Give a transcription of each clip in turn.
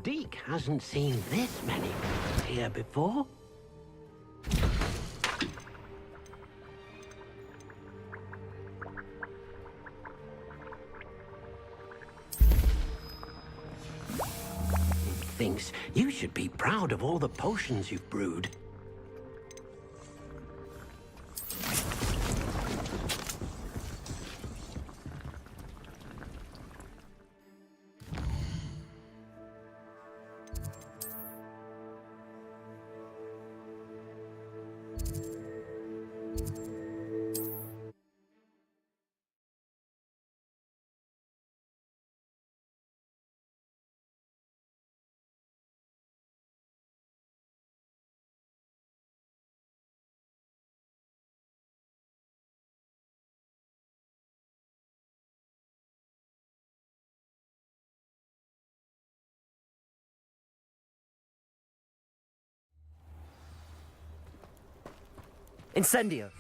Deke hasn't seen this many people here before. He thinks you should be proud of all the potions you've brewed. Incendio!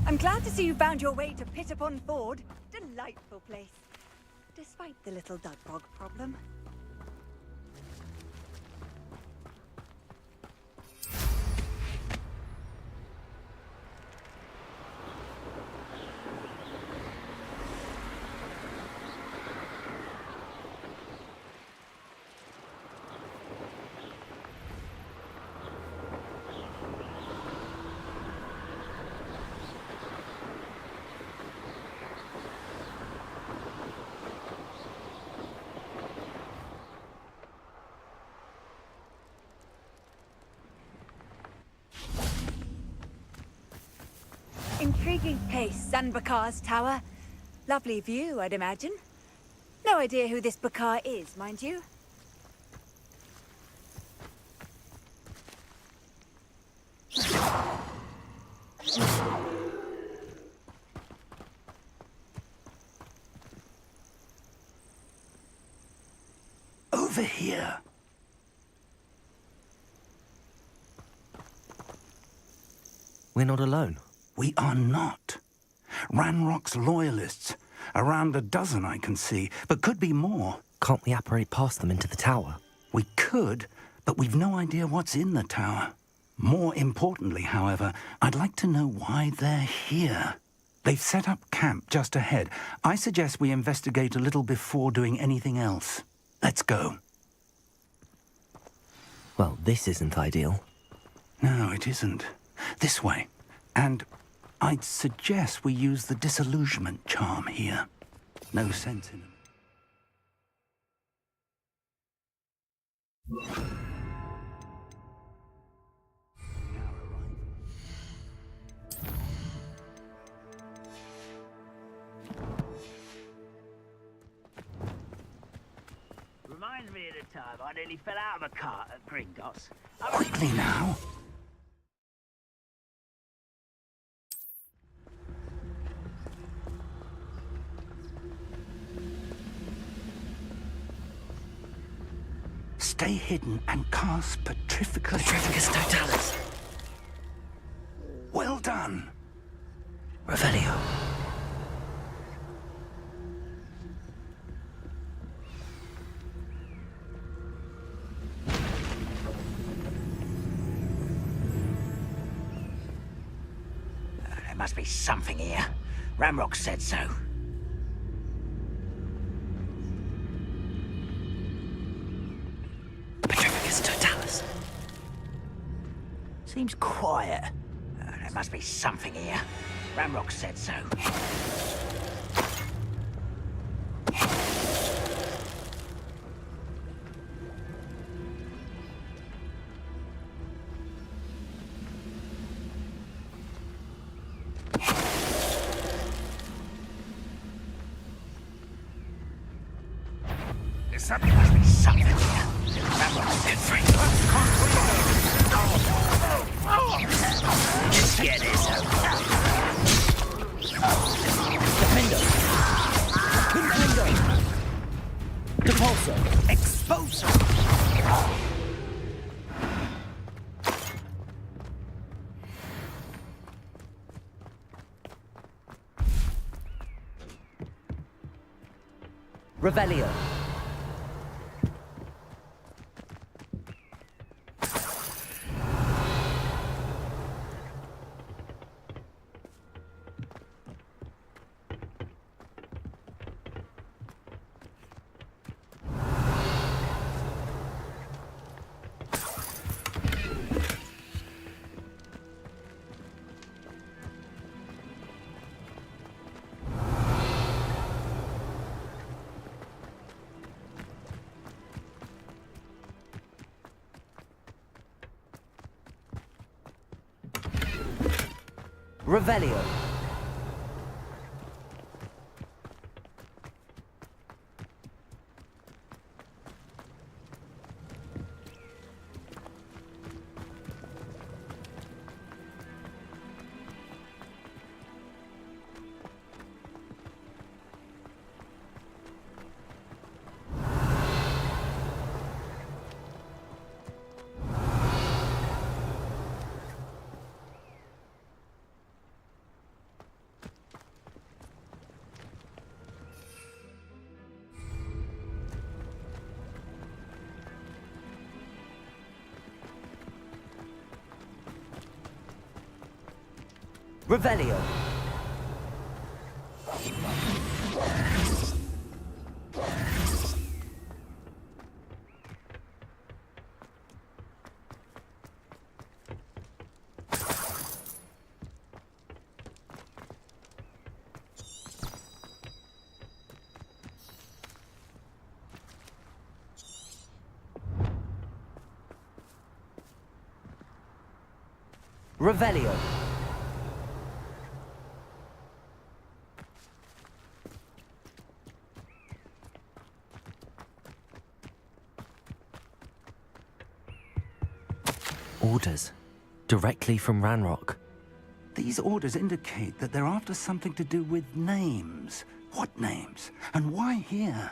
I'm glad to see you found your way to Pit upon Ford. Delightful place. Despite the little dug bog problem. Intriguing place, Zanbakar's tower. Lovely view, I'd imagine. No idea who this Bakar is, mind you. Over here. We're not alone. We are not. Ranrock's loyalists. Around a dozen I can see, but could be more. Can't we apparate past them into the tower? We could, but we've no idea what's in the tower. More importantly, however, I'd like to know why they're here. They've set up camp just ahead. I suggest we investigate a little before doing anything else. Let's go. Well, this isn't ideal. No, it isn't. This way. And I'd suggest we use the disillusionment charm here. No sense in it. Reminds me of the time I nearly fell out of a cart at Gringotts. Quickly now. Stay hidden and cast Petrificus. Petrificus Totalis. Well done. Revelio. There must be something here. Ramrock said so. Petrificus Totalis. Seems quiet. There must be something here. Ramrock said so. There must be something here. Ramrock said so. Get it. Defendo. Defendo. Depulso. Exposo. Revelio. Revelio. Revelio. Revelio. Orders. Directly from Ranrock. These orders indicate that they're after something to do with names. What names? And why here?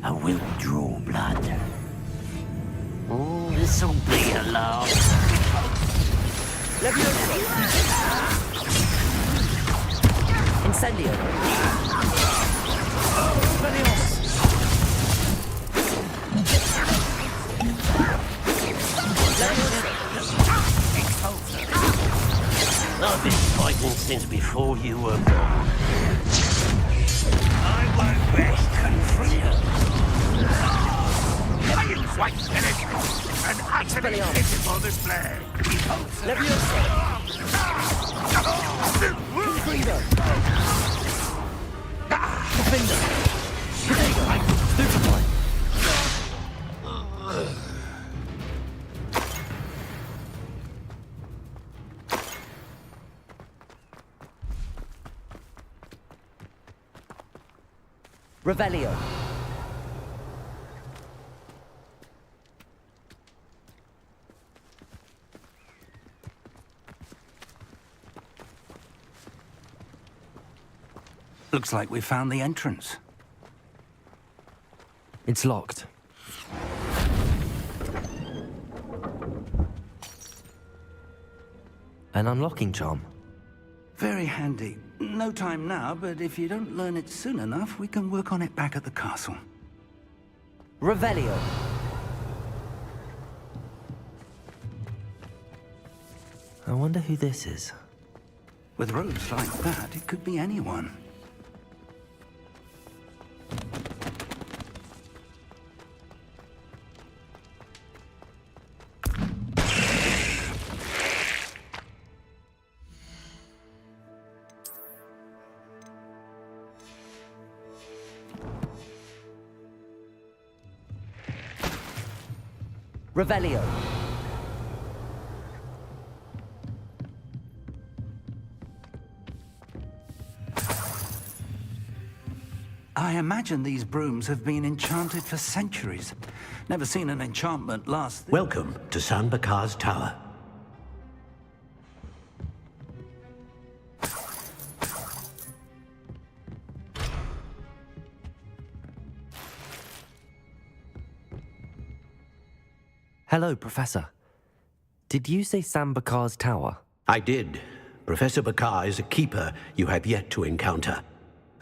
I will draw blood. Oh, this'll be a laugh. Levioso. Incendio. Levioso. I've been fighting since before you were born. I won't rest until white finish and utterly pitiful display. Levioso. Freedom. Defender. Potato. Stupefy. Revelio. Looks like we found the entrance. It's locked. An unlocking charm. Very handy. No time now, but if you don't learn it soon enough, we can work on it back at the castle. Revelio. I wonder who this is. With robes like that, it could be anyone. Revelio. I imagine these brooms have been enchanted for centuries. Never seen an enchantment last... Welcome to San Bakar's Tower. Hello, Professor. Did you say Sam Bakar's tower? I did. Professor Bakar is a keeper you have yet to encounter.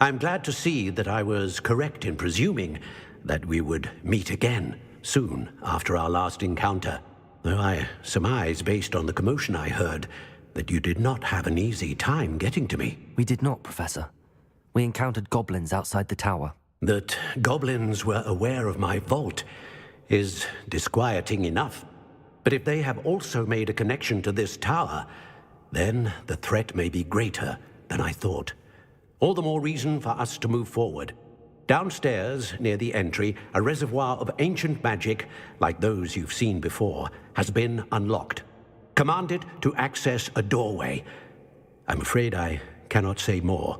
I'm glad to see that I was correct in presuming that we would meet again soon after our last encounter, though I surmise, based on the commotion I heard, that you did not have an easy time getting to me. We did not, Professor. We encountered goblins outside the tower. That goblins were aware of my vault is disquieting enough. But if they have also made a connection to this tower, then the threat may be greater than I thought. All the more reason for us to move forward. Downstairs, near the entry, a reservoir of ancient magic, like those you've seen before, has been unlocked. Command it to access a doorway. I'm afraid I cannot say more.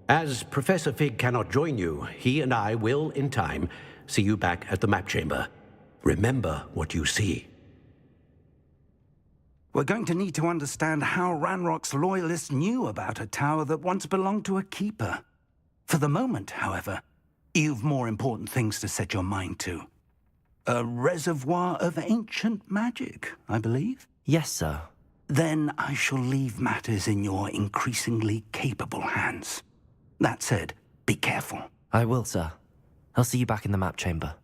As Professor Fig cannot join you, he and I will, in time, see you back at the map chamber. Remember what you see. We're going to need to understand how Ranrock's loyalists knew about a tower that once belonged to a keeper. For the moment, however, you've more important things to set your mind to. A reservoir of ancient magic, I believe? Yes, sir. then I shall leave matters in your increasingly capable hands. That said, be careful. I will, sir. I'll see you back in the map chamber.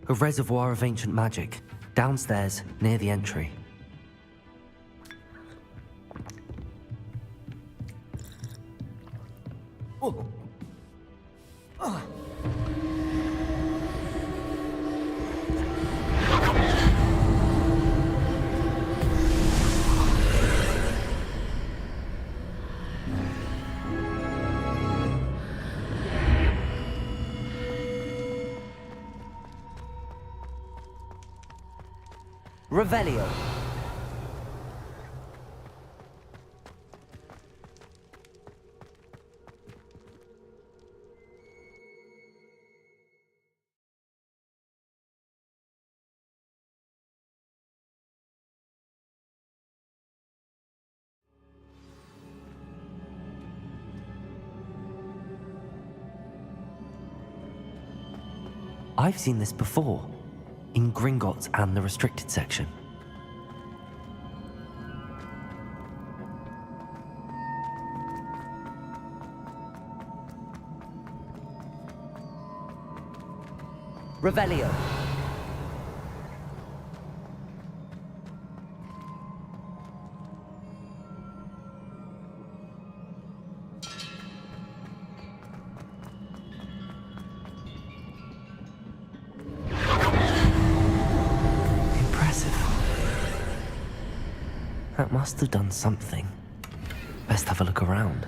A reservoir of ancient magic, downstairs near the entry. Revelio. I've seen this before, in Gringotts and the restricted section. Revelio. Impressive. That must have done something. Best have a look around.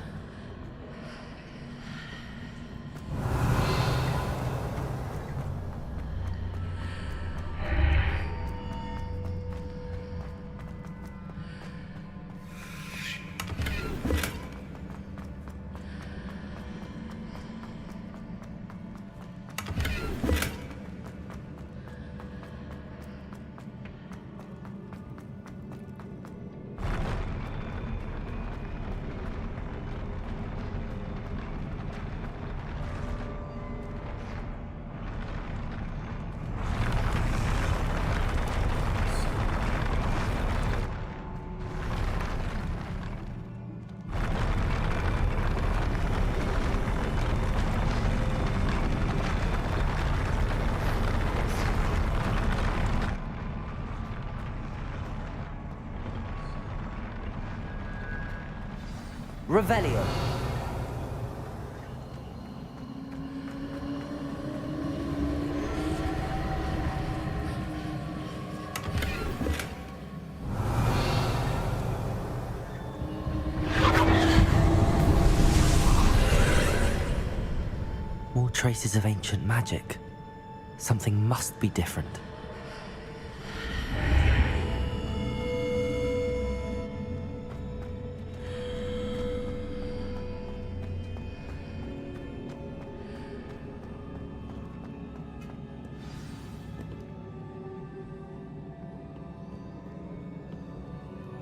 Revelio. More traces of ancient magic. Something must be different.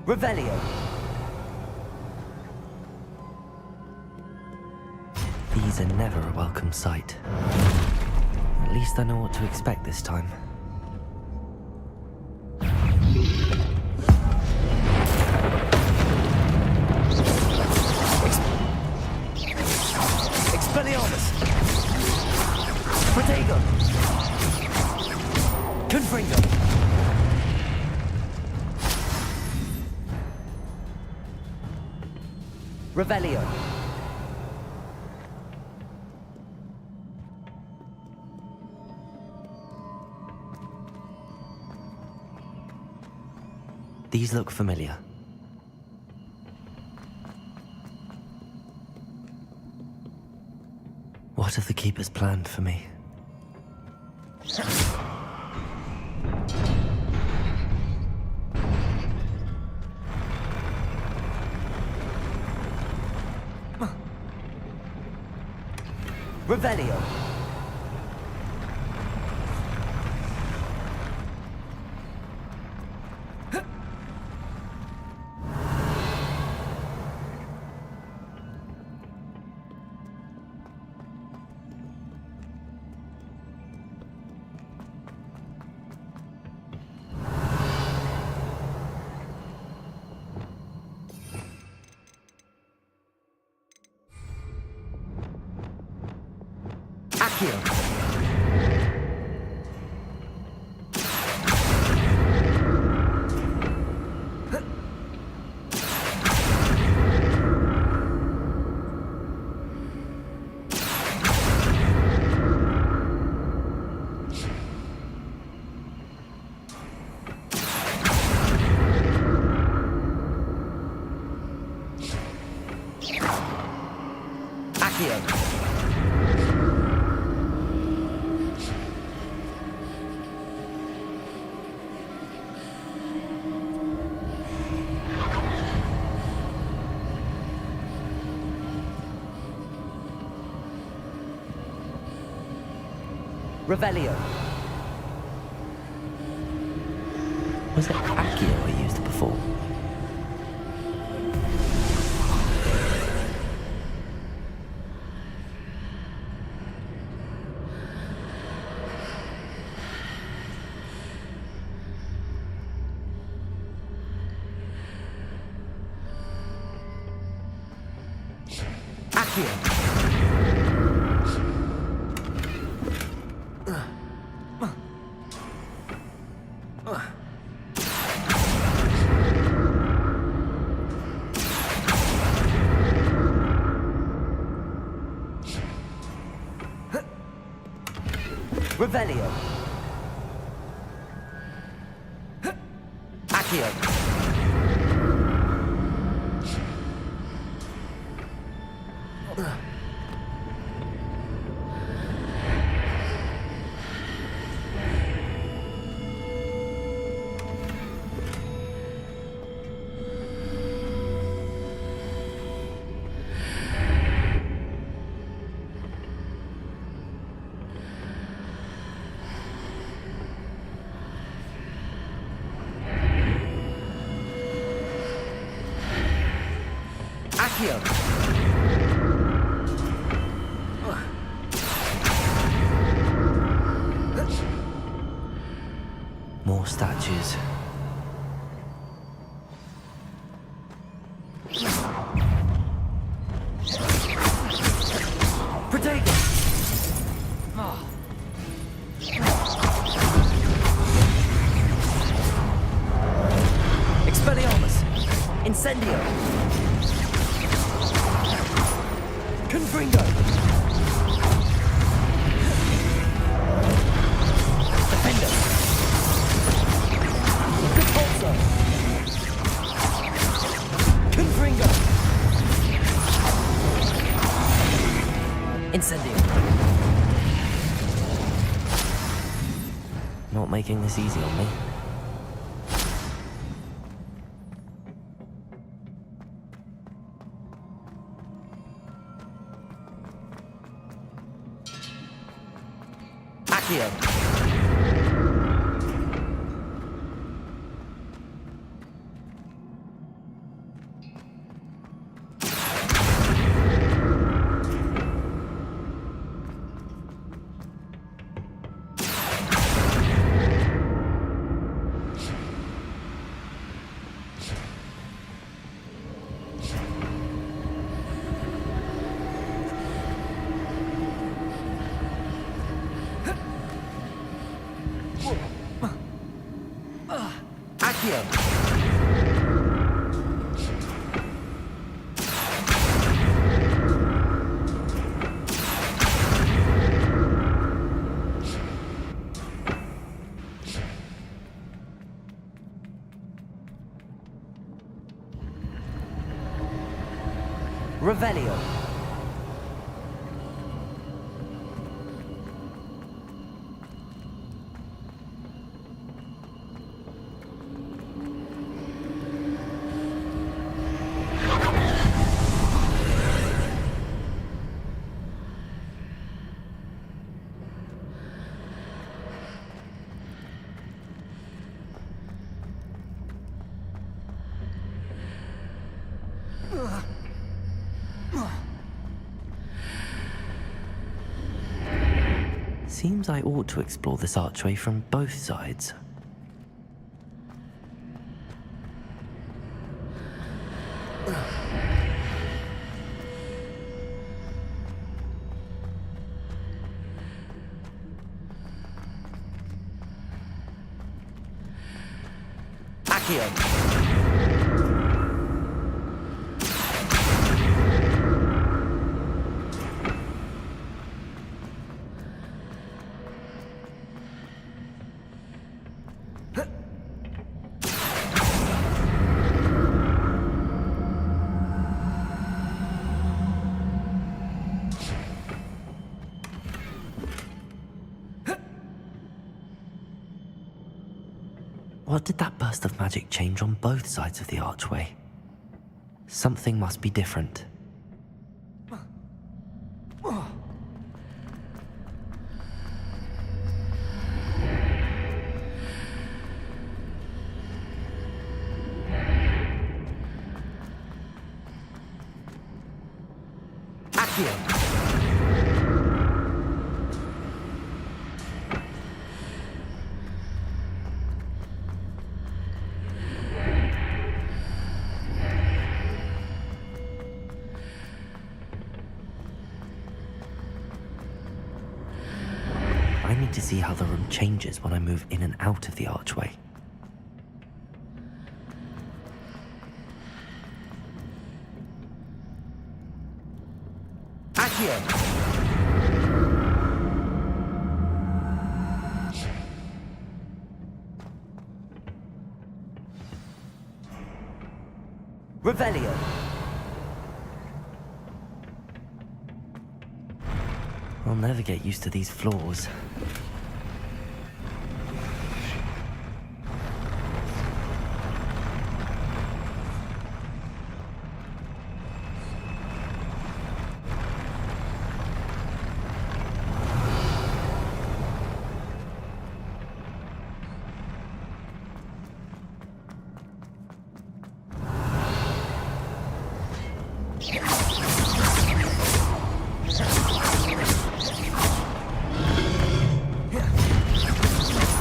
Revelio. These are never a welcome sight. At least I know what to expect this time. Expelliarmus! Protego! Confringo! Revelio. These look familiar. What have the Keepers planned for me? Revelio. Revelio. Was it Accio I used before? Accio. Revelio. Accio. Accio. More statues. Protego! Expelliarmus! Incendio! Confringo! Defender! Repulsor! Confringo! Incendio! Not making this easy on me. Accio. Accio. Revelio. Seems I ought to explore this archway from both sides. Accio. What did that burst of magic change on both sides of the archway? Something must be different. Accio! I need to see how the room changes when I move in and out of the archway. Accio! Revelio! I'll never get used to these floors.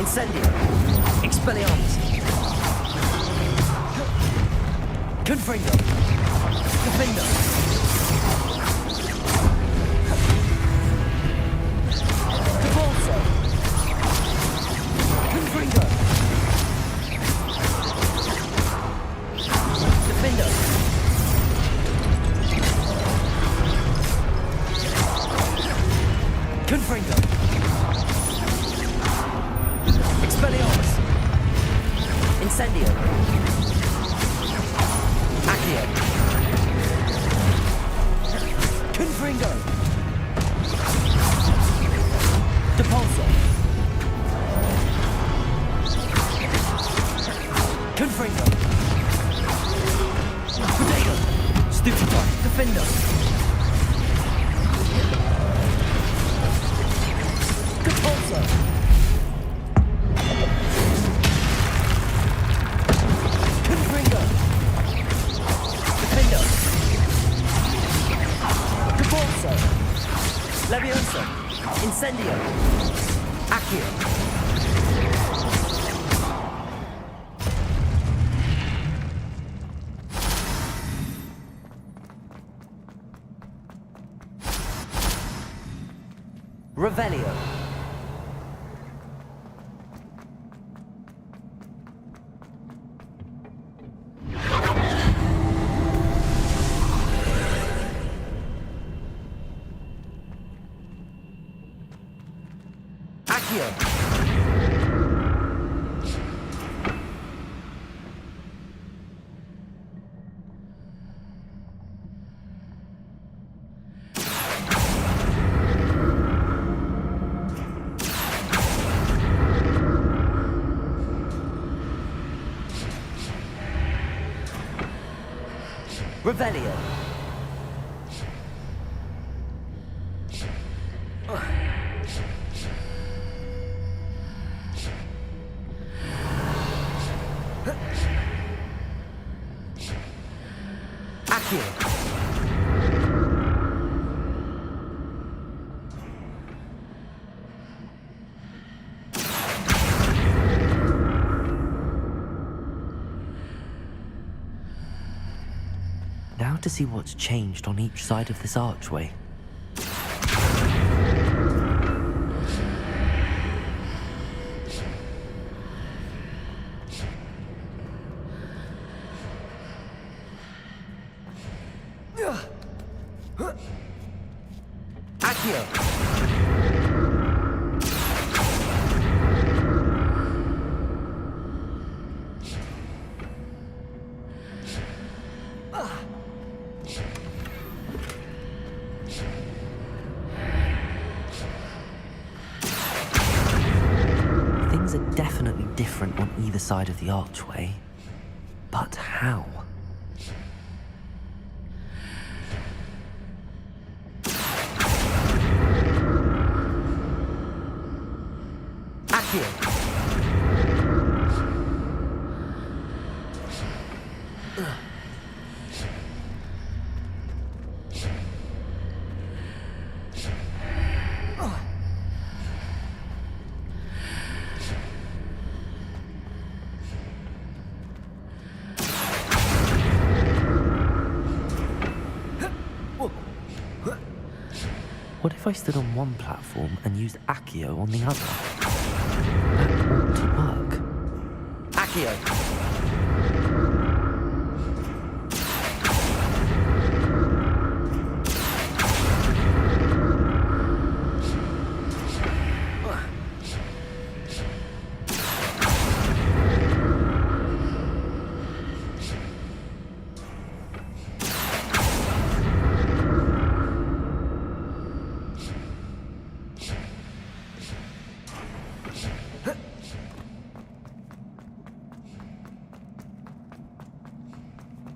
Incendio! Expelliarmus! Confringo! Defendo! Cabalso! Confringo! Defendo! Confringo! Expelliarmus! Incendio! Accio! Confringo! Depulso! Confringo! Potato! Stupefy! Defendo! Depulso! Confringo! Defendo! Depulso! Levioso! Incendio! Accio! Revelio! Accio! Revelio! Accio! Now to see what's changed on each side of this archway. Accio! Things are definitely different on either side of the archway. But how? Accio! I stood on one platform and used Accio on the other? That ought to work. Accio!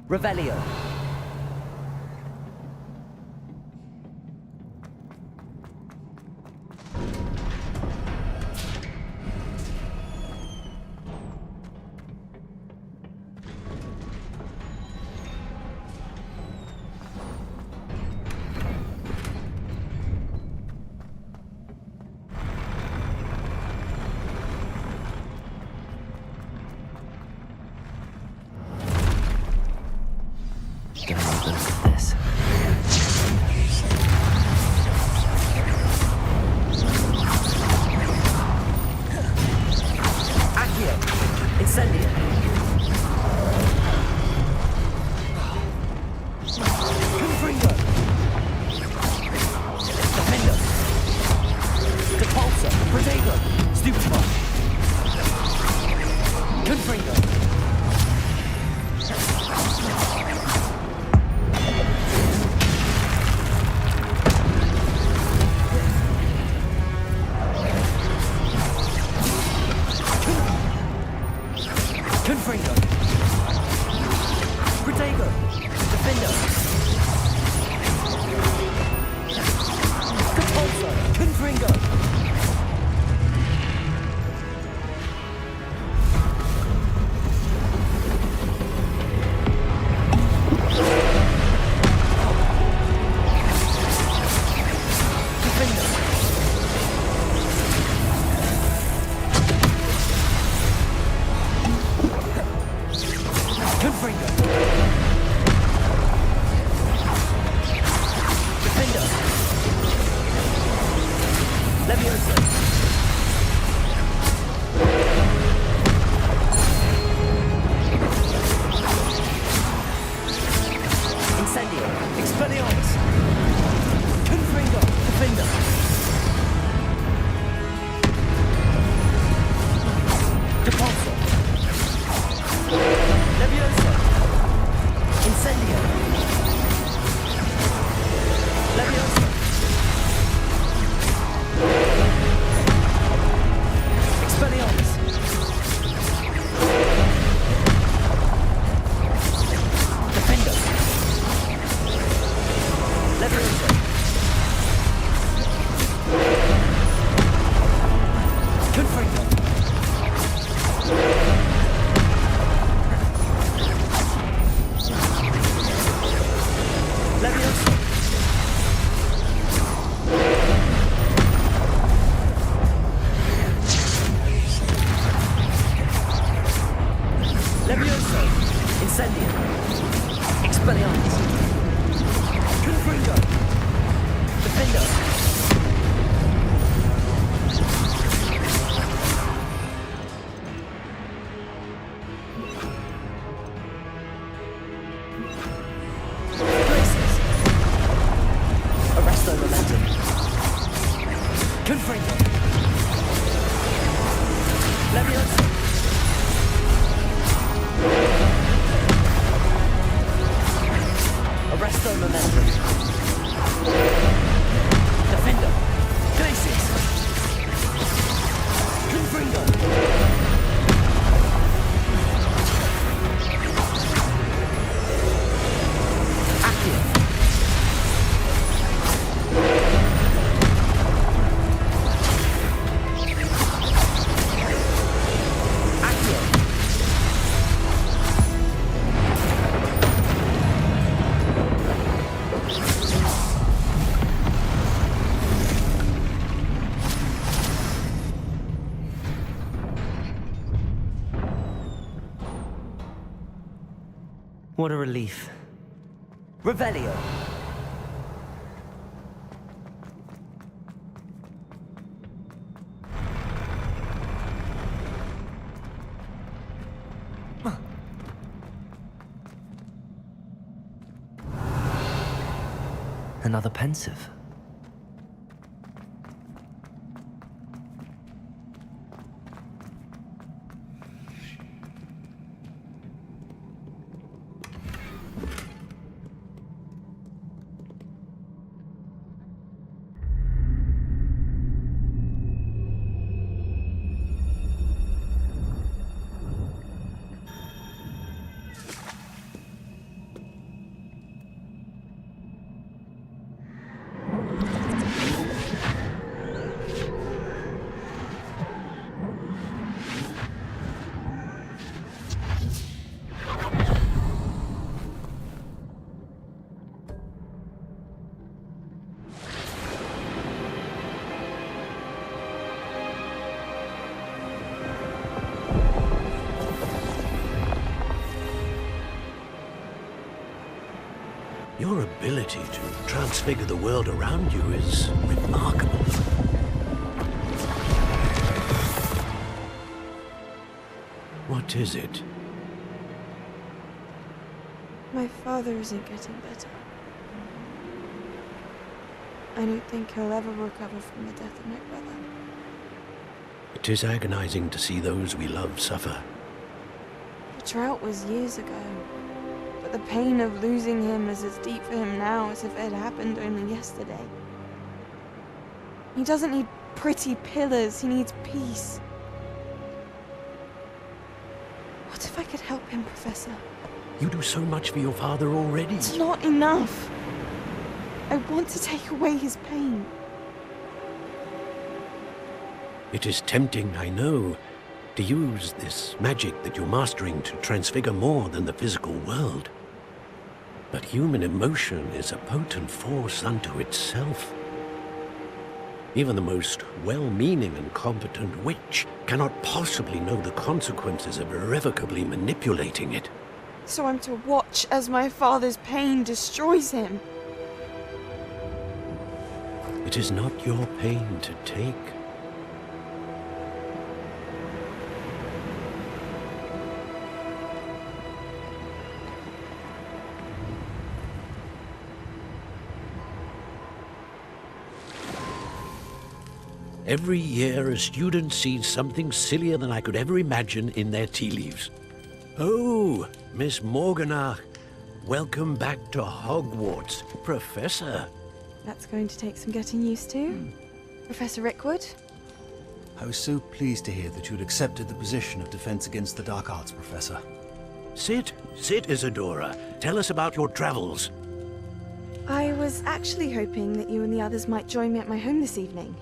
Revelio. Gonna make most of this. Accio! Incendio! Confringo! Defendo! Depulso! Protego! Stupefy! Confringo! Confringo! Protego! Defendo! Compulso! Confringo! Confringo! Defendo! Levioso! Incendio! Expelliarmus! Confringo! Defendo! Depulso! Levioso! Incendio! Levioso! Expelliarmus! Defendo! Levioso! Confringo! Levioso! Levioso! Incendio! Expelliarmus! Confringo! Defendo! Graces! Arresto momentum! Confringo! Levioso! Arresto momentum! Defendo! Graces! Confringo! Accio! Accio! What a relief. Revelio! Another pensive. Your ability to transfigure the world around you is remarkable. What is it? My father isn't getting better. I don't think he'll ever recover from the death of my brother. It is agonizing to see those we love suffer. The drought was years ago, but the pain of losing him is as deep for him now as if it had happened only yesterday. He doesn't need pretty pillars, he needs peace. What if I could help him, Professor? You do so much for your father already. It's not enough. I want to take away his pain. It is tempting, I know, to use this magic that you're mastering to transfigure more than the physical world. But human emotion is a potent force unto itself. Even the most well-meaning and competent witch cannot possibly know the consequences of irrevocably manipulating it. So I'm to watch as my father's pain destroys him. It is not your pain to take. Every year, a student sees something sillier than I could ever imagine in their tea leaves. Oh, Miss Morganach, welcome back to Hogwarts, Professor. That's going to take some getting used to. Professor Rickwood? I was so pleased to hear that you'd accepted the position of Defense Against the Dark Arts, Professor. Sit, Isadora. Tell us about your travels. I was actually hoping that you and the others might join me at my home this evening.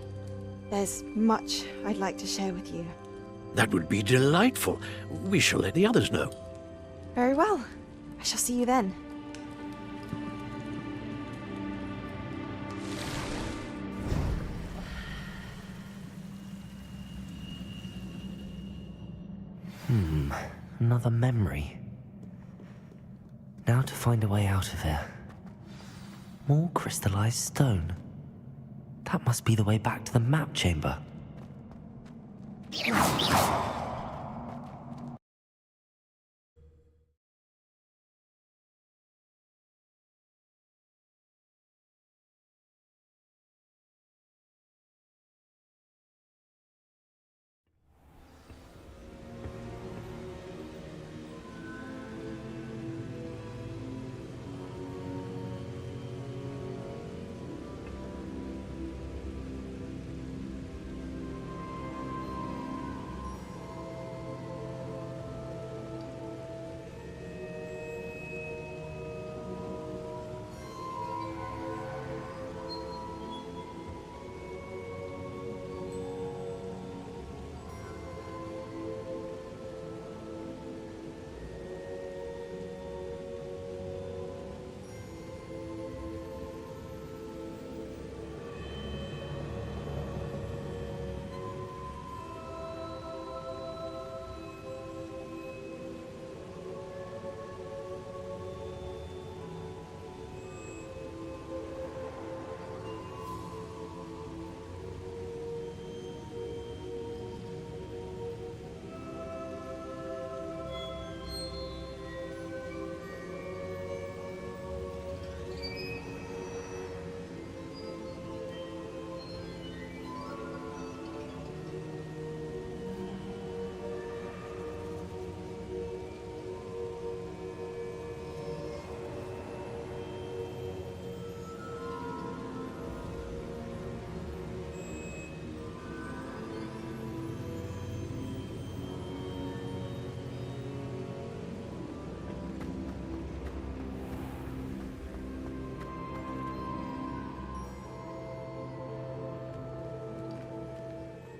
There's much I'd like to share with you. That would be delightful. We shall let the others know. Very well. I shall see you then. Another memory. Now to find a way out of here. More crystallized stone. That must be the way back to the map chamber.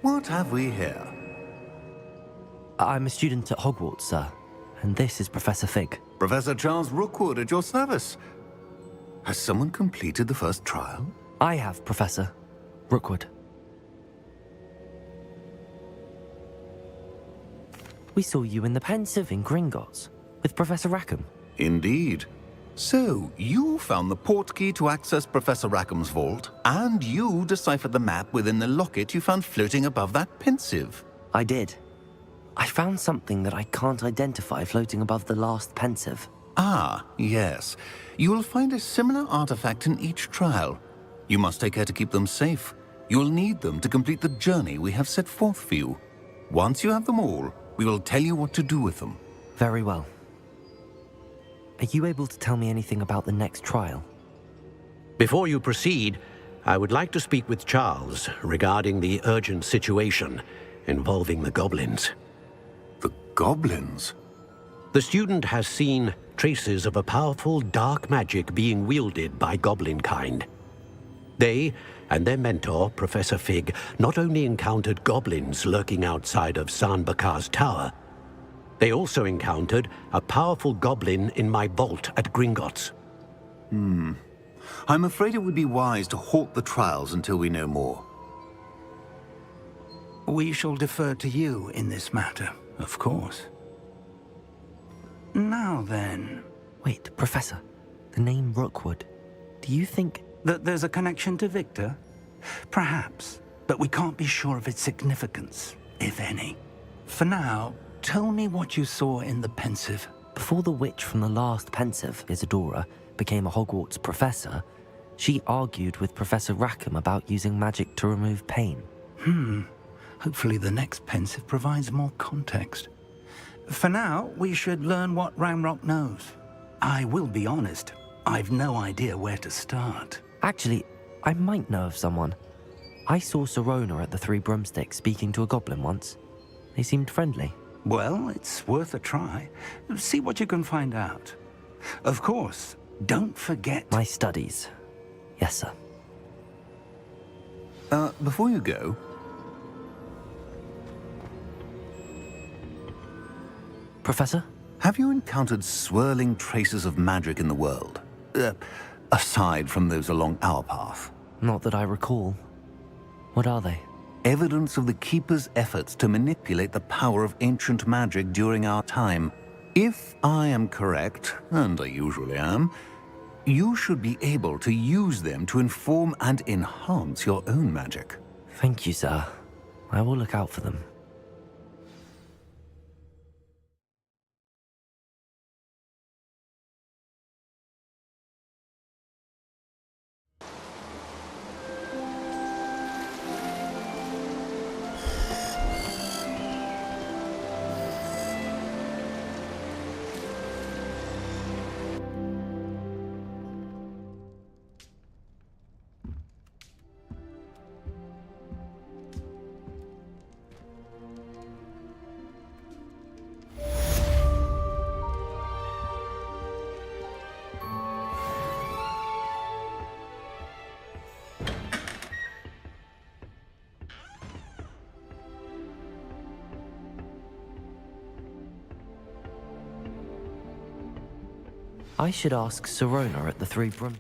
What have we here? I'm a student at Hogwarts, sir. And this is Professor Fig. Professor Charles Rookwood at your service. Has someone completed the first trial? I have, Professor Rookwood. We saw you in the Pensive in Gringotts with Professor Rackham. Indeed. So, you found the portkey to access Professor Rackham's vault, and you deciphered the map within the locket you found floating above that Pensive. I did. I found something that I can't identify floating above the last Pensive. Ah, yes. You will find a similar artifact in each trial. You must take care to keep them safe. You will need them to complete the journey we have set forth for you. Once you have them all, we will tell you what to do with them. Very well. Are you able to tell me anything about the next trial? Before you proceed, I would like to speak with Charles regarding the urgent situation involving the goblins. The goblins? The student has seen traces of a powerful dark magic being wielded by goblin kind. They and their mentor, Professor Fig, not only encountered goblins lurking outside of San Bakar's tower, they also encountered a powerful goblin in my vault at Gringotts. I'm afraid it would be wise to halt the trials until we know more. We shall defer to you in this matter, of course. Now then, Wait, Professor. The name Rookwood. Do you think... that there's a connection to Victor? Perhaps, but we can't be sure of its significance, if any. For now, tell me what you saw in the Pensive. Before the witch from the last Pensive, Isadora, became a Hogwarts professor, she argued with Professor Rackham about using magic to remove pain. Hopefully the next Pensive provides more context. For now, we should learn what Ramrock knows. I will be honest, I've no idea where to start. Actually, I might know of someone. I saw Sirona at the Three Broomsticks speaking to a goblin once. They seemed friendly. Well, it's worth a try. See what you can find out. Of course, don't forget... My studies. Yes, sir. Before you go, Professor? have you encountered swirling traces of magic in the world? Aside from those along our path. Not that I recall. What are they? Evidence of the Keeper's efforts to manipulate the power of ancient magic during our time. If I am correct, and I usually am, you should be able to use them to inform and enhance your own magic. Thank you, sir. I will look out for them. I should ask Sirona at the Three Broom...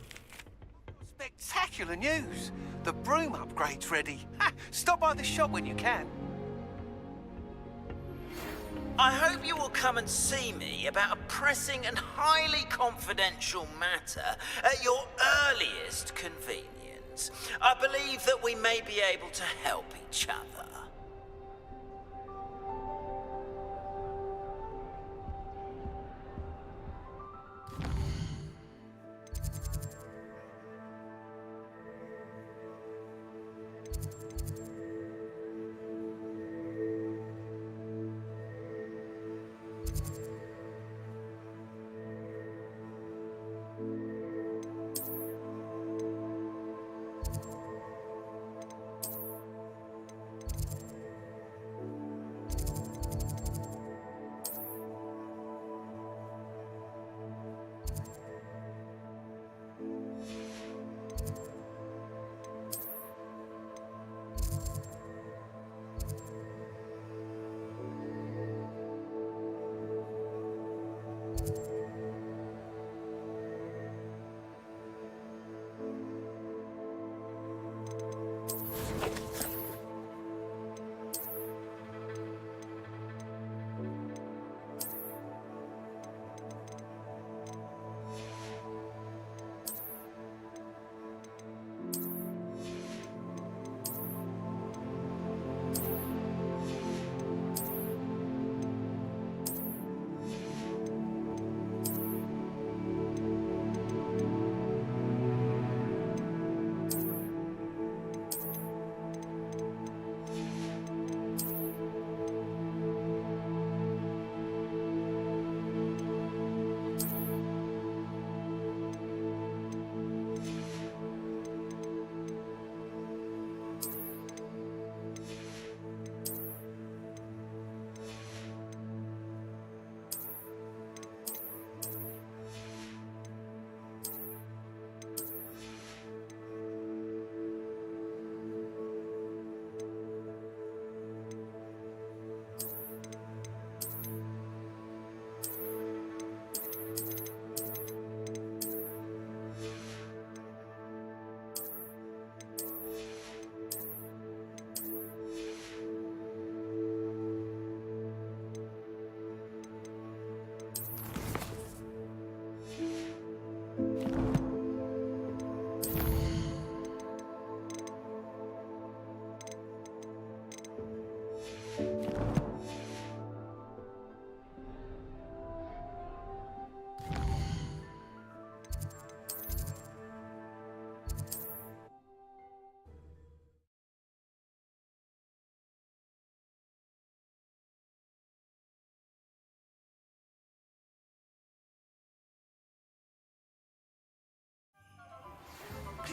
Spectacular news! The broom upgrade's ready. Ha! Stop by the shop when you can. I hope you will come and see me about a pressing and highly confidential matter at your earliest convenience. I believe that we may be able to help each other.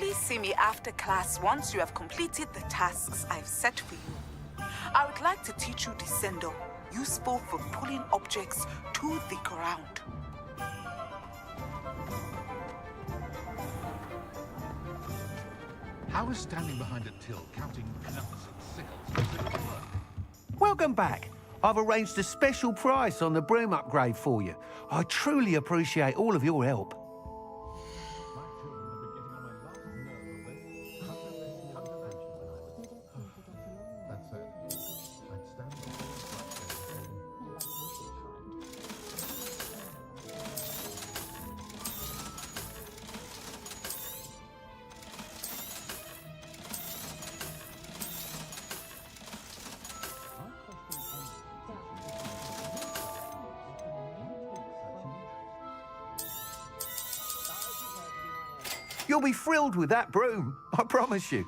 Please see me after class once you have completed the tasks I've set for you. I would like to teach you Descendo, useful for pulling objects to the ground. How is standing behind a till counting nuts and sickles? Welcome back. I've arranged a special price on the broom upgrade for you. I truly appreciate all of your help. You'll be thrilled with that broom, I promise you.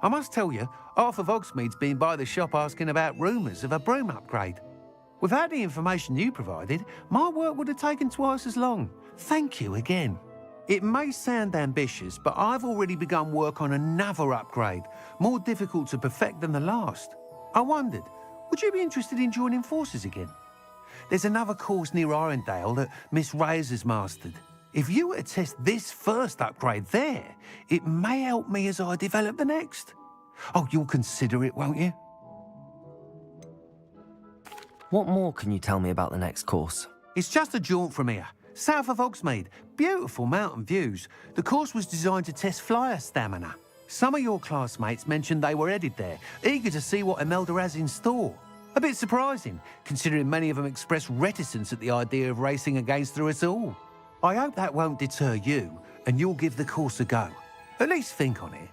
I must tell you, half of Hogsmeade's been by the shop asking about rumours of a broom upgrade. Without the information you provided, my work would have taken twice as long. Thank you again. It may sound ambitious, but I've already begun work on another upgrade, more difficult to perfect than the last. I wondered, would you be interested in joining forces again? There's another course near Irondale that Miss Reyes has mastered. If you were to test this first upgrade there, it may help me as I develop the next. Oh, you'll consider it, won't you? What more can you tell me about the next course? It's just a jaunt from here, south of Hogsmeade. Beautiful mountain views. The course was designed to test flyer stamina. Some of your classmates mentioned they were headed there, eager to see what Imelda has in store. A bit surprising, considering many of them expressed reticence at the idea of racing against us all. I hope that won't deter you, and you'll give the course a go. At least think on it.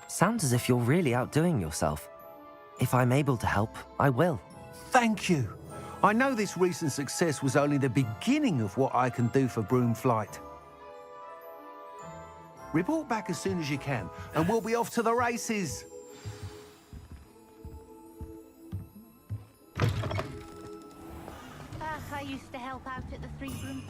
Sounds as if you're really outdoing yourself. If I'm able to help, I will. Thank you. I know this recent success was only the beginning of what I can do for broom flight. Report back as soon as you can, and we'll be off to the races. I used to help out at the Three Broom.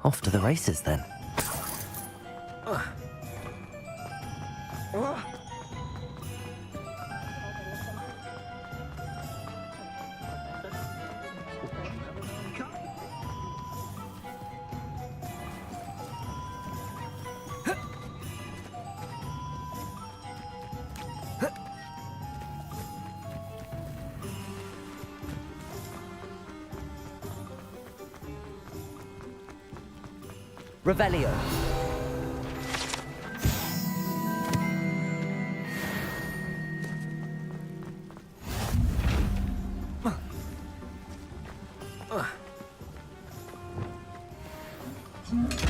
Off to the races, then. Revelio.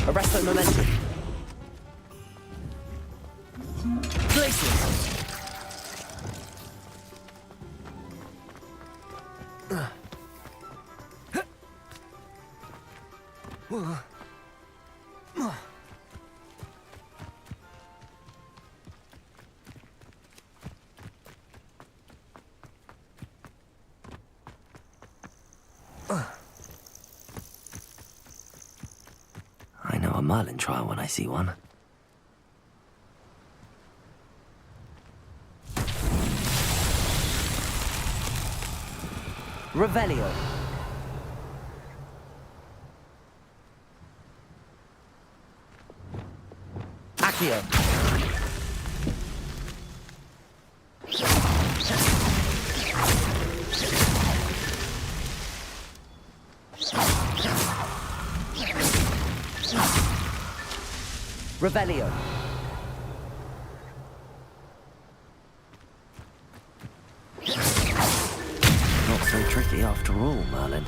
Arresto momentum. Glaciers. I know a Merlin trial when I see one. Revelio. Accio. Revelio. lucky after all, Merlin.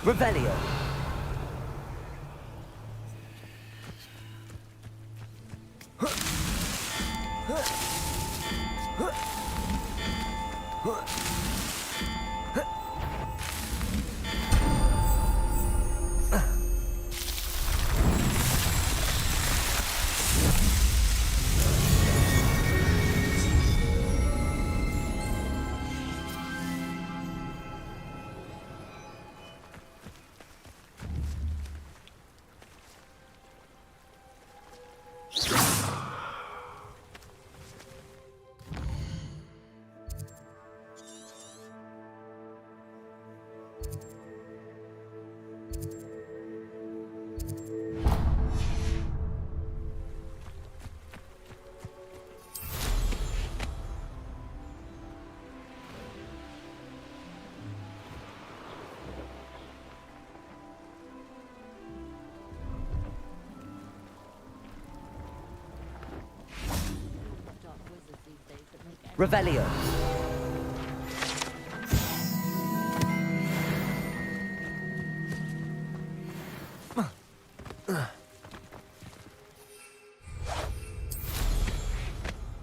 Revelio. Revelio.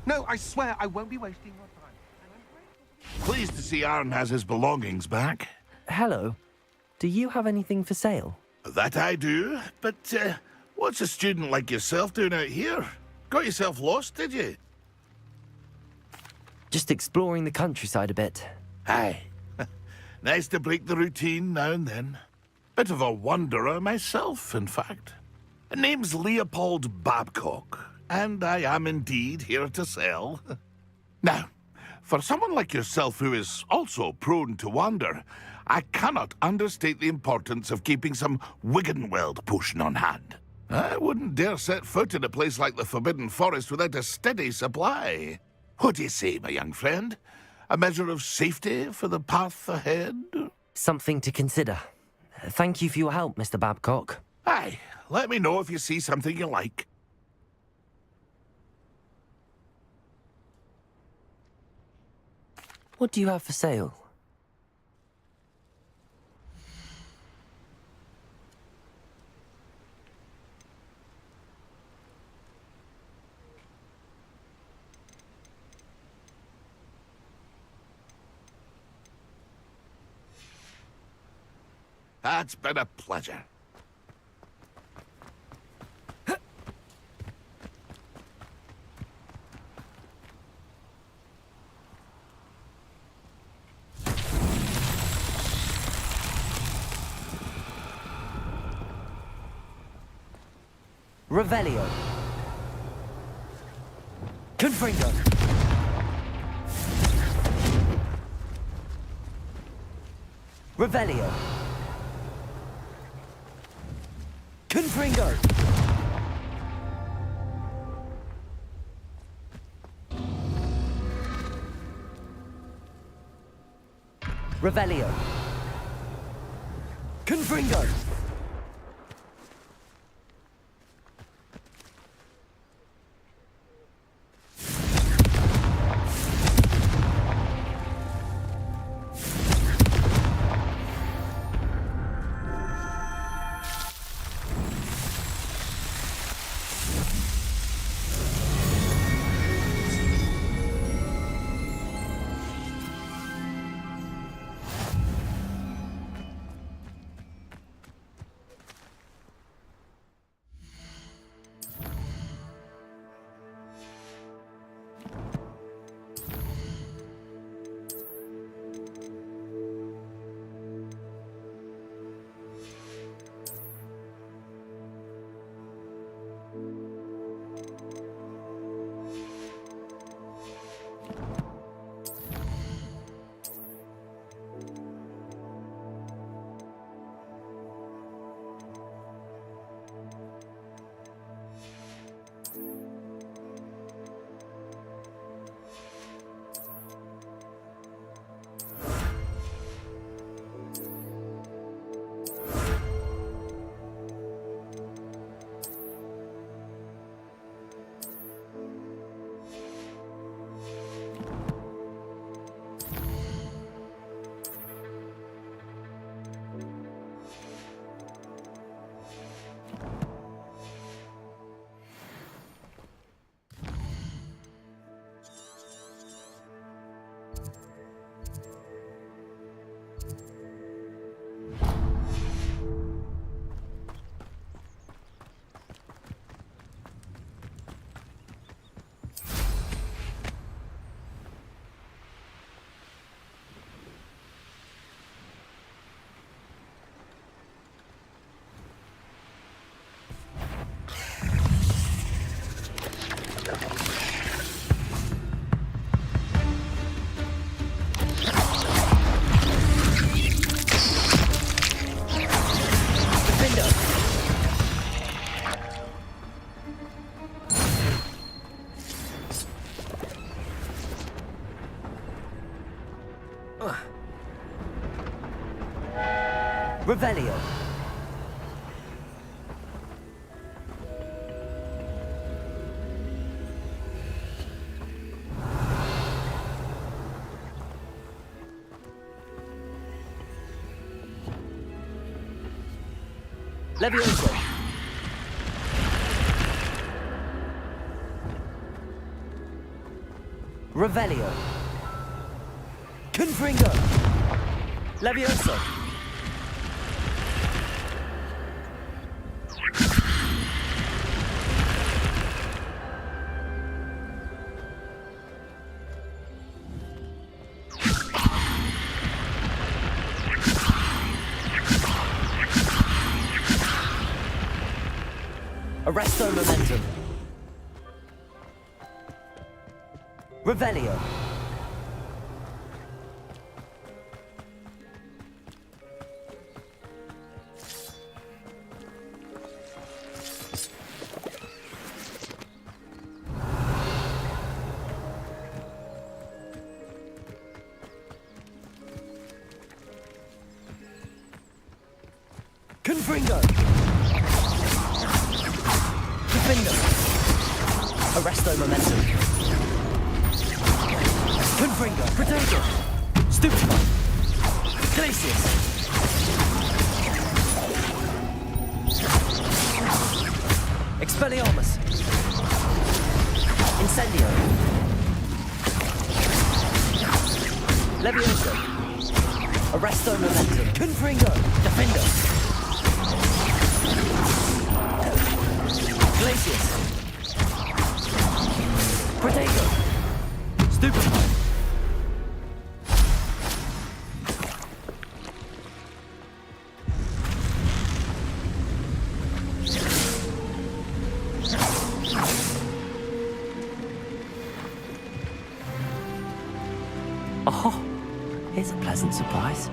No, I swear I won't be wasting your time. Pleased to see Aaron has his belongings back. Hello. Do you have anything for sale? That I do, but what's a student like yourself doing out here? Got yourself lost, did you? Just exploring the countryside a bit. Aye. Nice to break the routine now and then. Bit of a wanderer myself, in fact. Name's Leopold Babcock, and I am indeed here to sell. Now, for someone like yourself who is also prone to wander, I cannot understate the importance of keeping some Wiggenweld potion on hand. I wouldn't dare set foot in a place like the Forbidden Forest without a steady supply. What do you say, my young friend? A measure of safety for the path ahead? Something to consider. Thank you for your help, Mr. Babcock. Aye, let me know if you see something you like. What do you have for sale? That's been a pleasure. Revelio. Confringo. Revelio. Confringo. Revelio. Confringo. Revelio. Levioso. Revelio. Confringo. Levioso. Arresto momentum. Revelio. Confringo. Confringo. Arresto momentum. Confringo. Protego. Stupefy. Glacius. Expelliarmus. Incendio. Levioso. Arresto momentum. Confringo. Defendo. Glacius. Protego. Stupefy. Oh, here's a pleasant surprise.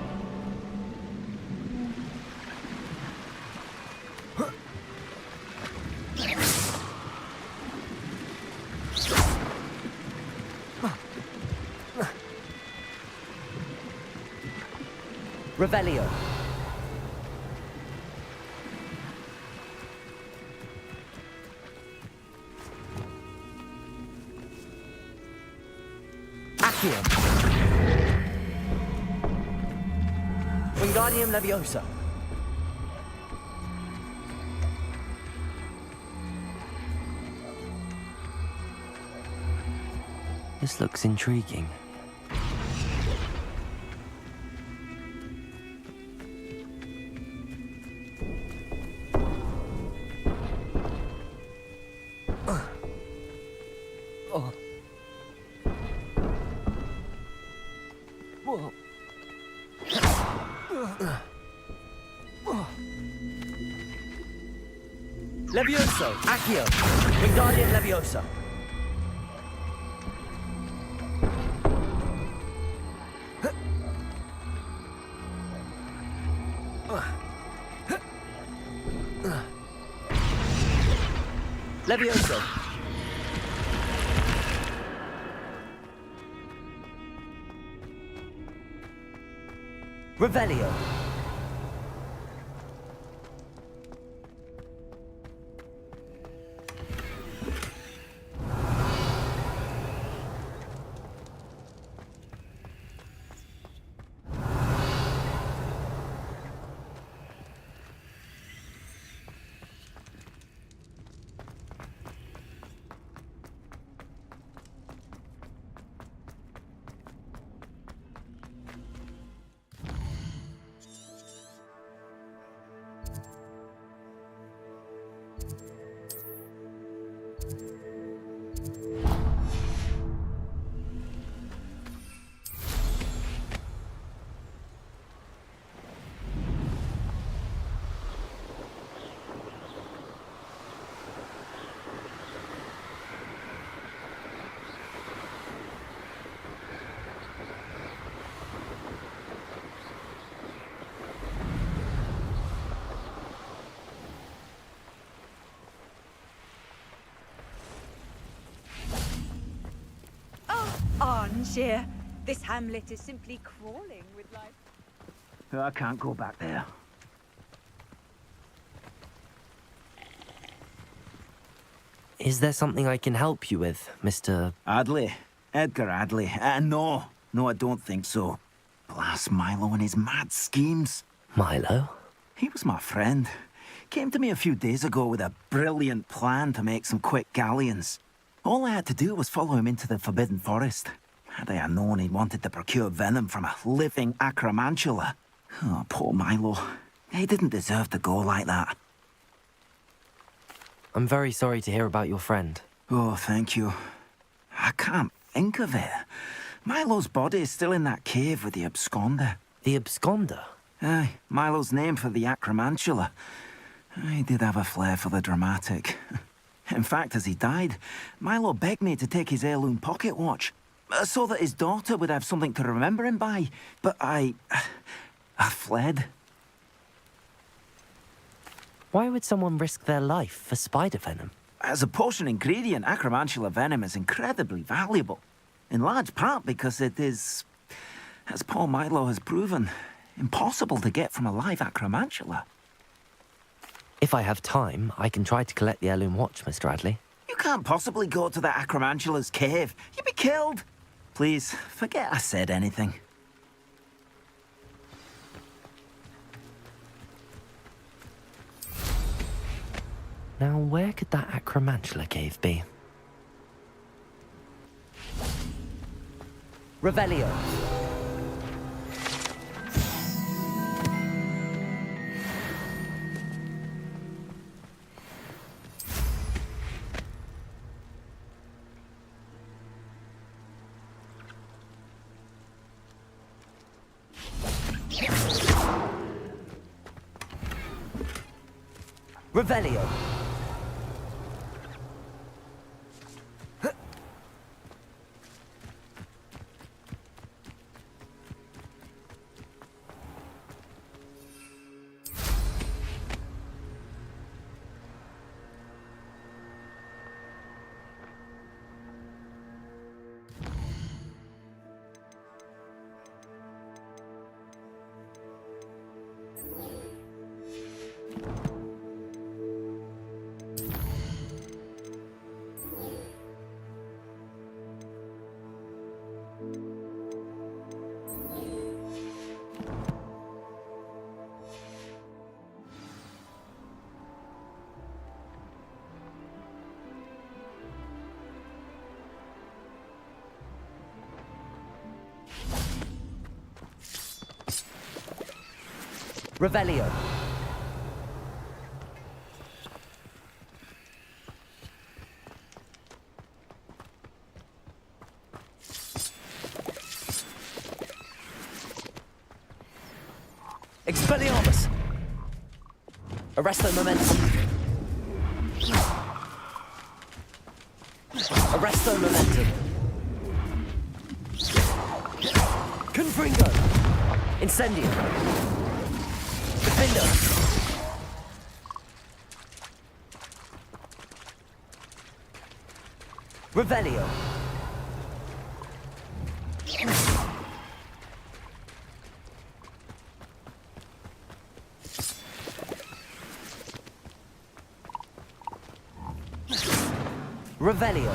Revelio. Accio. Wingardium Leviosa. This looks intriguing. Levioso, Accio, Wingardium Leviosa. Levioso. Revelio. Arnshire, This hamlet is simply crawling with life. I can't go back there. Is there something I can help you with, Mr. Adley? Edgar Adley? No, I don't think so. Blast Milo and his mad schemes. Milo? He was my friend. Came to me a few days ago with a brilliant plan to make some quick galleons. All I had to do was follow him into the Forbidden Forest. Had I known he wanted to procure venom from a living acromantula. Oh, poor Milo. He didn't deserve to go like that. I'm very sorry to hear about your friend. Oh, thank you. I can't think of it. Milo's body is still in that cave with the absconder. The absconder? Aye, Milo's name for the acromantula. He did have a flair for the dramatic. In fact, as he died, Milo begged me to take his heirloom pocket watch, so that his daughter would have something to remember him by. But I fled. Why would someone risk their life for spider venom? As a potion ingredient, acromantula venom is incredibly valuable. In large part because it is, as poor Milo has proven, impossible to get from a live acromantula. If I have time, I can try to collect the heirloom watch, Mr. Adley. You can't possibly go to the acromantula's cave. You'd be killed. Please, forget I said anything. Now, where could that acromantula cave be? Revelio. Revelio. Revelio. Expelliarmus. Arresto momentum. Arresto momentum. Confringo. Incendio. Defender. Revelio. Revelio.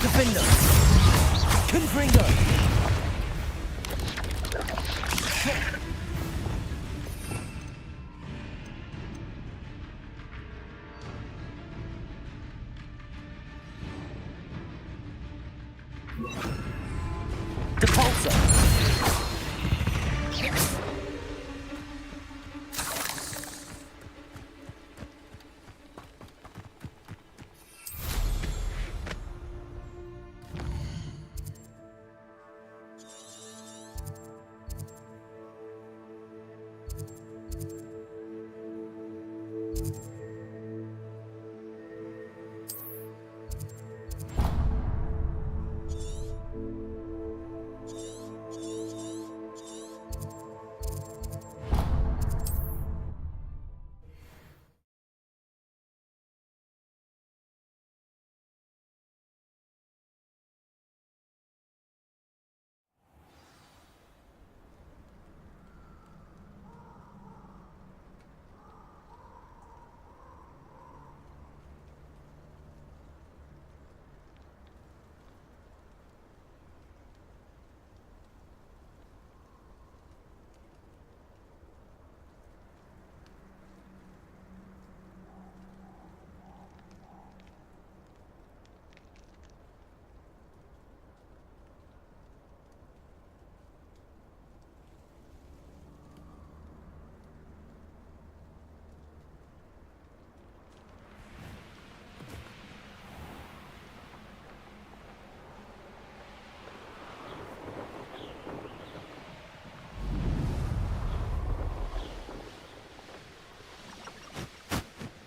Defender. Confringo. Depulsor.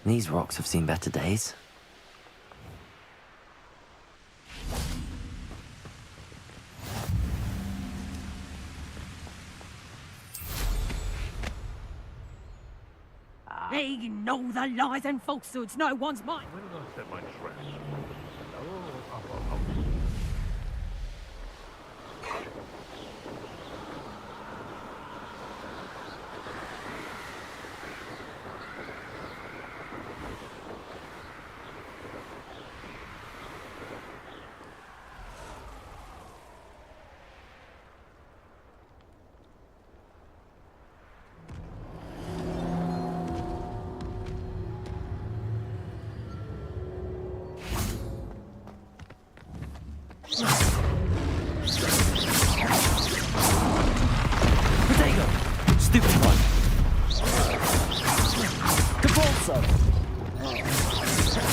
These rocks have seen better days. They know the lies and falsehoods no one's mind. When did I set my dress? Oh, up. Potato! Stupid one! Cabalso!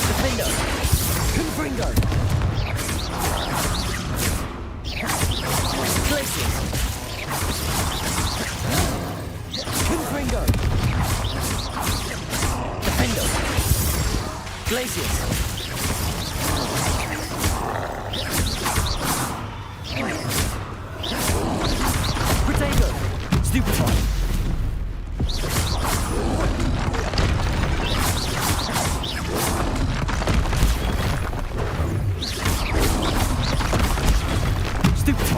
Defender! Confringo! Glacius! Confringo! Defender! Glacius! Potato! Stupefy! Stupefy!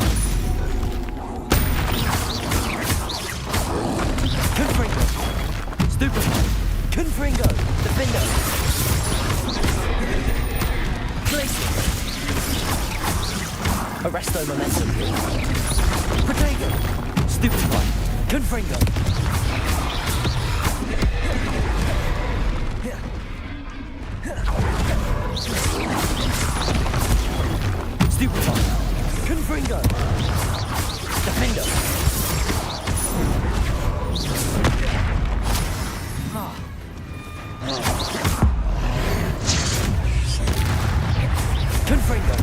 Confringo! Stupefy! Confringo! Defender! Glacius! Arresto momentum! Potato! Stupefy! Confringo! Stupefy! Confringo! Defender! Confringo!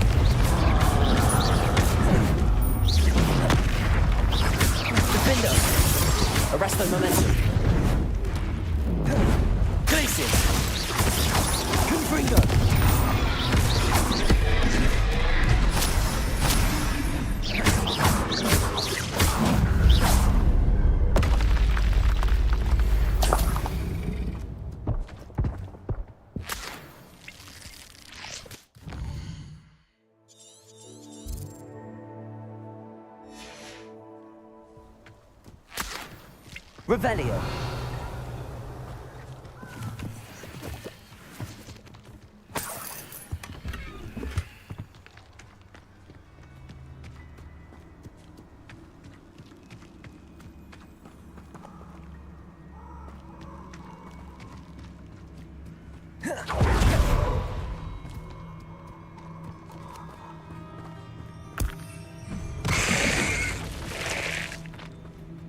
Defender! Arresto momentum! Glacius! Confringo! Revelio.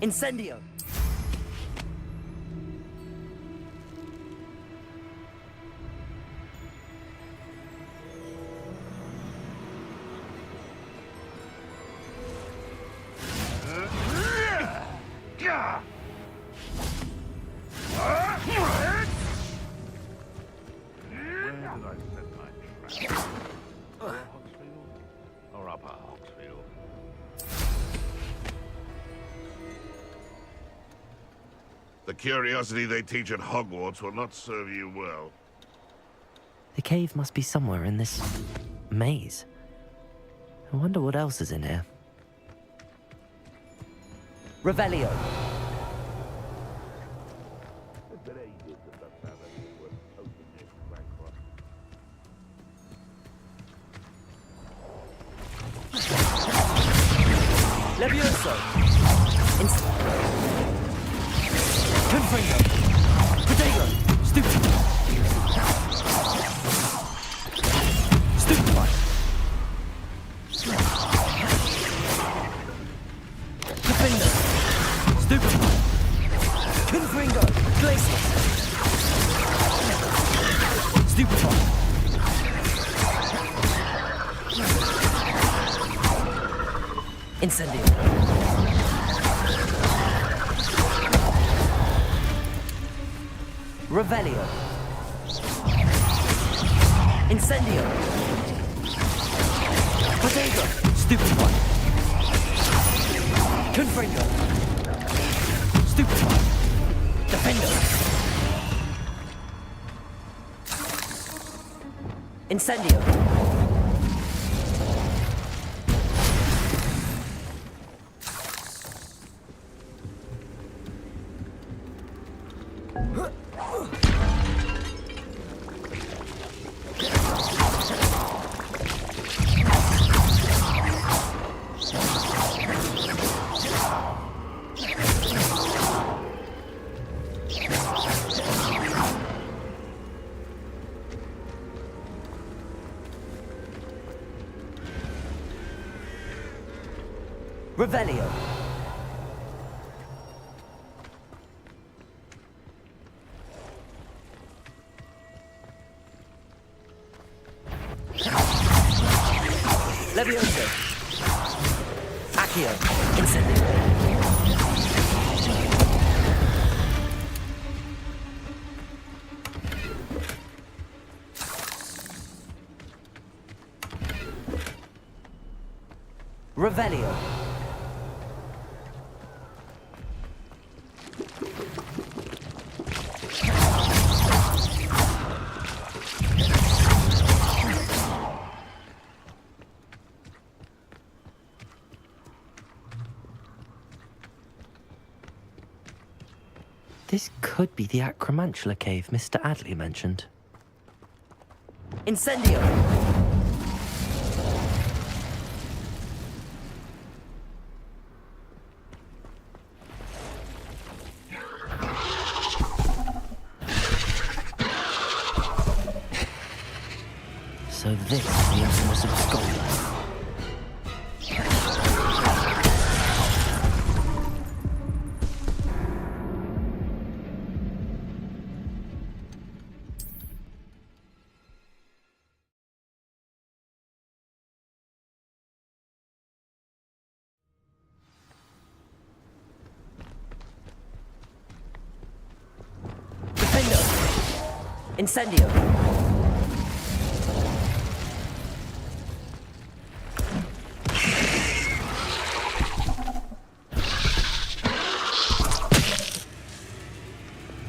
Incendio. curiosity they teach at Hogwarts will not serve you well. The cave must be somewhere in this maze. I wonder what else is in here. Revelio. Levioso. Confringo. Protego. Stupid. Stupefy. Defender. Stupefy. Confringo. Glacius. Stupefy. Incendio. Revelio. Incendio. Potato. Stupefy. Confringo. Stupefy. Defender. Incendio. Revelio. Levioso. Accio. Incendio. Revelio. This could be the Acromantula cave Mr. Adley mentioned. Incendio! So this is the infamous absconder. Incendio!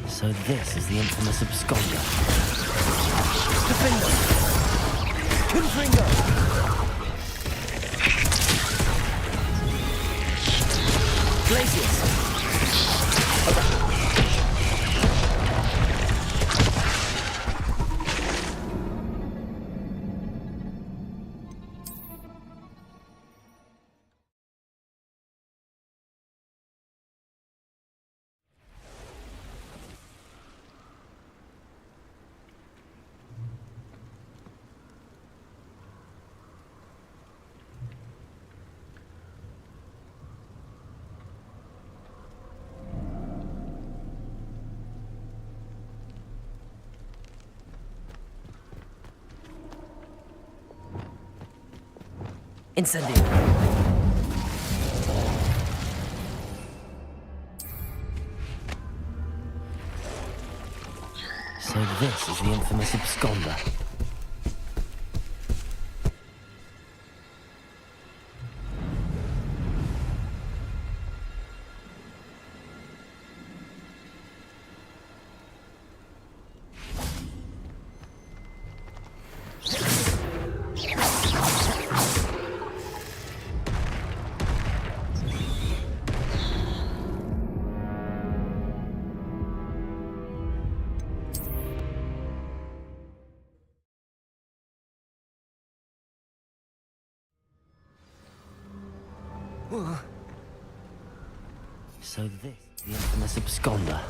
So this is the infamous absconder. Defender! Confringo! Glacius! Incendio! So this is the infamous absconder. So this, the infamous absconder.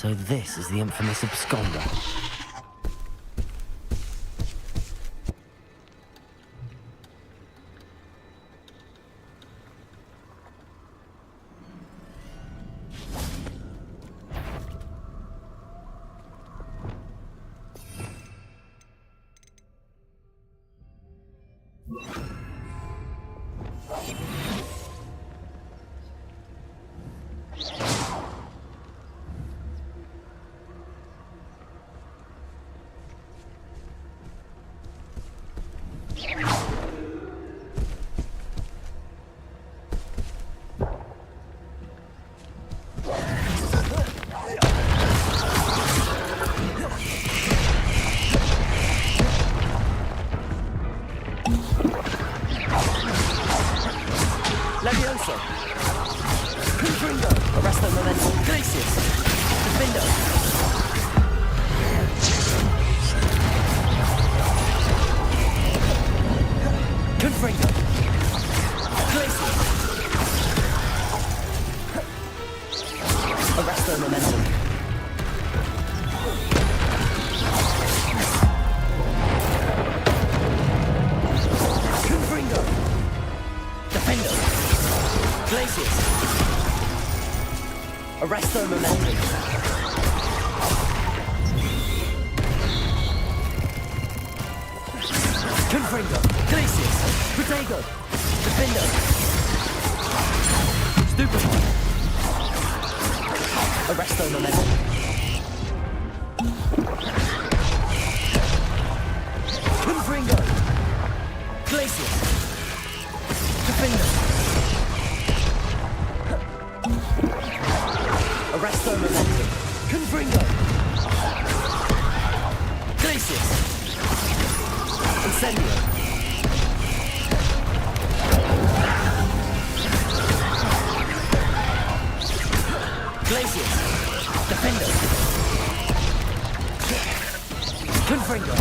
So this is the infamous absconder. Levioso. Confringo. Arresto momentum. Glacius. Defendo. Confringo. Glacius. Arresto momentum. Confringo. Defendo. Glacius. Arresto momentum. Confringo. Glacius. Protego. Defendo. Stupefy. Arresto momentum. Confringo. Glacius. Defendo. Arresto momentum. Confringo. Glacius. Incendio. Glacius. Defendo. Confringo.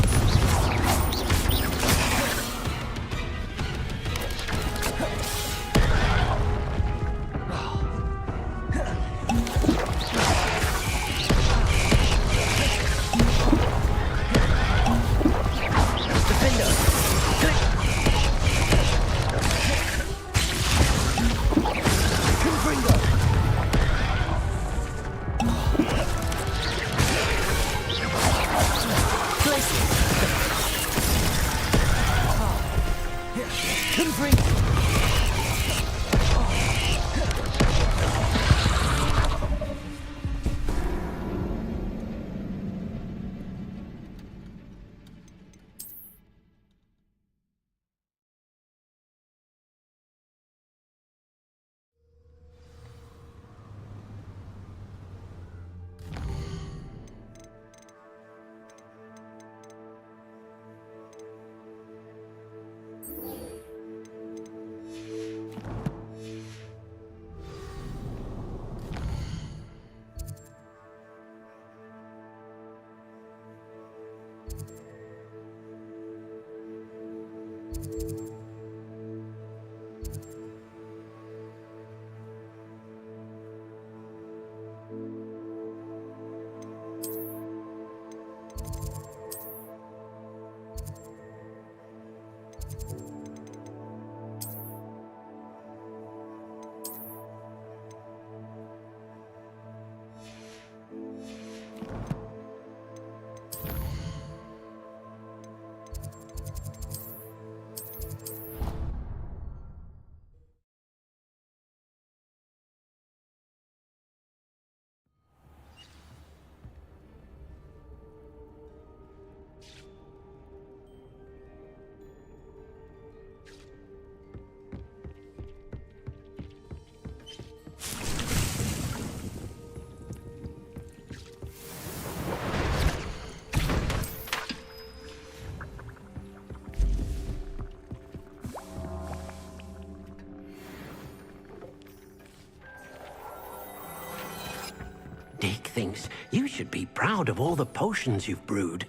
thinks you should be proud of all the potions you've brewed.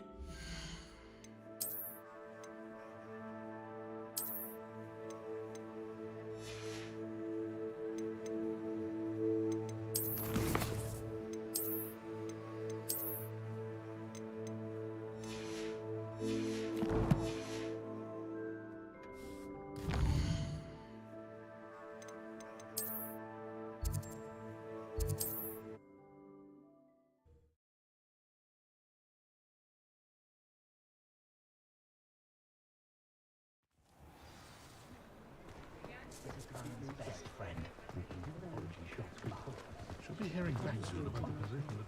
Should be hearing back soon about the position of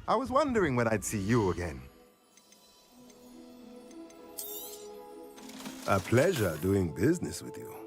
I was wondering when I'd see you again. A pleasure doing business with you.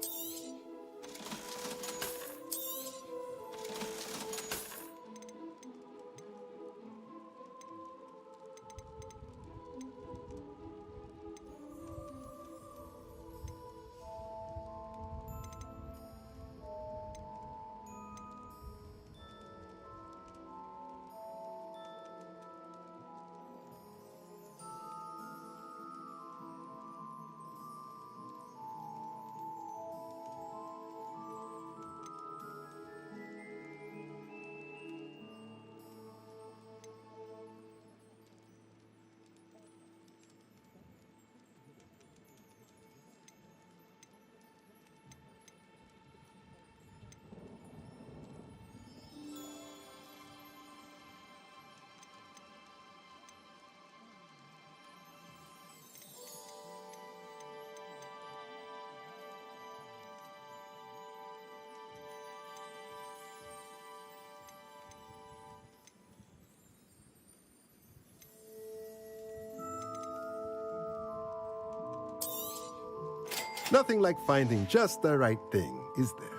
Nothing like finding just the right thing, is there?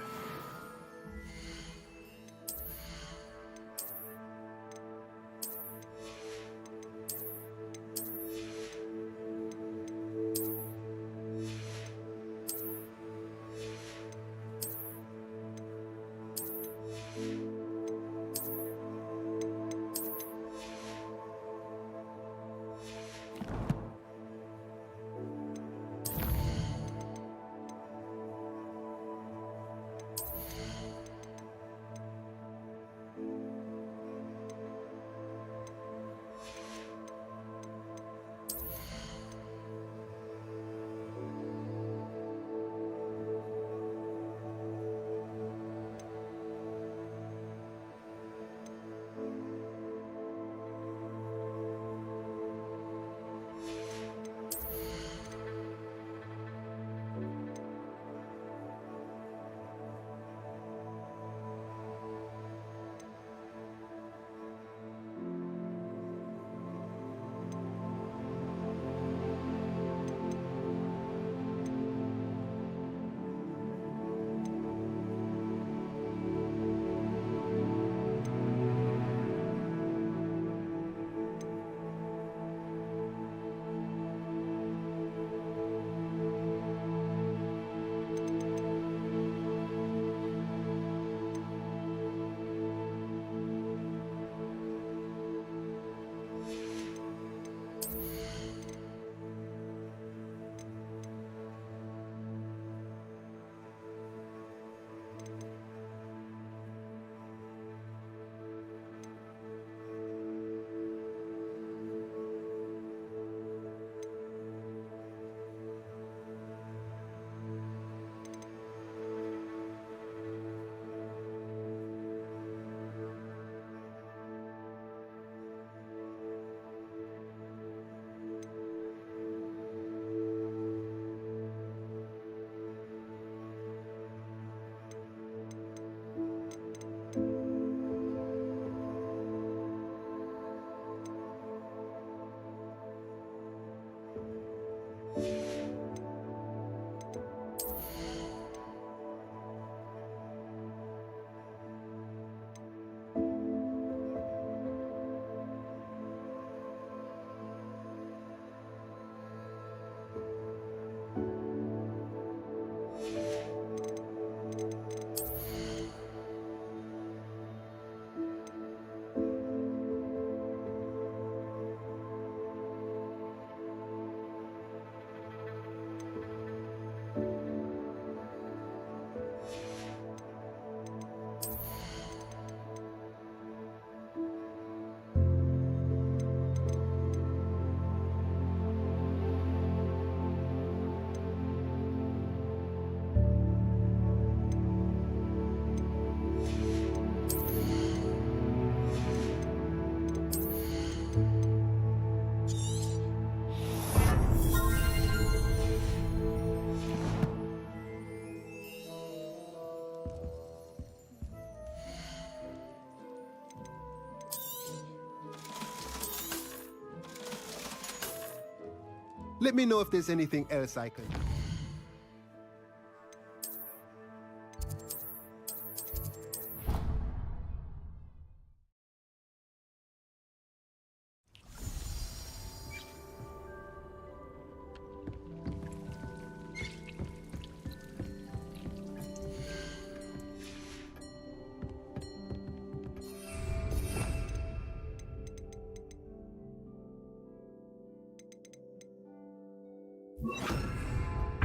Let me know if there's anything else I can do.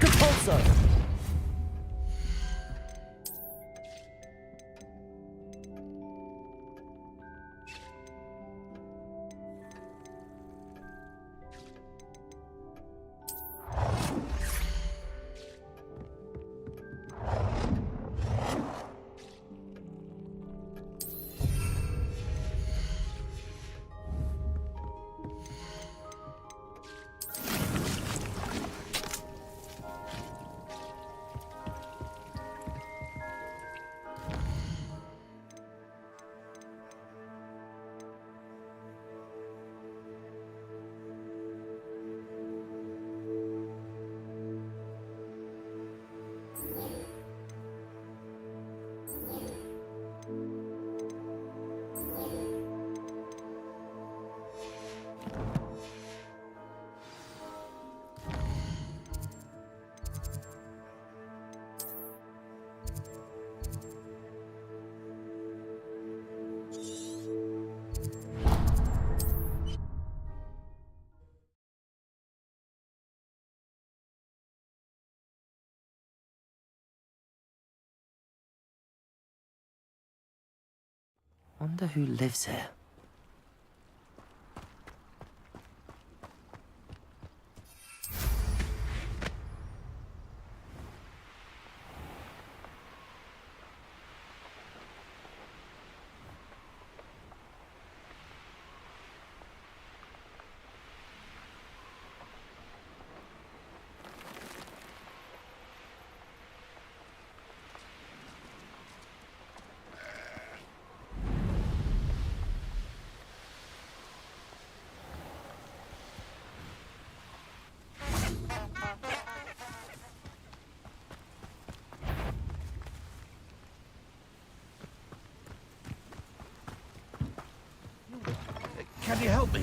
Compulso! Wonder who lives here. Can you help me?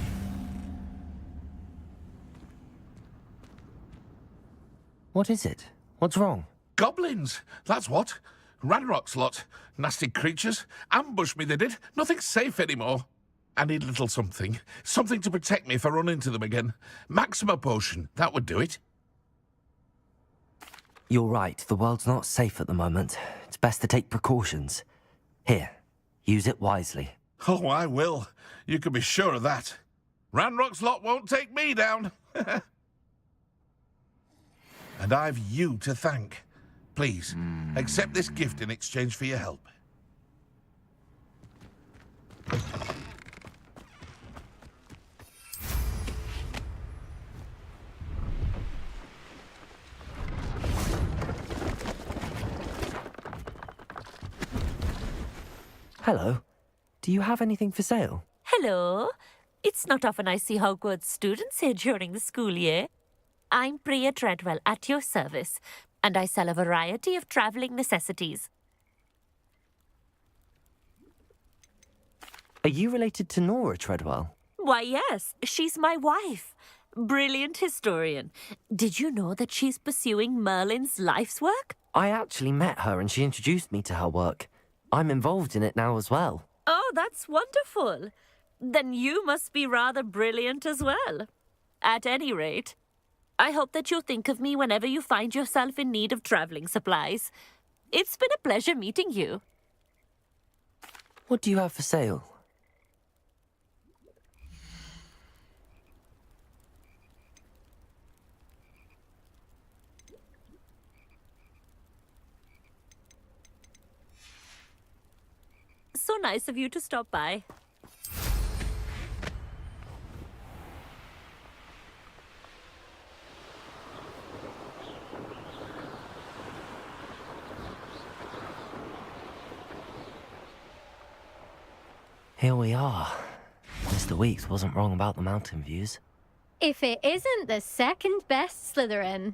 What is it? What's wrong? Goblins, that's what. Ranrock's lot. Nasty creatures. Ambushed me, they did. Nothing's safe anymore. I need a little something. Something to protect me if I run into them again. Maxima potion, that would do it. You're right, the world's not safe at the moment. It's best to take precautions. Here, use it wisely. Oh, I will. You can be sure of that. Ranrock's lot won't take me down. And I've you to thank. Please, accept this gift in exchange for your help. Hello. Do you have anything for sale? Hello. It's not often I see Hogwarts students here during the school year. I'm Priya Treadwell, at your service, and I sell a variety of travelling necessities. Are you related to Nora Treadwell? Why, yes, she's my wife. Brilliant historian. Did you know that she's pursuing Merlin's life's work? I actually met her and she introduced me to her work. I'm involved in it now as well. Oh, that's wonderful. Then you must be rather brilliant as well. At any rate, I hope that you'll think of me whenever you find yourself in need of travelling supplies. It's been a pleasure meeting you. What do you have for sale? So nice of you to stop by. Here we are. Mr. Weeks wasn't wrong about the mountain views. If it isn't the second best Slytherin.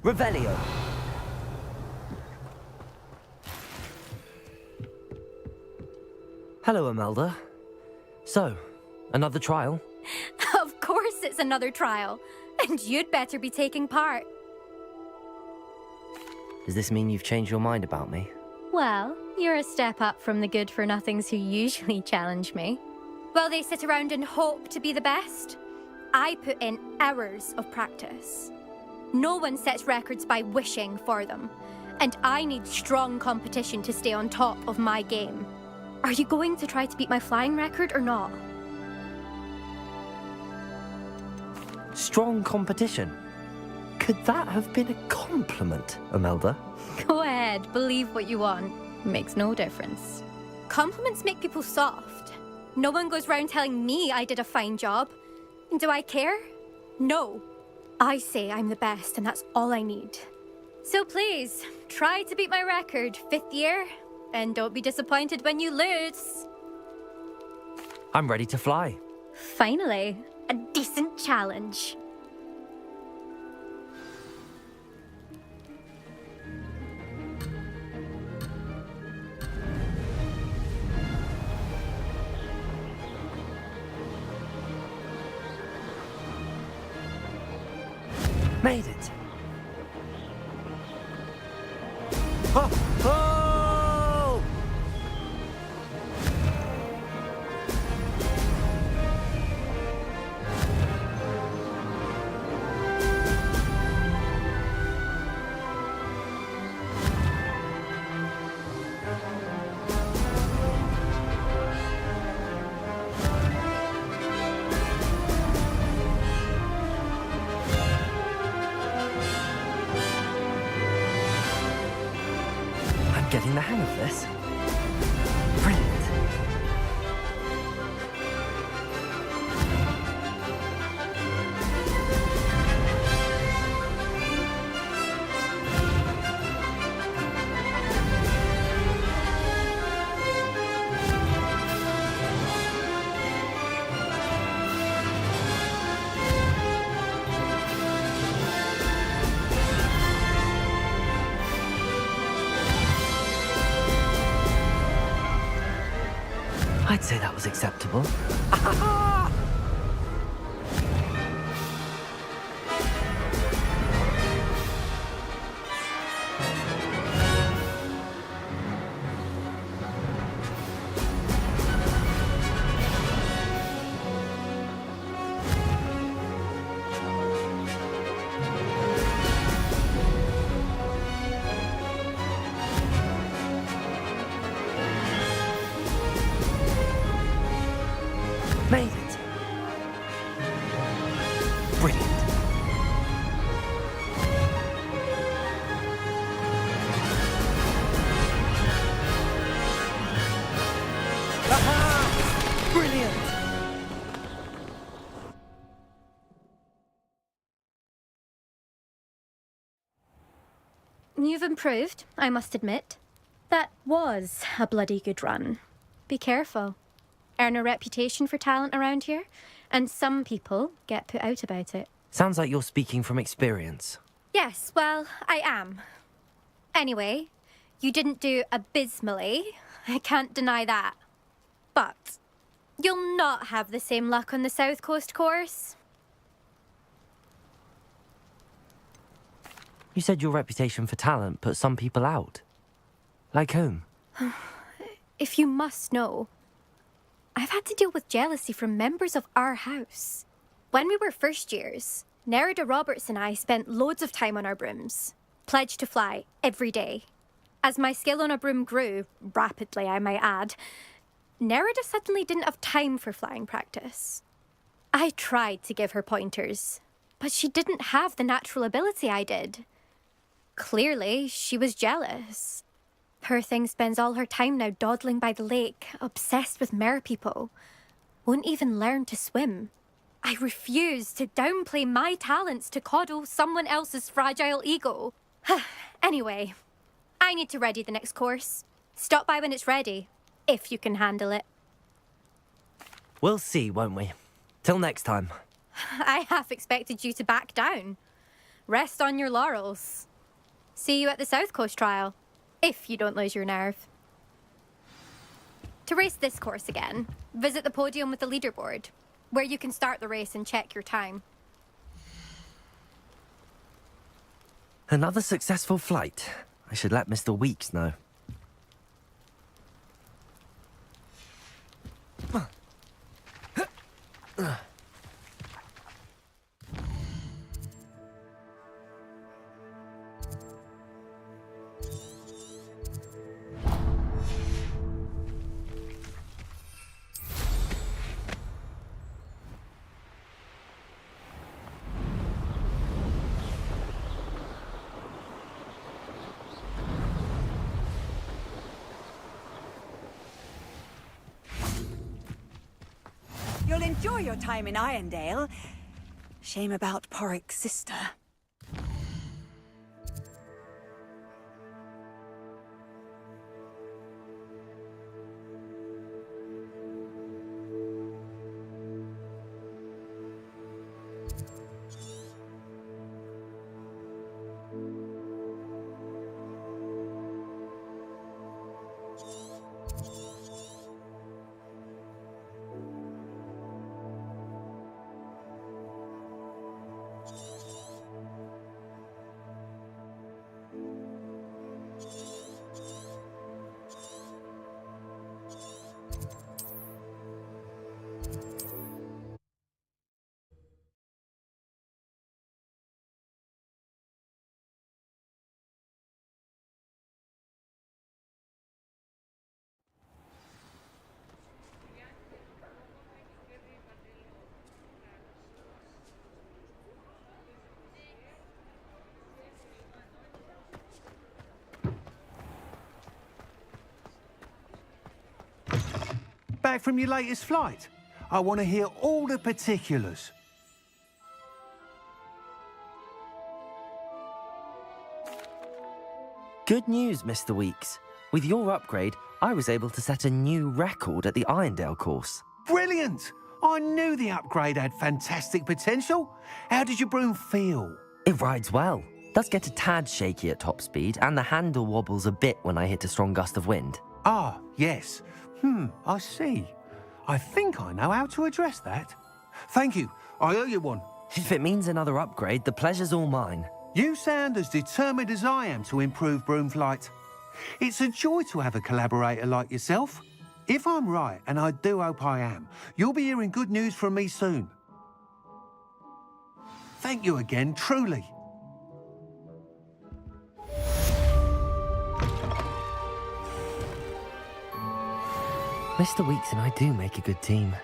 Revelio. Hello, Imelda. So, another trial? Of course it's another trial. And you'd better be taking part. Does this mean you've changed your mind about me? Well, you're a step up from the good-for-nothings who usually challenge me. While they sit around and hope to be the best, I put in hours of practice. No one sets records by wishing for them, and I need strong competition to stay on top of my game. Are you going to try to beat my flying record or not? Strong competition? Could that have been a compliment, Imelda? Go ahead, believe what you want. Makes no difference. Compliments make people soft. No one goes round telling me I did a fine job. Do I care? No. I say I'm the best, and that's all I need. So please, try to beat my record, 5th year, and don't be disappointed when you lose. I'm ready to fly. Finally, a decent challenge. Made it. Oh! Oh! Getting the hang of this. Brilliant. I'd say that was acceptable. Made it. Brilliant. Aha! Brilliant. You've improved, I must admit. That was a bloody good run. Be careful. Earn a reputation for talent around here, and some people get put out about it. Sounds like you're speaking from experience. Yes, well, I am. Anyway, you didn't do abysmally. I can't deny that. But you'll not have the same luck on the South Coast course. You said your reputation for talent put some people out. Like whom? If you must know, I've had to deal with jealousy from members of our house. When we were first years, Nerida Roberts and I spent loads of time on our brooms, pledged to fly every day. As my skill on a broom grew, rapidly I might add, Nerida suddenly didn't have time for flying practice. I tried to give her pointers, but she didn't have the natural ability I did. Clearly, she was jealous. Poor thing spends all her time now dawdling by the lake, obsessed with merpeople. Won't even learn to swim. I refuse to downplay my talents to coddle someone else's fragile ego. Anyway, I need to ready the next course. Stop by when it's ready, if you can handle it. We'll see, won't we? Till next time. I half expected you to back down. Rest on your laurels. See you at the South Coast trial, if you don't lose your nerve. To race this course again, visit the podium with the leaderboard, where you can start the race and check your time. Another successful flight. I should let Mr. Weeks know. You'll enjoy your time in Irondale. Shame about Porrick's sister. Back from your latest flight? I want to hear all the particulars. Good news, Mr. Weeks. With your upgrade, I was able to set a new record at the Irondale course. Brilliant! I knew the upgrade had fantastic potential. How did your broom feel? It rides well. Does get a tad shaky at top speed, and the handle wobbles a bit when I hit a strong gust of wind. Ah, yes. I see. I think I know how to address that. Thank you. I owe you one. If it means another upgrade, the pleasure's all mine. You sound as determined as I am to improve broom flight. It's a joy to have a collaborator like yourself. If I'm right, and I do hope I am, you'll be hearing good news from me soon. Thank you again, truly. Mr. Weeks and I do make a good team.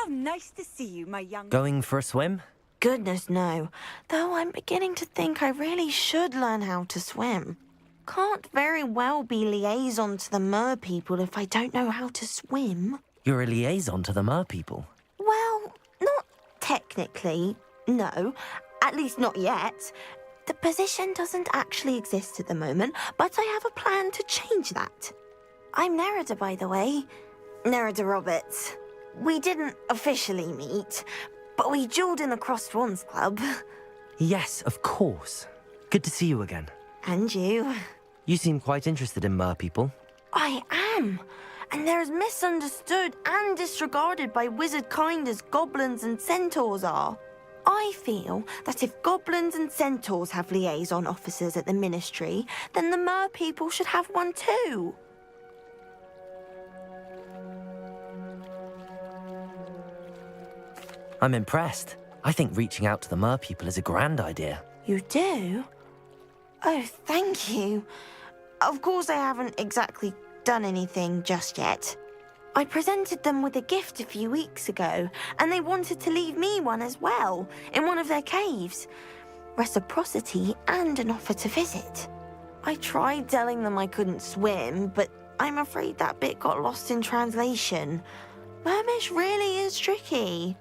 How nice to see you, my young... Going for a swim? Goodness, no. Though I'm beginning to think I really should learn how to swim. Can't very well be liaison to the mer people if I don't know how to swim. You're a liaison to the mer people. Well, not technically, no. At least not yet. The position doesn't actually exist at the moment, but I have a plan to change that. I'm Nerida, by the way. Nerida Roberts. We didn't officially meet, but we duelled in the Crossed Swans Club. Yes, of course. Good to see you again. And you. You seem quite interested in mer people. I am. And they're as misunderstood and disregarded by wizard kind as goblins and centaurs are. I feel that if goblins and centaurs have liaison officers at the ministry, then the mer people should have one too. I'm impressed. I think reaching out to the mer people is a grand idea. You do? Oh, thank you. Of course I haven't exactly done anything just yet. I presented them with a gift a few weeks ago, and they wanted to leave me one as well, in one of their caves. Reciprocity and an offer to visit. I tried telling them I couldn't swim, but I'm afraid that bit got lost in translation. Mermish really is tricky.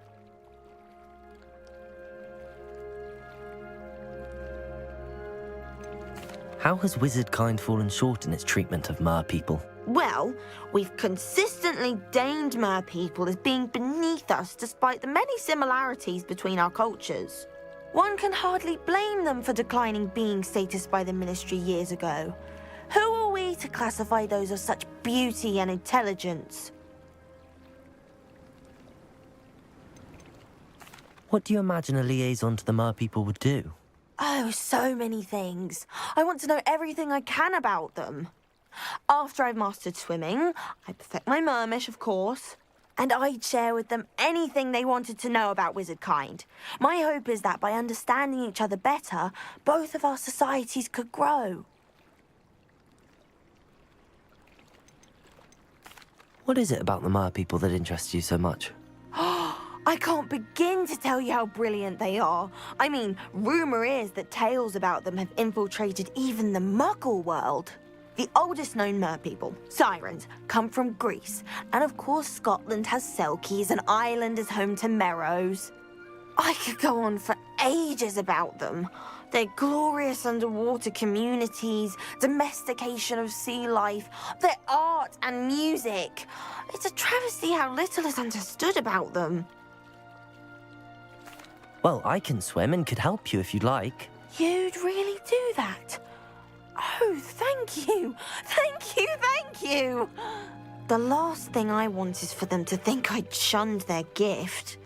How has wizard kind fallen short in its treatment of mer people? Well, we've consistently deemed mer people as being beneath us despite the many similarities between our cultures. One can hardly blame them for declining being status by the ministry years ago. Who are we to classify those of such beauty and intelligence? What do you imagine a liaison to the mer people would do? Oh, so many things. I want to know everything I can about them. After I've mastered swimming, I perfect my mermish, of course, and I'd share with them anything they wanted to know about wizard kind. My hope is that by understanding each other better, both of our societies could grow. What is it about the mer people that interests you so much? I can't begin to tell you how brilliant they are. I mean, rumour is that tales about them have infiltrated even the Muggle world. The oldest known mer people, sirens, come from Greece. And of course Scotland has Selkies and Ireland is home to Merrows. I could go on for ages about them. Their glorious underwater communities, domestication of sea life, their art and music. It's a travesty how little is understood about them. Well, I can swim and could help you if you'd like. You'd really do that? Oh, thank you! Thank you, thank you! The last thing I want is for them to think I'd shunned their gift.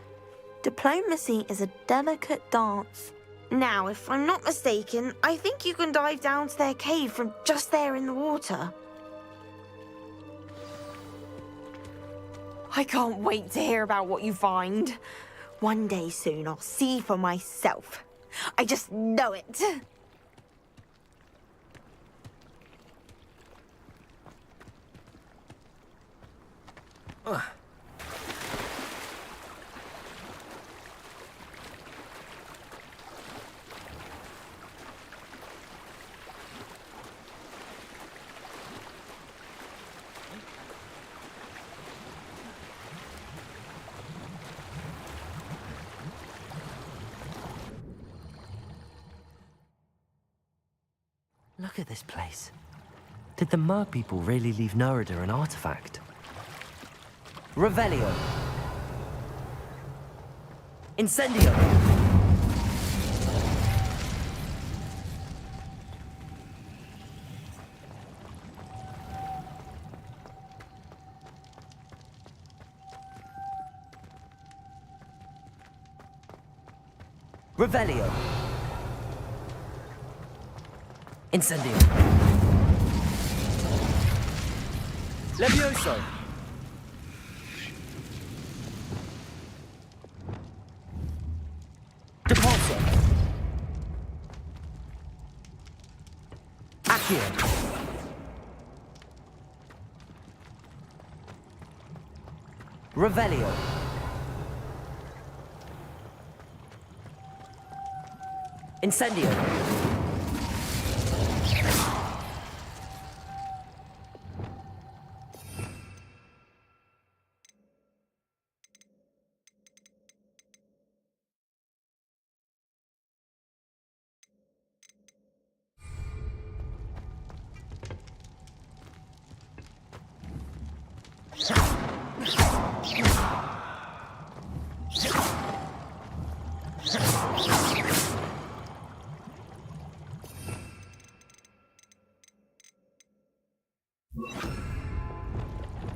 Diplomacy is a delicate dance. Now, if I'm not mistaken, I think you can dive down to their cave from just there in the water. I can't wait to hear about what you find. One day soon, I'll see for myself. I just know it. Look at this place. Did the mer people really leave Nerida an artifact? Revelio. Incendio. Revelio. Incendio. Levioso. Depulso. Accio. Revelio. Incendio.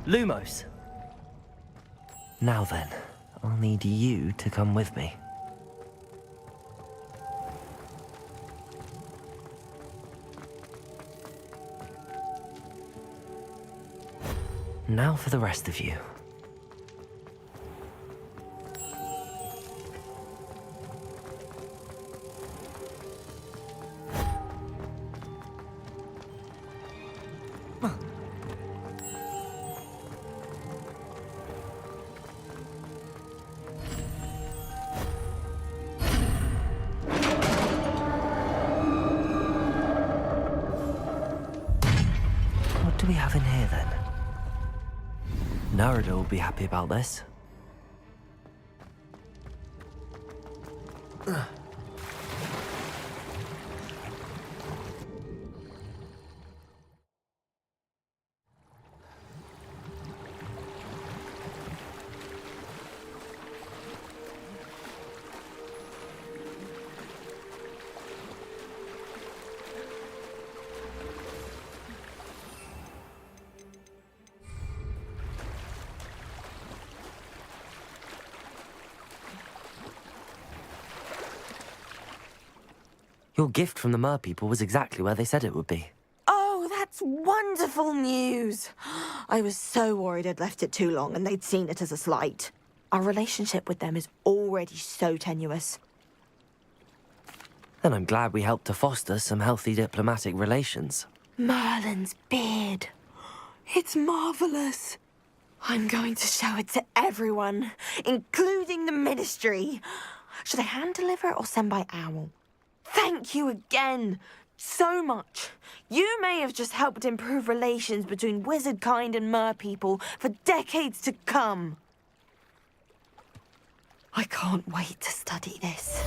Lumos. Now then, I'll need you to come with me. Now for the rest of you. What do we have in here then? Narada will be happy about this. Your gift from the Mer people was exactly where they said it would be. Oh, that's wonderful news. I was so worried I'd left it too long and they'd seen it as a slight. Our relationship with them is already so tenuous. And I'm glad we helped to foster some healthy diplomatic relations. Merlin's beard. It's marvelous. I'm going to show it to everyone, including the Ministry. Should I hand deliver it or send by owl? Thank you again, so much. You may have just helped improve relations between wizard kind and mer people for decades to come. I can't wait to study this.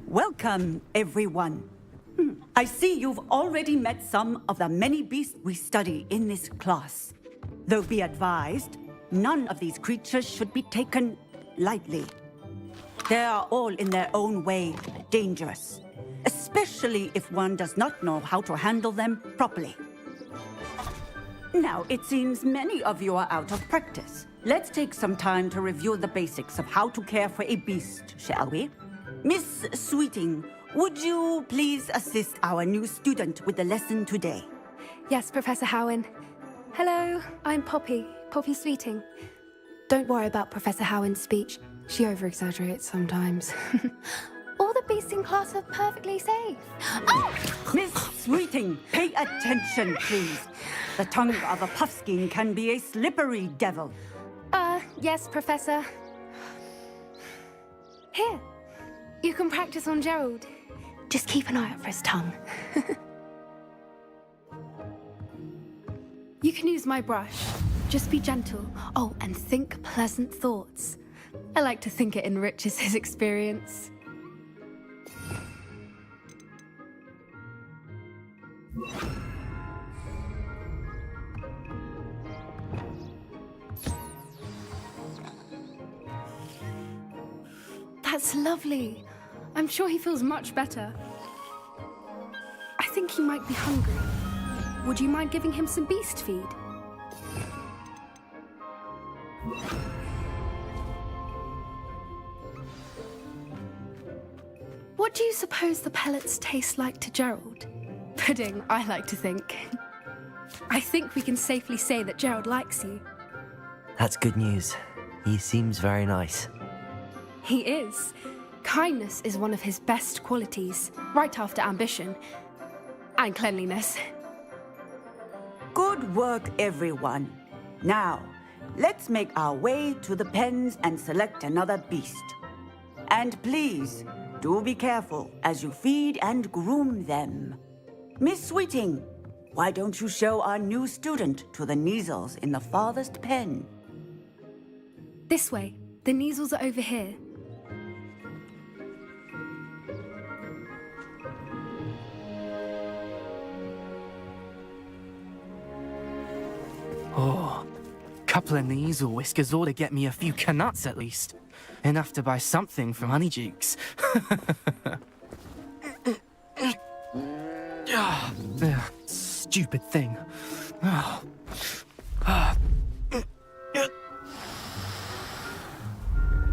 Welcome, everyone. I see you've already met some of the many beasts we study in this class. Though be advised, none of these creatures should be taken lightly. They are all in their own way dangerous, especially if one does not know how to handle them properly. Now, it seems many of you are out of practice. Let's take some time to review the basics of how to care for a beast, shall we? Miss Sweeting, would you please assist our new student with the lesson today? Yes, Professor Howen. Hello, I'm Poppy Sweeting. Don't worry about Professor Howen's speech. She over-exaggerates sometimes. All the beasts in class are perfectly safe. Oh! Miss Sweeting, pay attention, please. The tongue of a puffskein can be a slippery devil. Yes, Professor. Here, you can practice on Gerald. Just keep an eye out for his tongue. You can use my brush. Just be gentle. Oh, and think pleasant thoughts. I like to think it enriches his experience. That's lovely. I'm sure he feels much better. I think he might be hungry. Would you mind giving him some beast feed? What do you suppose the pellets taste like to Gerald? Pudding, I like to think. I think we can safely say that Gerald likes you. That's good news. He seems very nice. He is. Kindness is one of his best qualities, right after ambition. And cleanliness. Good work, everyone. Now, let's make our way to the pens and select another beast. And please, do be careful as you feed and groom them. Miss Sweeting, why don't you show our new student to the Neasels in the farthest pen? This way. The Neasels are over here. Oh, couple of Neasel whiskers ought to get me a few canuts at least. Enough to buy something from Honeydukes. Stupid thing.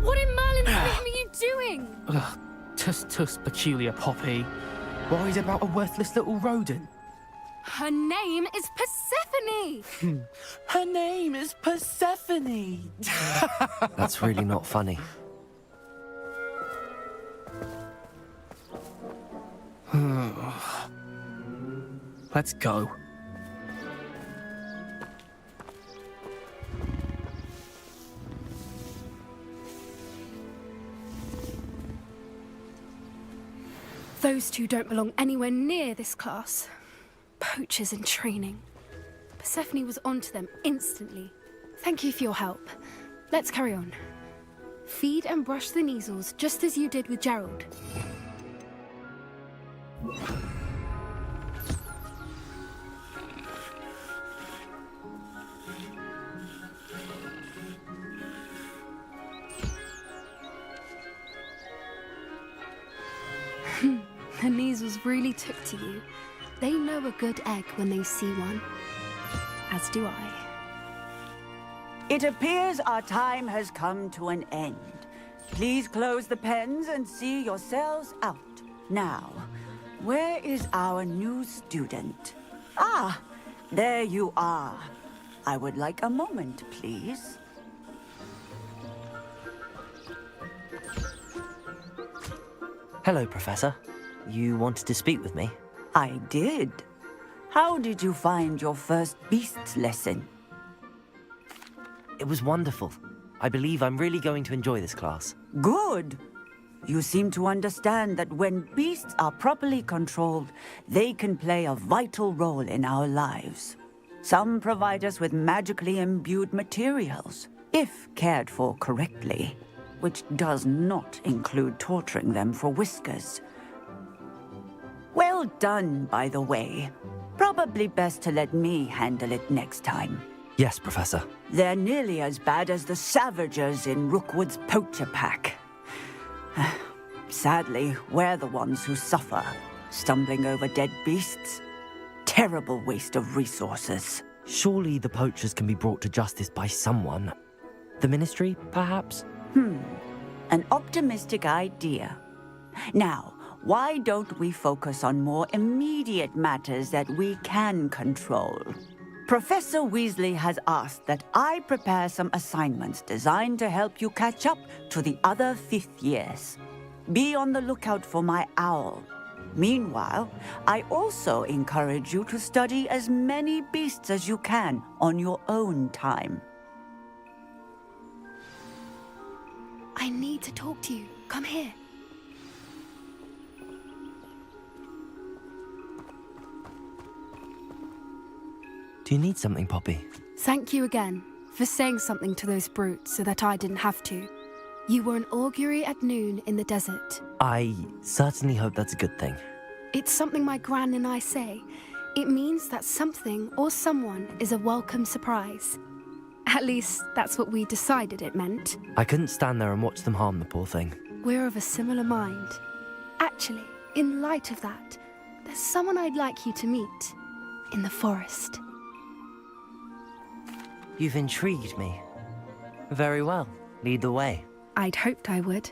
What in Merlin's name are you doing? Tuss, peculiar Poppy. Worried about a worthless little rodent? Her name is Persephone! Her name is Persephone! That's really not funny. Let's go. Those two don't belong anywhere near this class. Poachers in training. Persephone was onto them instantly. Thank you for your help. Let's carry on. Feed and brush the Neasels just as you did with Gerald. The Neasels really took to you. They know a good egg when they see one. As do I. It appears our time has come to an end. Please close the pens and see yourselves out. Now, where is our new student? Ah, there you are. I would like a moment, please. Hello, Professor. You wanted to speak with me? I did. How did you find your first beasts lesson? It was wonderful. I believe I'm really going to enjoy this class. Good. You seem to understand that when beasts are properly controlled, they can play a vital role in our lives. Some provide us with magically imbued materials, if cared for correctly, which does not include torturing them for whiskers. Well done, by the way. Probably best to let me handle it next time. Yes, Professor. They're nearly as bad as the Savagers in Rookwood's poacher pack. Sadly, we're the ones who suffer, stumbling over dead beasts. Terrible waste of resources. Surely the poachers can be brought to justice by someone. The Ministry, perhaps? An optimistic idea. Now, why don't we focus on more immediate matters that we can control? Professor Weasley has asked that I prepare some assignments designed to help you catch up to the other fifth years. Be on the lookout for my owl. Meanwhile, I also encourage you to study as many beasts as you can on your own time. I need to talk to you. Come here. Do you need something, Poppy? Thank you again for saying something to those brutes so that I didn't have to. You were an augury at noon in the desert. I certainly hope that's a good thing. It's something my gran and I say. It means that something or someone is a welcome surprise. At least, that's what we decided it meant. I couldn't stand there and watch them harm the poor thing. we're of a similar mind. Actually, in light of that, there's someone I'd like you to meet in the forest. You've intrigued me. Very well. Lead the way. I'd hoped I would.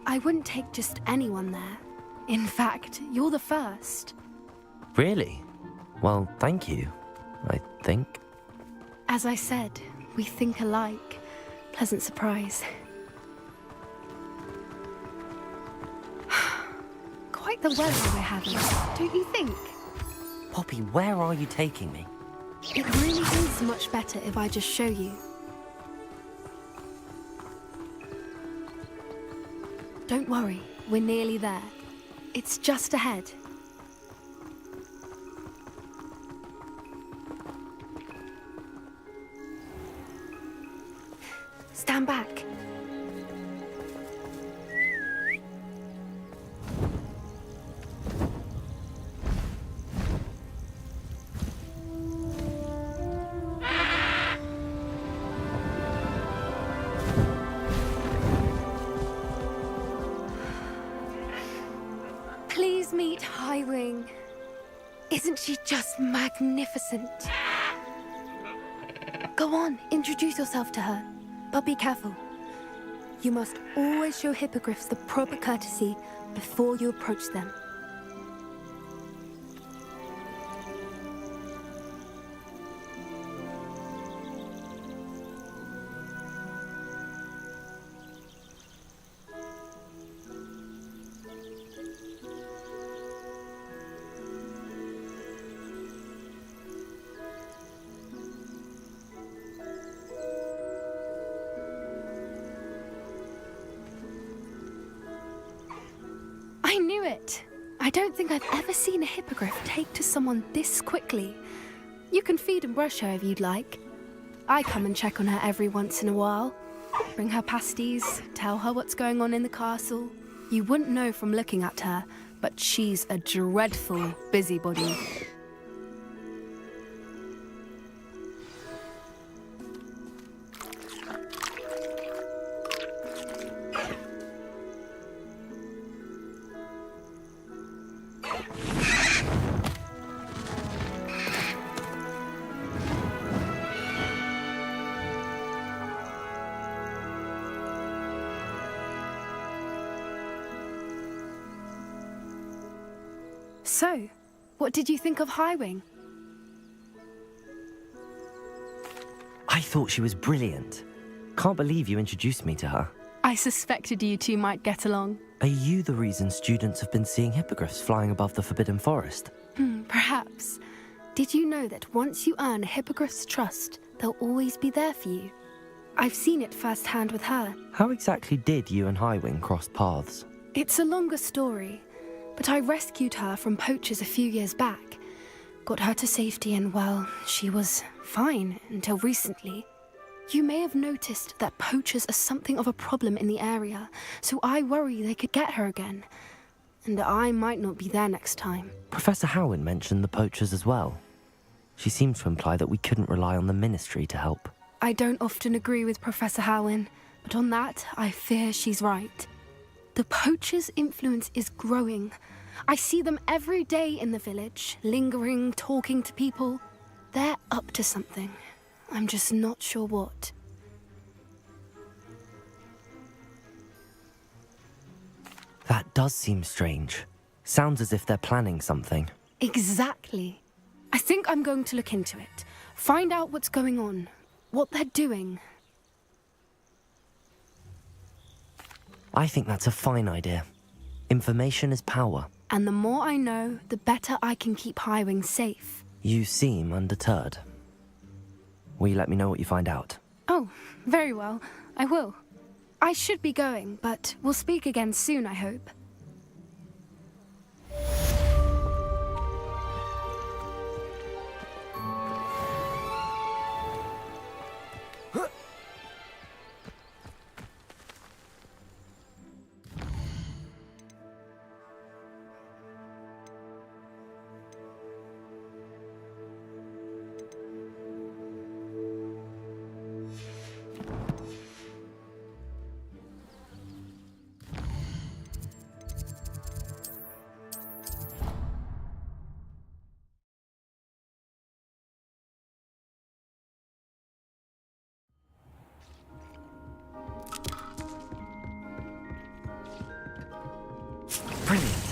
I wouldn't take just anyone there. In fact, you're the first. Really? Well, thank you, I think. As I said, we think alike. Pleasant surprise. Quite the weather we're having, don't you think? Poppy, where are you taking me? It really is much better if I just show you. Don't worry, we're nearly there. It's just ahead. Stand back. Please meet Highwing. Isn't she just magnificent? Go on, introduce yourself to her. But be careful. You must always show hippogriffs the proper courtesy before you approach them. I knew it! I don't think I've ever seen a hippogriff take to someone this quickly. You can feed and brush her if you'd like. I come and check on her every once in a while. Bring her pasties, tell her what's going on in the castle. You wouldn't know from looking at her, but she's a dreadful busybody. So, what did you think of Highwing? I thought she was brilliant. Can't believe you introduced me to her. I suspected you two might get along. Are you the reason students have been seeing hippogriffs flying above the Forbidden Forest? Perhaps. Did you know that once you earn a hippogriff's trust, they'll always be there for you? I've seen it firsthand with her. How exactly did you and Highwing cross paths? It's a longer story, but I rescued her from poachers a few years back. Got her to safety and, well, she was fine until recently. You may have noticed that poachers are something of a problem in the area, so I worry they could get her again. And I might not be there next time. Professor Howen mentioned the poachers as well. She seemed to imply that we couldn't rely on the Ministry to help. I don't often agree with Professor Howen, but on that, I fear she's right. The poachers' influence is growing. I see them every day in the village, lingering, talking to people. They're up to something. I'm just not sure what. That does seem strange. Sounds as if they're planning something. Exactly. I think I'm going to look into it. Find out what's going on, what they're doing. I think that's a fine idea. Information is power. And the more I know, the better I can keep Highwing safe. You seem undeterred. Will you let me know what you find out? Oh, very well. I will. I should be going, but we'll speak again soon, I hope. Brilliant.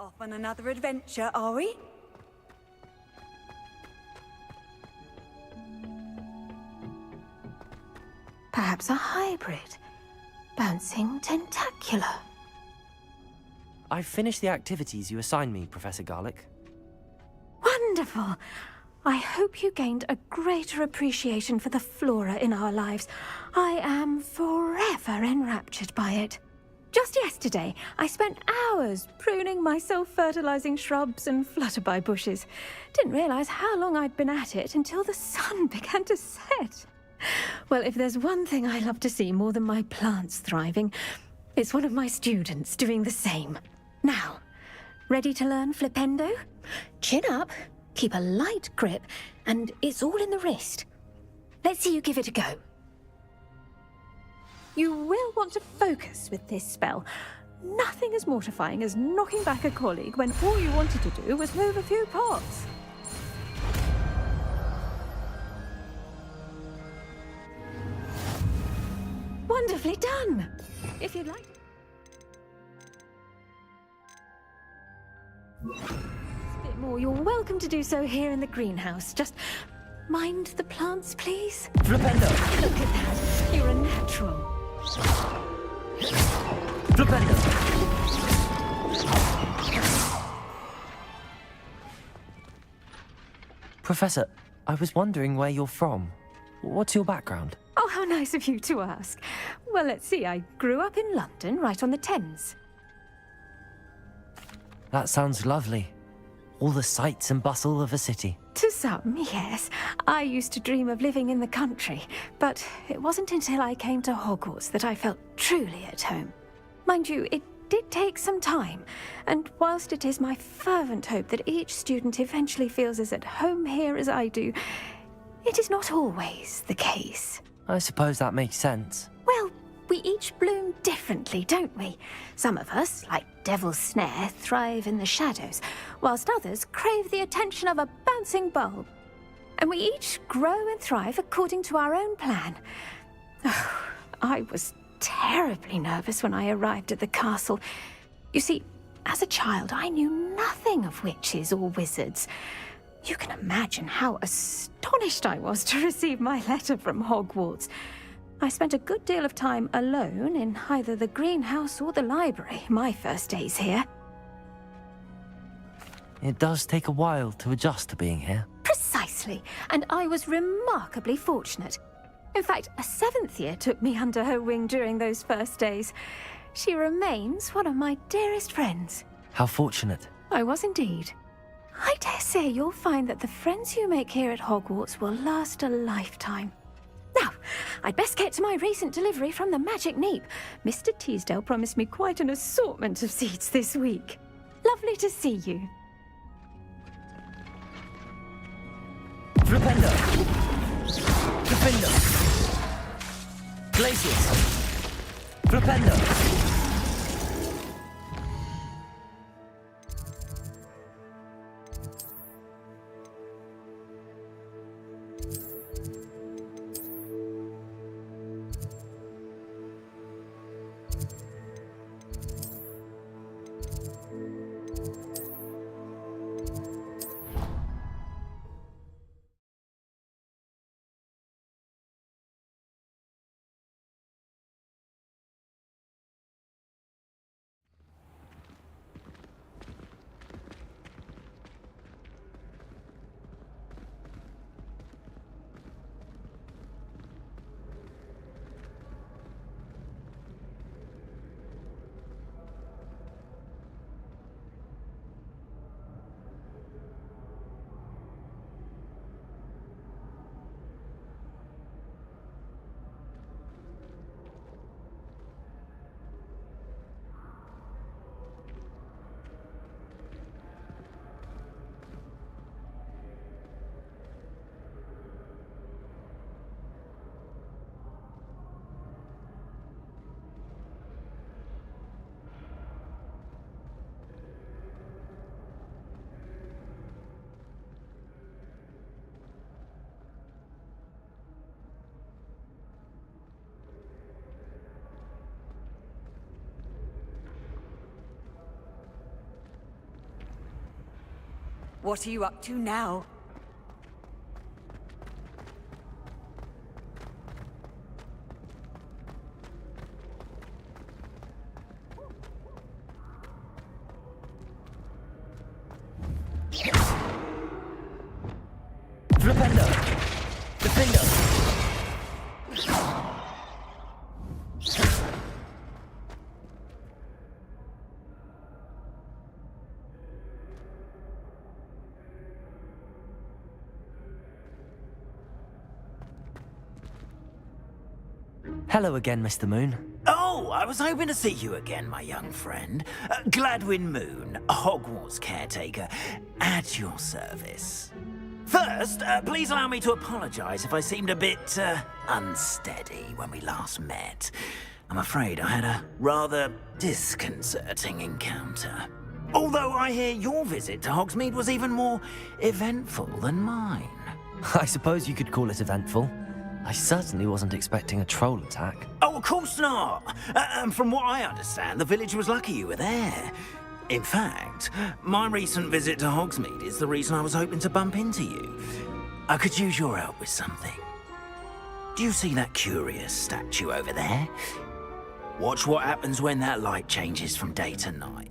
Off on another adventure, are we? Perhaps a hybrid. Bouncing tentacular. I've finished the activities you assigned me, Professor Garlick. Wonderful! I hope you gained a greater appreciation for the flora in our lives. I am forever enraptured by it. Just yesterday, I spent hours pruning my self-fertilizing shrubs and flutterby bushes. Didn't realize how long I'd been at it until the sun began to set. Well, if there's one thing I love to see more than my plants thriving, it's one of my students doing the same. Now, ready to learn flipendo? Chin up, keep a light grip, and it's all in the wrist. Let's see you give it a go. You will want to focus with this spell. Nothing as mortifying as knocking back a colleague when all you wanted to do was move a few pots. Wonderfully done! If you'd like... A bit more, you're welcome to do so here in the greenhouse. Just mind the plants, please. Flipendo! Look at that. You're a natural. Flipendo! Professor, I was wondering where you're from. What's your background? Oh, how nice of you to ask. Well, let's see. I grew up in London, right on the Thames. That sounds lovely. All the sights and bustle of a city. To some, yes. I used to dream of living in the country, but it wasn't until I came to Hogwarts that I felt truly at home. Mind you, it did take some time, and whilst it is my fervent hope that each student eventually feels as at home here as I do, it is not always the case. I suppose that makes sense. Well, we each bloom differently, don't we? Some of us, like Devil's Snare, thrive in the shadows, whilst others crave the attention of a bouncing bulb. And we each grow and thrive according to our own plan. Oh, I was terribly nervous when I arrived at the castle. You see, as a child, I knew nothing of witches or wizards. You can imagine how astonished I was to receive my letter from Hogwarts. I spent a good deal of time alone in either the greenhouse or the library my first days here. It does take a while to adjust to being here. Precisely, and I was remarkably fortunate. In fact, a 7th year took me under her wing during those first days. She remains one of my dearest friends. How fortunate. I was indeed. I dare say you'll find that the friends you make here at Hogwarts will last a lifetime. Now, I'd best get to my recent delivery from the Magic Neep. Mr. Teasdale promised me quite an assortment of seeds this week. Lovely to see you. Flipendo! Flipendo! Glacius! Flipendo! What are you up to now? Flipendo! Defender! Hello again, Mr. Moon. Oh, I was hoping to see you again, my young friend. Gladwin Moon, Hogwarts caretaker, at your service. First, please allow me to apologize if I seemed a bit unsteady when we last met. I'm afraid I had a rather disconcerting encounter. Although I hear your visit to Hogsmeade was even more eventful than mine. I suppose you could call it eventful. I certainly wasn't expecting a troll attack. Oh, of course not. From what I understand, the village was lucky you were there. In fact, my recent visit to Hogsmeade is the reason I was hoping to bump into you. I could use your help with something. Do you see that curious statue over there? Watch what happens when that light changes from day to night.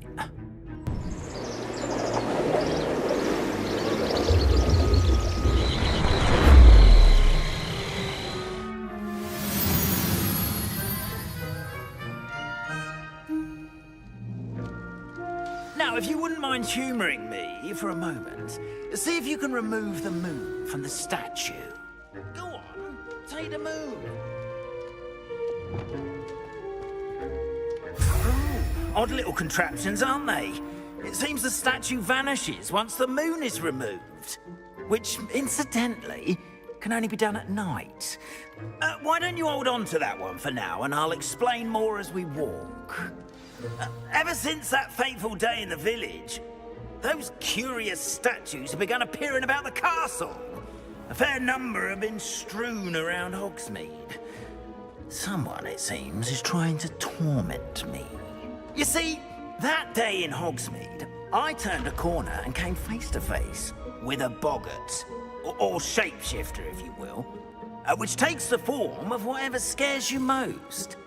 Now, if you wouldn't mind humouring me for a moment, see if you can remove the moon from the statue. Go on, take the moon. Oh, odd little contraptions, aren't they? It seems the statue vanishes once the moon is removed. Which, incidentally, can only be done at night. Why don't you hold on to that one for now, and I'll explain more as we walk. Ever since that fateful day in the village, those curious statues have begun appearing about the castle. A fair number have been strewn around Hogsmeade. Someone, it seems, is trying to torment me. You see, that day in Hogsmeade, I turned a corner and came face to face with a boggart, or shapeshifter, if you will, which takes the form of whatever scares you most.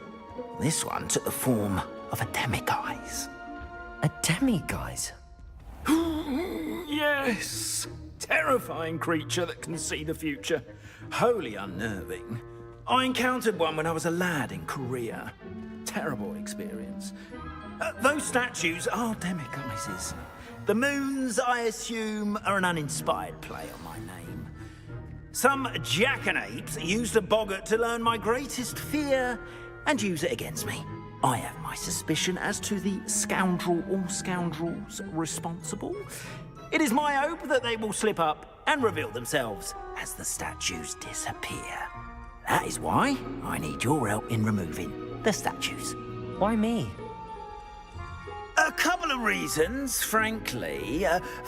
This one took the form of a demiguise. A demiguise? Yes! Terrifying creature that can see the future. Wholly unnerving. I encountered one when I was a lad in Korea. Terrible experience. Those statues are demiguises. The moons, I assume, are an uninspired play on my name. Some jackanapes used a boggart to learn my greatest fear and use it against me. I have my suspicion as to the scoundrel or scoundrels responsible. It is my hope that they will slip up and reveal themselves as the statues disappear. That is why I need your help in removing the statues. Why me? A couple of reasons, frankly.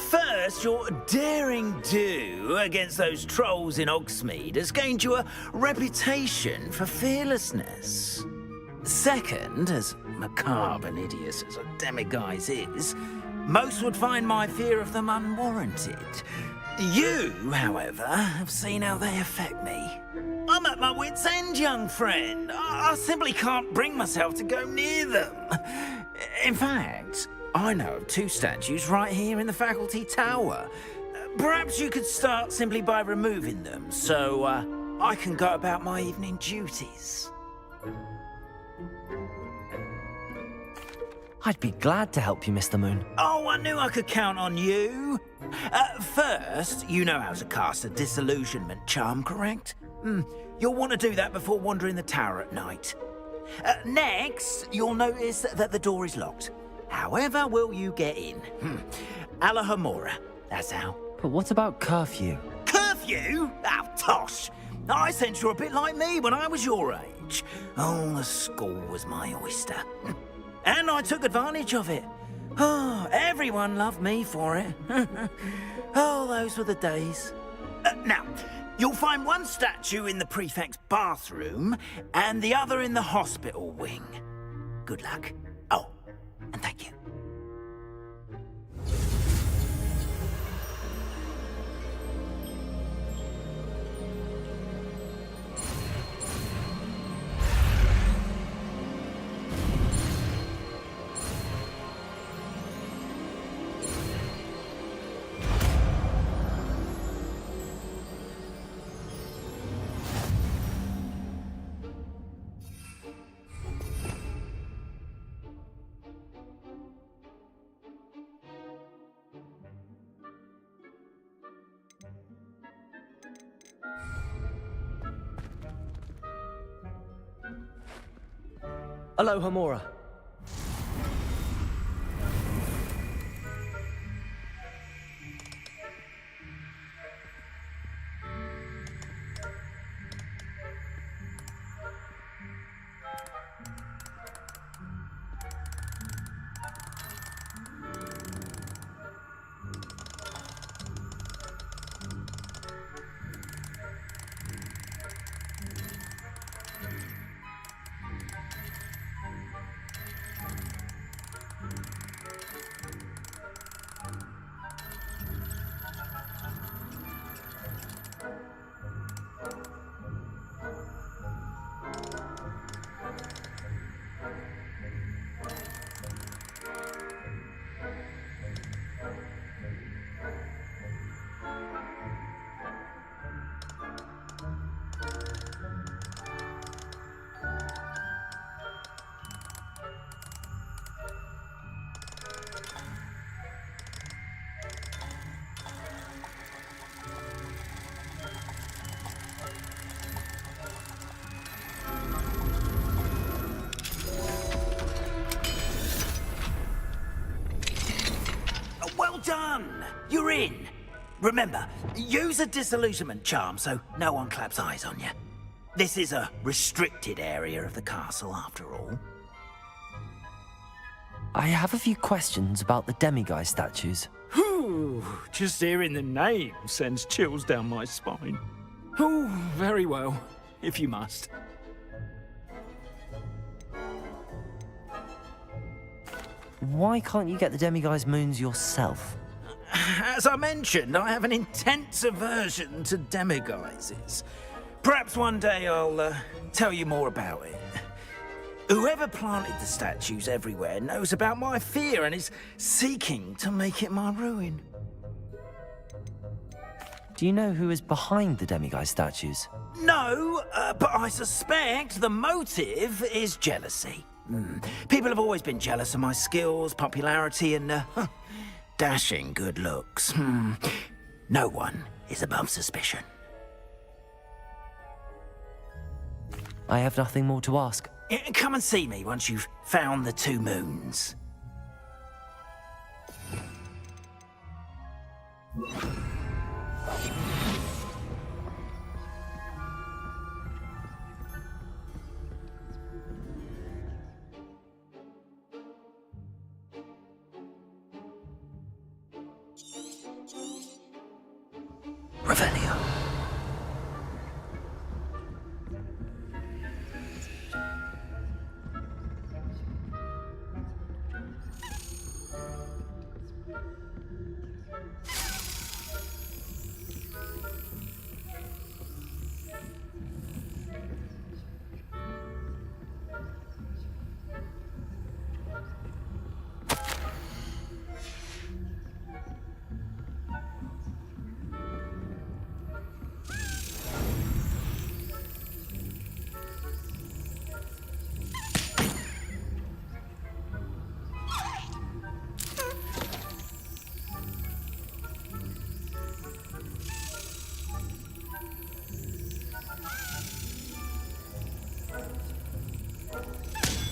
First, your daring do against those trolls in Hogsmeade has gained you a reputation for fearlessness. Second, as macabre and hideous as a demiguise is, most would find my fear of them unwarranted. You, however, have seen how they affect me. I'm at my wit's end, young friend. I simply can't bring myself to go near them. In fact, I know of two statues right here in the faculty tower. Perhaps you could start simply by removing them, so I can go about my evening duties. I'd be glad to help you, Mr. Moon. Oh, I knew I could count on you. First, you know how to cast a disillusionment charm, correct? You'll want to do that before wandering the tower at night. Next, you'll notice that the door is locked. However will you get in? Alahomora, that's how. But what about curfew? Curfew? Oh, tosh. I sense you're a bit like me when I was your age. Oh, the school was my oyster. And I took advantage of it. Oh, everyone loved me for it. Oh, those were the days. Now, you'll find one statue in the prefect's bathroom and the other in the hospital wing. Good luck. Oh, and thank you. Aloha, Mora. Well done! You're in. Remember, use a disillusionment charm so no one claps eyes on you. This is a restricted area of the castle, after all. I have a few questions about the demiguise statues. Whew, just hearing the name sends chills down my spine. Oh, very well, if you must. Why can't you get the demiguise moons yourself? As I mentioned, I have an intense aversion to demiguises. Perhaps one day I'll tell you more about it. Whoever planted the statues everywhere knows about my fear and is seeking to make it my ruin. Do you know who is behind the demiguise statues? No, but I suspect the motive is jealousy. People have always been jealous of my skills, popularity, and dashing good looks. No one is above suspicion. I have nothing more to ask. Come and see me once you've found the 2 moons. Revelio.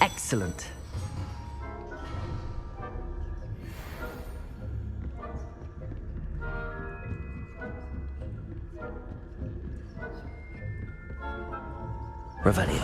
Excellent. Revelio.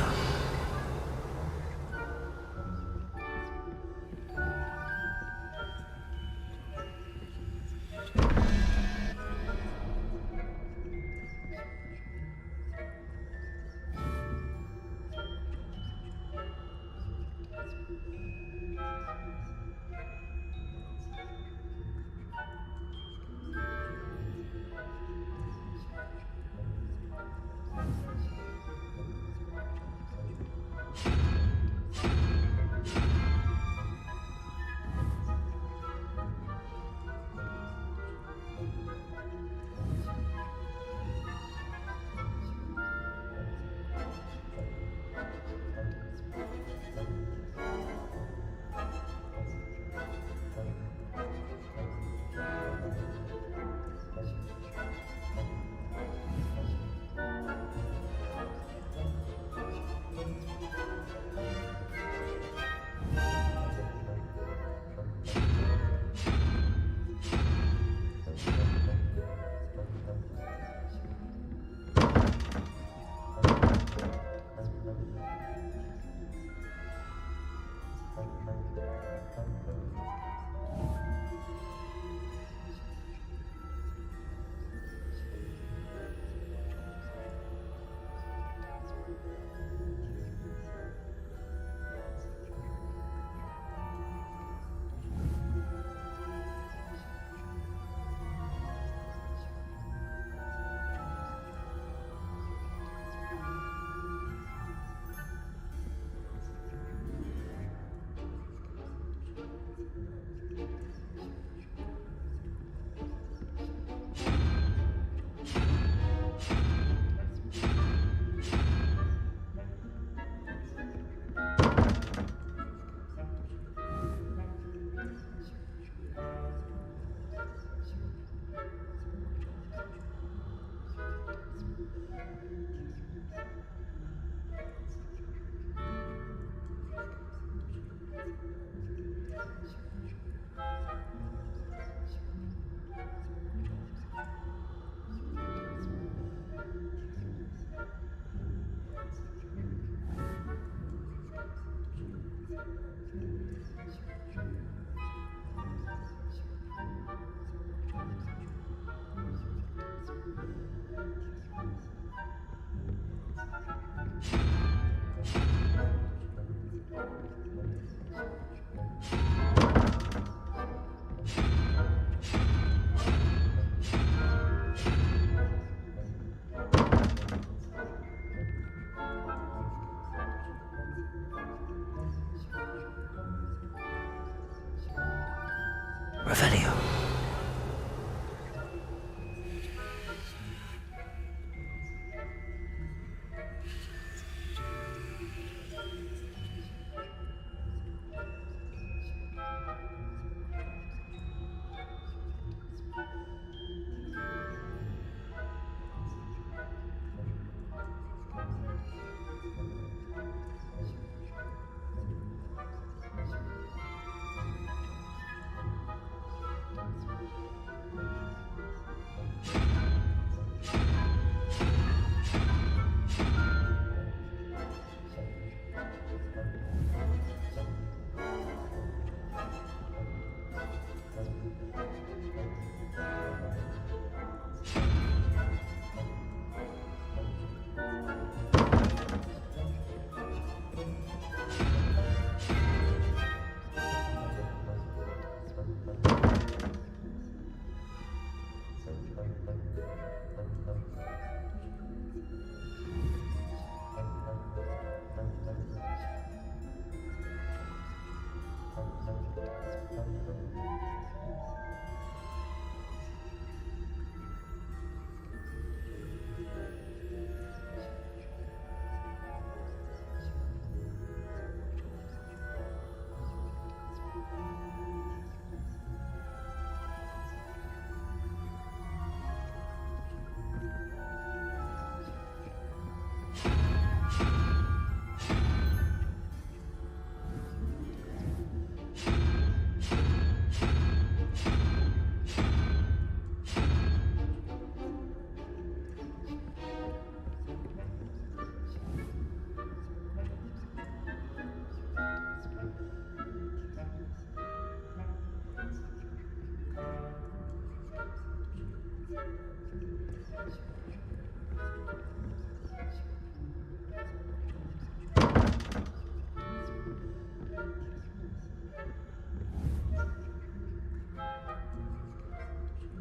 Revelio.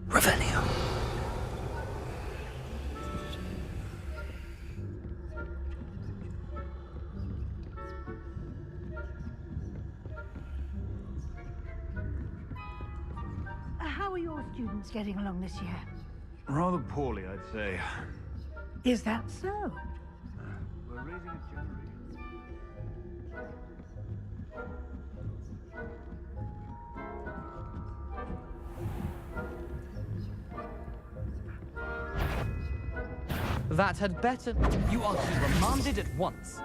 Revelio. How are your students getting along this year? Rather poorly, I'd say. Is that so? We're raising a generation. That had better. You are to be remanded at once.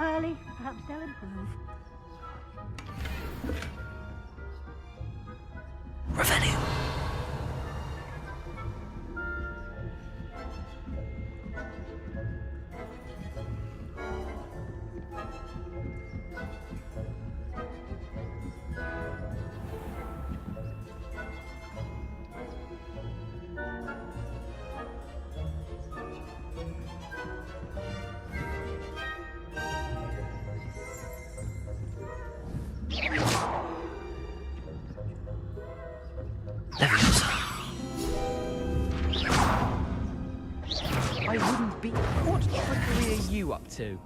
early. Perhaps they'll improve. Revelio. I wouldn't be. What trickery are you up to?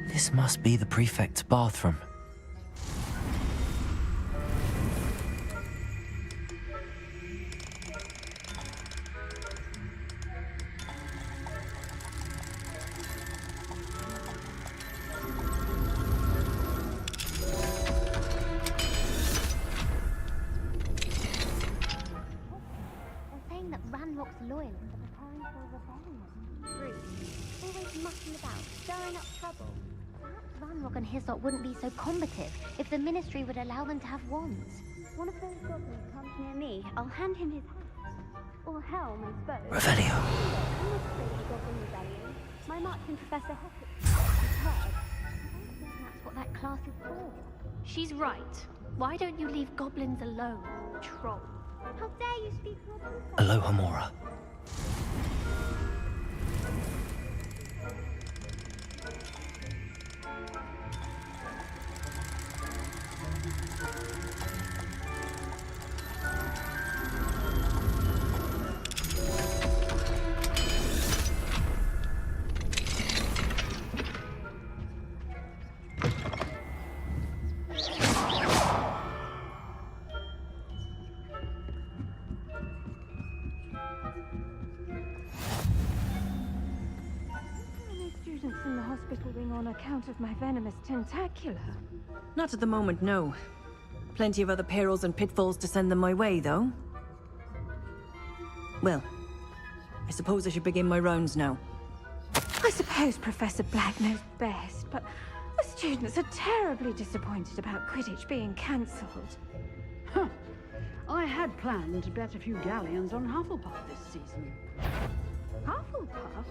This must be the prefect's bathroom. They're saying that Ranrock's loyal and are preparing for a rebellion. Rude. Always mucking about, stirring up trouble. Perhaps Ranrock and his lot wouldn't be so combative if the Ministry would allow them to have wands. One of those goblins comes near me, I'll hand him his hat. Or helm, I suppose. Revelio. I'm not afraid of the Goblin Rebellion. My marching Professor Hogwarts has heard. I think that's what that class is for. She's right. Why don't you leave goblins alone, troll? How dare you speak rubbish? Aloha Mora. Students in the hospital wing on account of my venomous tentacula. Not at the moment, no. Plenty of other perils and pitfalls to send them my way, though. Well, I suppose I should begin my rounds now. I suppose Professor Black knows best, but the students are terribly disappointed about Quidditch being cancelled. Huh. I had planned to bet a few galleons on Hufflepuff this season. Hufflepuff?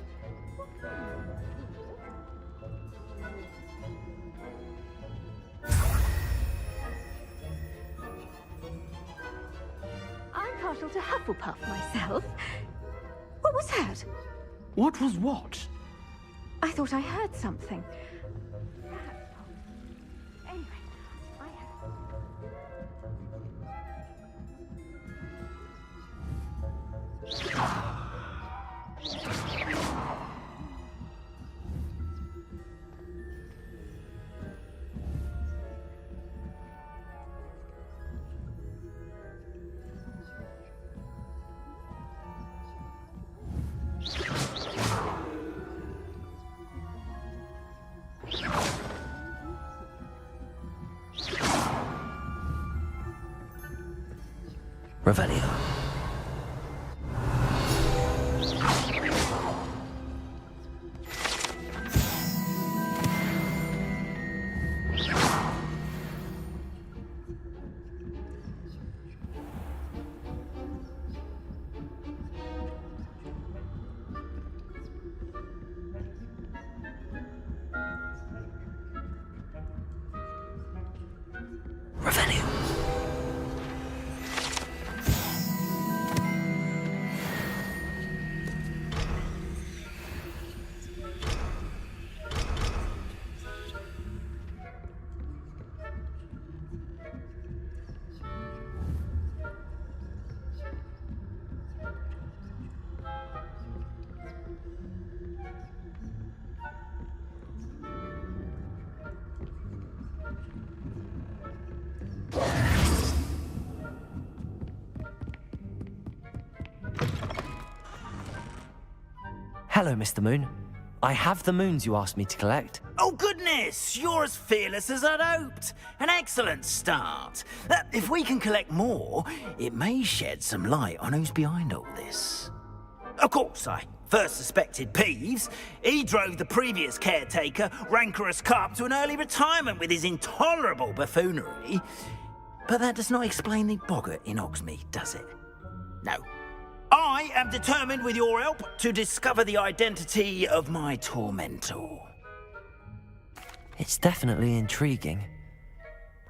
I'm partial to Hufflepuff myself. What was that? What was what? I thought I heard something. Anyway, I Revelio. Hello, Mr. Moon. I have the moons you asked me to collect. Oh, goodness! You're as fearless as I'd hoped. An excellent start. If we can collect more, it may shed some light on who's behind all this. Of course, I first suspected Peeves. He drove the previous caretaker, Rancorous Carp, to an early retirement with his intolerable buffoonery. But that does not explain the boggart in Hogsmeade, does it? No. I am determined, with your help, to discover the identity of my tormentor. It's definitely intriguing.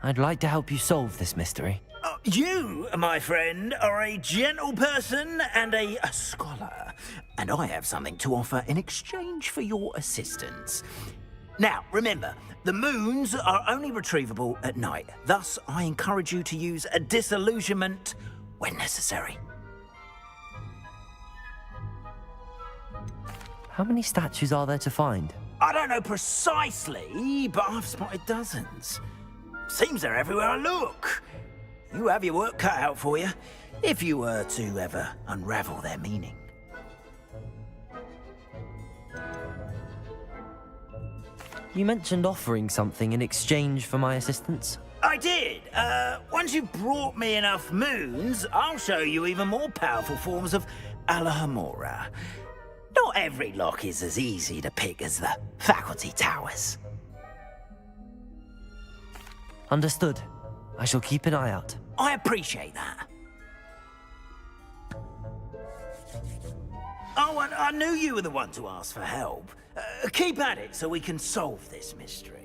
I'd like to help you solve this mystery. You, my friend, are a gentle person and a scholar, and I have something to offer in exchange for your assistance. Now, remember, the moons are only retrievable at night. Thus, I encourage you to use a disillusionment when necessary. How many statues are there to find? I don't know precisely, but I've spotted dozens. Seems they're everywhere I look. You have your work cut out for you, if you were to ever unravel their meaning. You mentioned offering something in exchange for my assistance? I did. Once you've brought me enough moons, I'll show you even more powerful forms of Alahamora. Not every lock is as easy to pick as the faculty towers. Understood. I shall keep an eye out. I appreciate that. Oh, and I knew you were the one to ask for help. Keep at it so we can solve this mystery.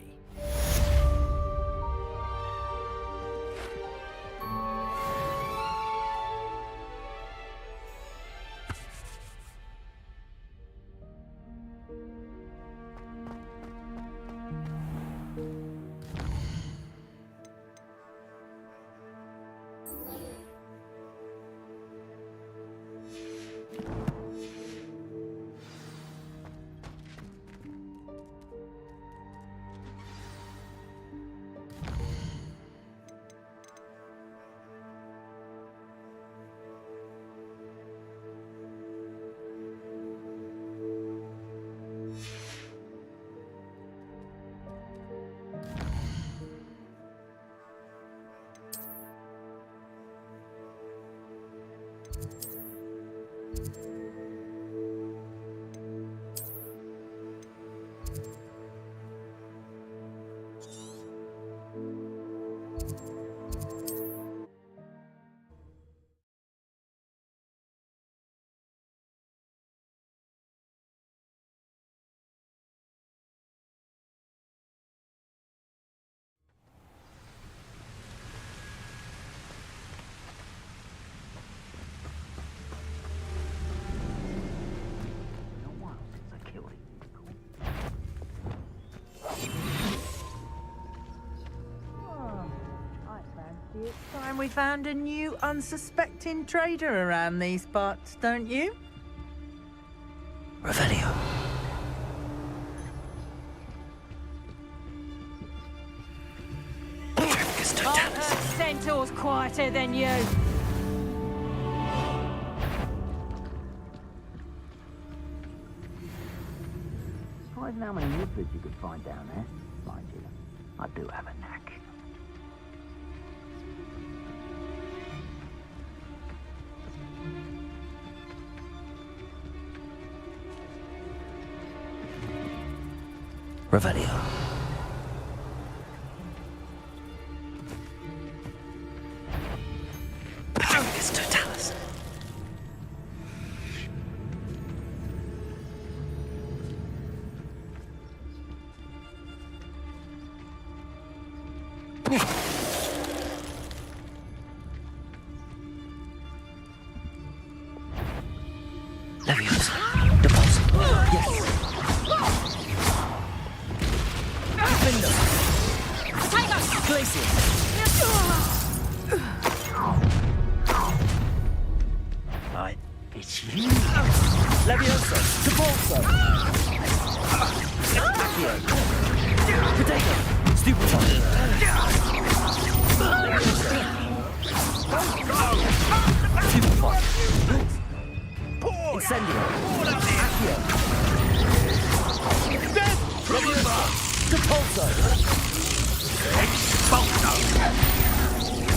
It's time we found a new unsuspecting trader around these parts, don't you? Revelio. Centaur's quieter than you. Surprising how many wizards you could find down there. Mind you, I do have a knack. Revelio. Patricus Totalis. Leviosa. Deposit. Yes. Window. Glacier. It's you. Leviosa. Deposit. Accio. Potato. Stupefy. Stupefy. Incendio. Accio. Repulso! Expulso!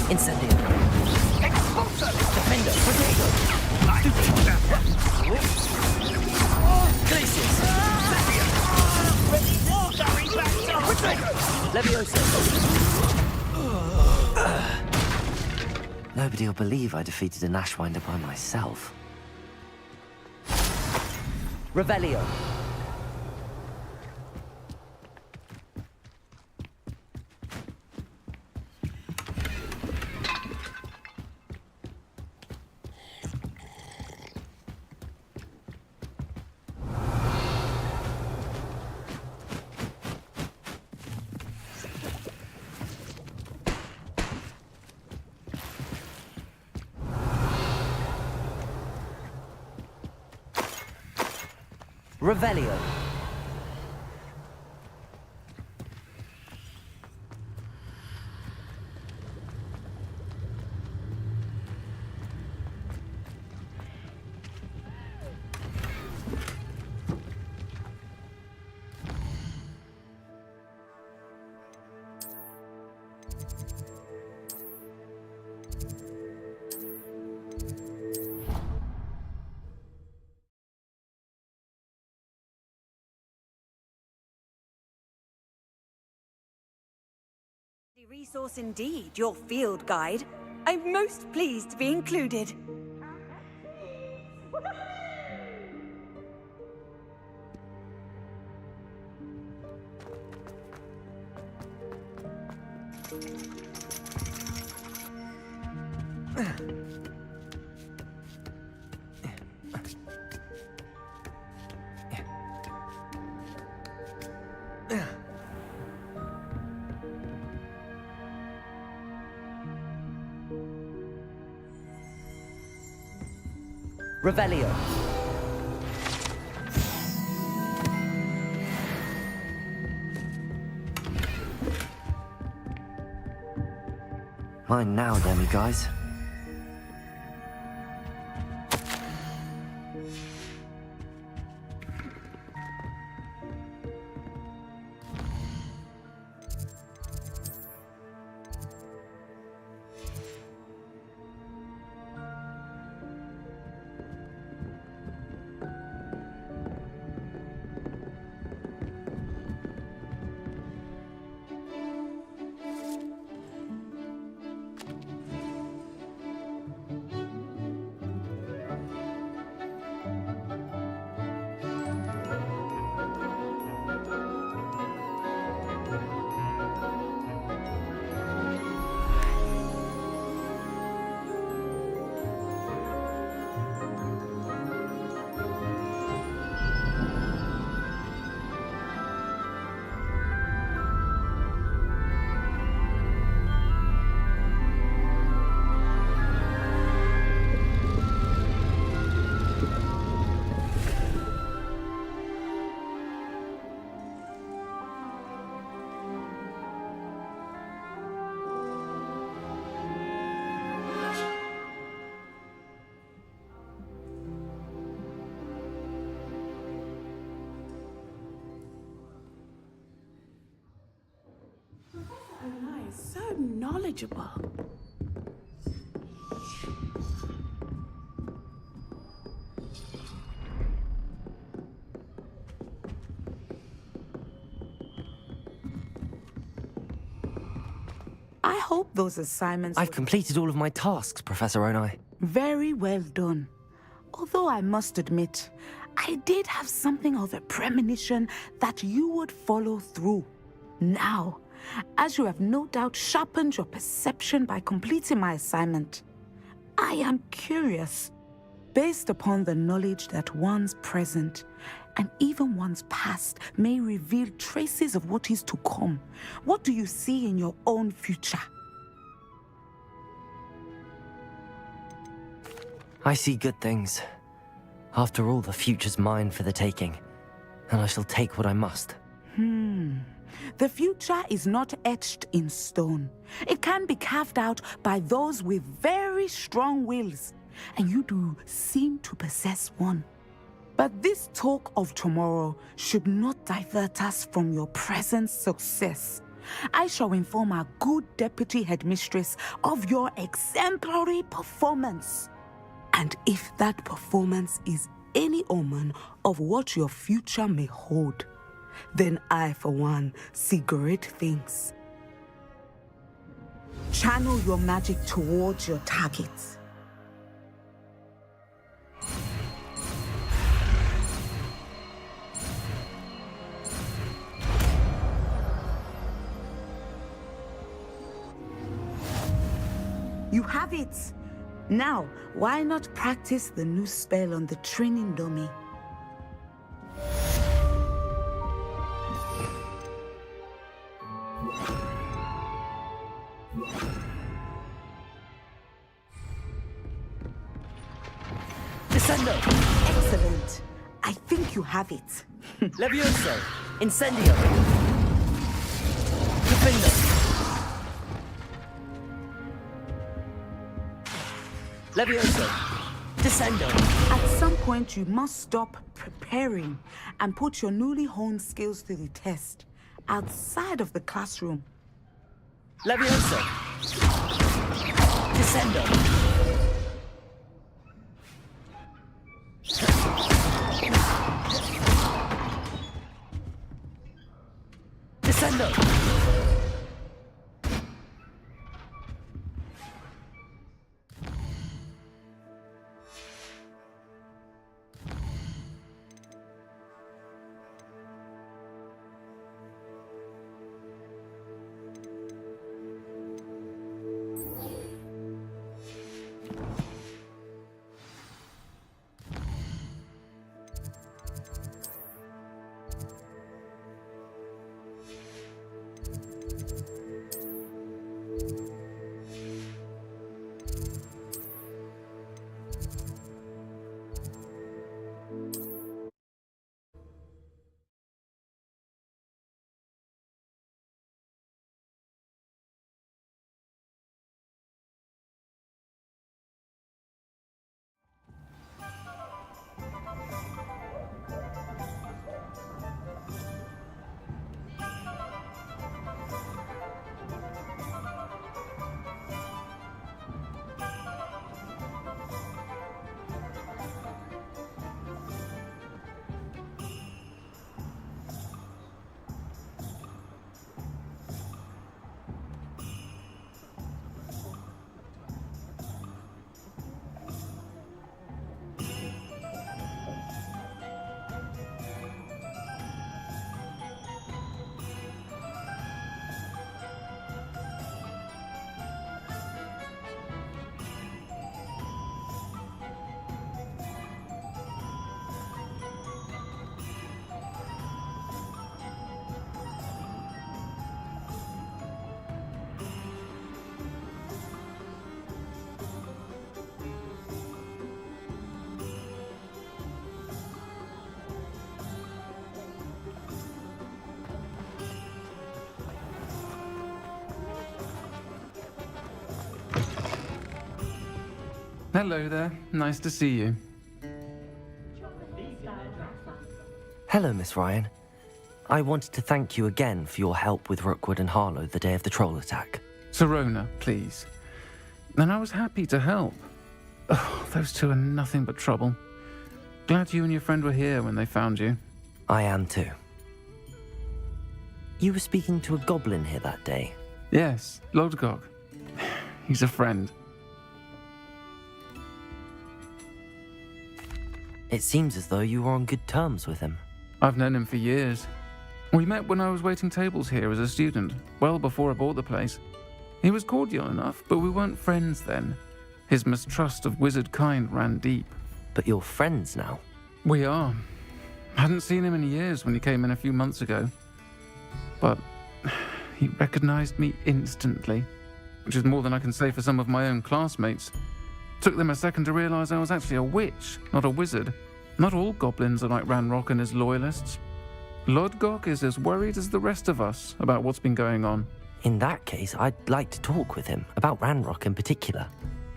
Incendio! Expulso! Defender! Protego! Glacius! Leviosa! Nobody will believe I defeated an Ashwinder by myself. Revelio! Revelio. Resource indeed, your field guide. I'm most pleased to be included. Revelio. Mine now, demi-guys. So knowledgeable. I hope those assignments... I've completed all of my tasks, Professor Onai. Very well done. Although I must admit, I did have something of a premonition that you would follow through. Now, as you have no doubt sharpened your perception by completing my assignment, I am curious, based upon the knowledge that one's present and even one's past may reveal traces of what is to come. What do you see in your own future? I see good things. After all, the future's mine for the taking, and I shall take what I must. The future is not etched in stone. It can be carved out by those with very strong wills, and you do seem to possess one. But this talk of tomorrow should not divert us from your present success. I shall inform our good deputy headmistress of your exemplary performance. And if that performance is any omen of what your future may hold, then I, for one, see great things. Channel your magic towards your targets. You have it! Now, why not practice the new spell on the training dummy? Descendo! Excellent. I think you have it. Levioso! Incendio! Defendo! Levioso! Descendo! At some point, you must stop preparing and put your newly honed skills to the test outside of the classroom. Levioso! Descendo! Descendo! Hello there. Nice to see you. Hello, Miss Ryan. I wanted to thank you again for your help with Rookwood and Harlow the day of the troll attack. Serona, please. And I was happy to help. Oh, those two are nothing but trouble. Glad you and your friend were here when they found you. I am too. You were speaking to a goblin here that day? Yes, Lodgok. He's a friend. It seems as though you were on good terms with him. I've known him for years. We met when I was waiting tables here as a student, well before I bought the place. He was cordial enough, but we weren't friends then. His mistrust of wizard kind ran deep. But you're friends now? We are. Hadn't seen him in years when he came in a few months ago. But he recognized me instantly, which is more than I can say for some of my own classmates. Took them a second to realize I was actually a witch, not a wizard. Not all goblins are like Ranrock and his loyalists. Lodgok is as worried as the rest of us about what's been going on. In that case, I'd like to talk with him, about Ranrock in particular.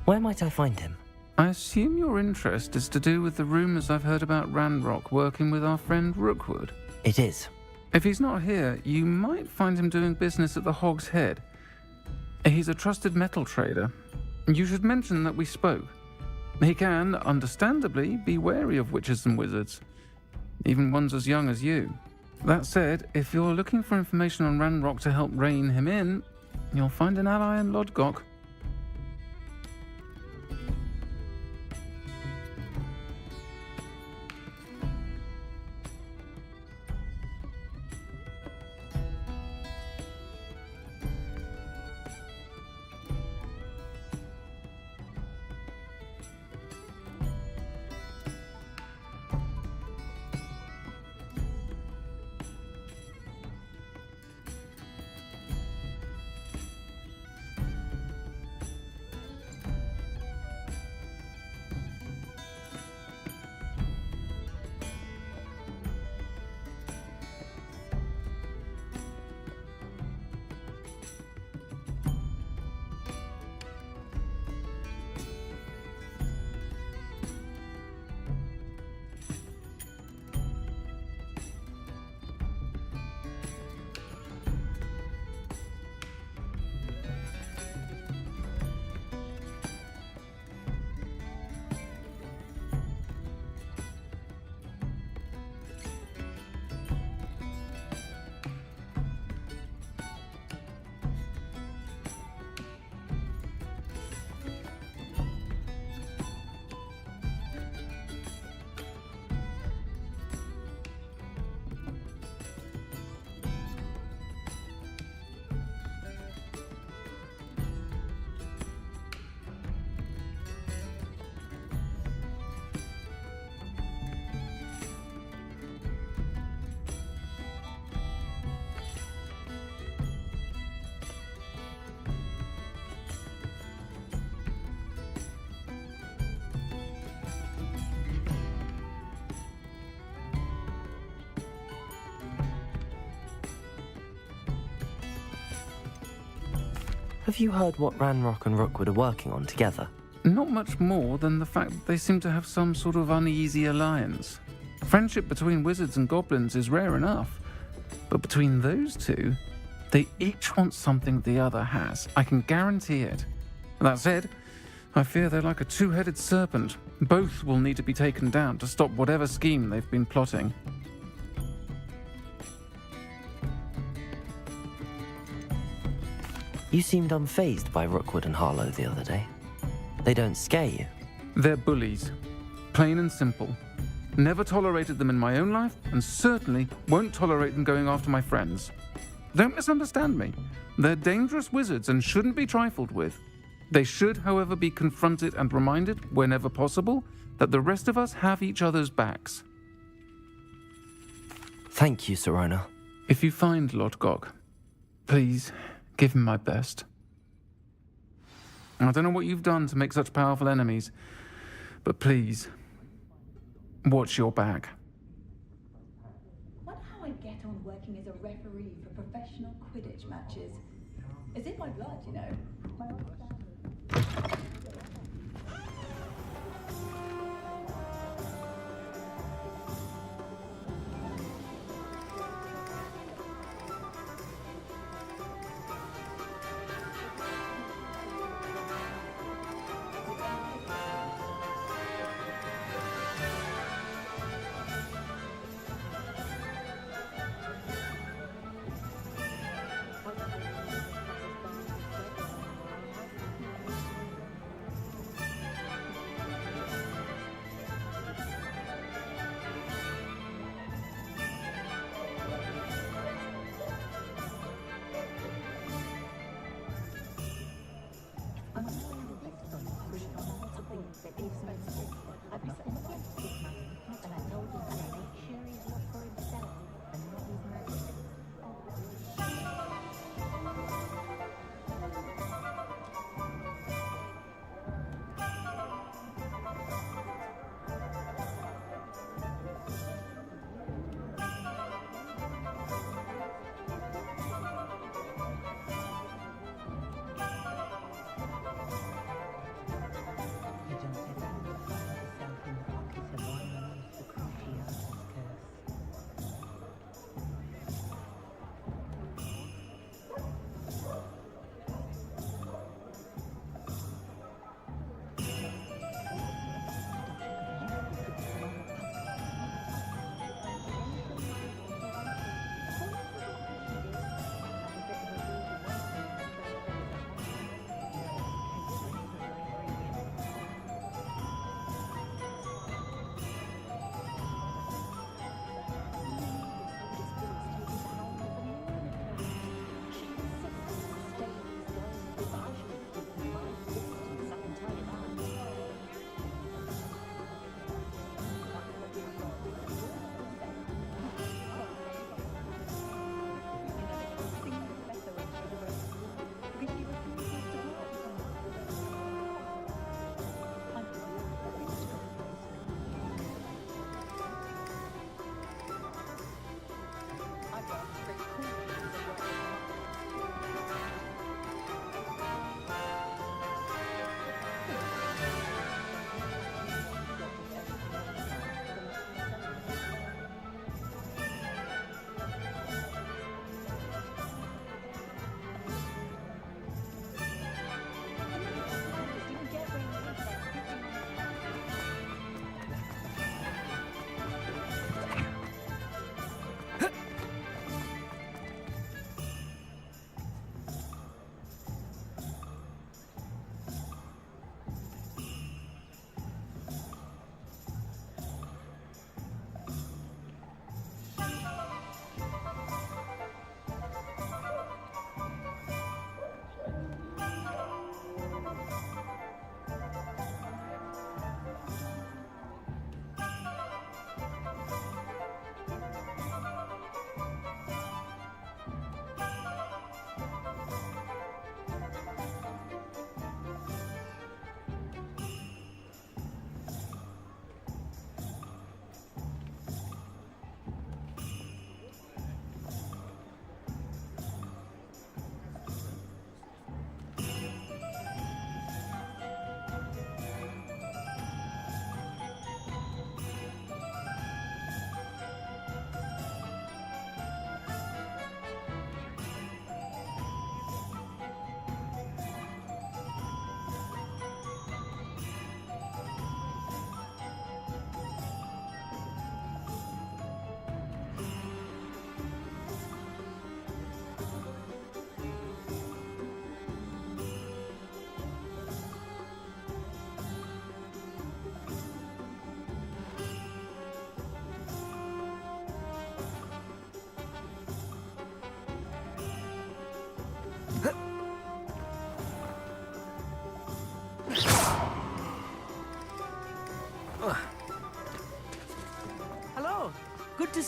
Where might I find him? I assume your interest is to do with the rumours I've heard about Ranrock working with our friend Rookwood. It is. If he's not here, you might find him doing business at the Hog's Head. He's a trusted metal trader. You should mention that we spoke. He can, understandably, be wary of witches and wizards, even ones as young as you. That said, if you're looking for information on Ranrock to help rein him in, you'll find an ally in Lodgok. Have you heard what Ranrock and Rookwood are working on together? Not much more than the fact that they seem to have some sort of uneasy alliance. Friendship between wizards and goblins is rare enough, but between those two, they each want something the other has. I can guarantee it. That said, I fear they're like a two-headed serpent. Both will need to be taken down to stop whatever scheme they've been plotting. You seemed unfazed by Rookwood and Harlow the other day. They don't scare you. They're bullies. Plain and simple. Never tolerated them in my own life, and certainly won't tolerate them going after my friends. Don't misunderstand me. They're dangerous wizards and shouldn't be trifled with. They should, however, be confronted and reminded, whenever possible, that the rest of us have each other's backs. Thank you, Sirona. If you find Lodgok, please give him my best. I don't know what you've done to make such powerful enemies, but please, watch your back. Wonder how I get on working as a referee for professional Quidditch matches. It's in my blood, you know. My old family.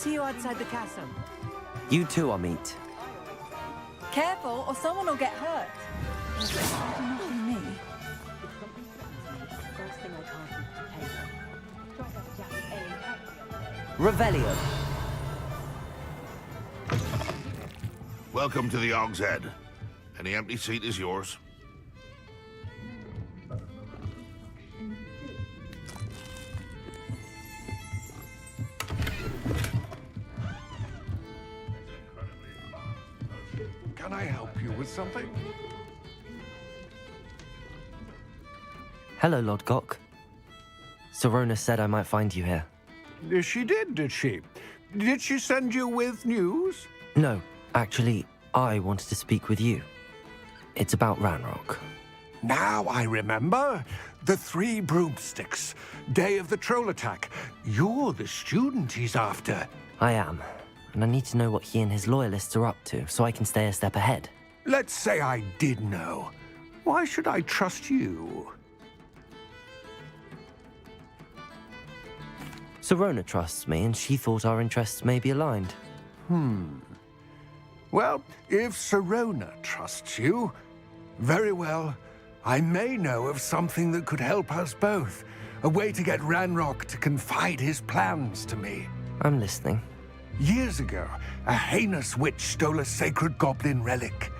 see you outside the castle. You too, I'll meet. Careful, or someone will get hurt. Not me. Revelio. Welcome to the Og's Head. Any empty seat is yours. Can I help you with something? Hello, Lord Gok. Sorona said I might find you here. She did she? Did she send you with news? No, actually, I wanted to speak with you. It's about Ranrock. Now I remember. The 3 broomsticks. Day of the troll attack. You're the student he's after. I am, and I need to know what he and his loyalists are up to so I can stay a step ahead. Let's say I did know. Why should I trust you? Sorona trusts me, and she thought our interests may be aligned. Well, if Sorona trusts you, very well. I may know of something that could help us both. A way to get Ranrock to confide his plans to me. I'm listening. Years ago, a heinous witch stole a sacred goblin relic.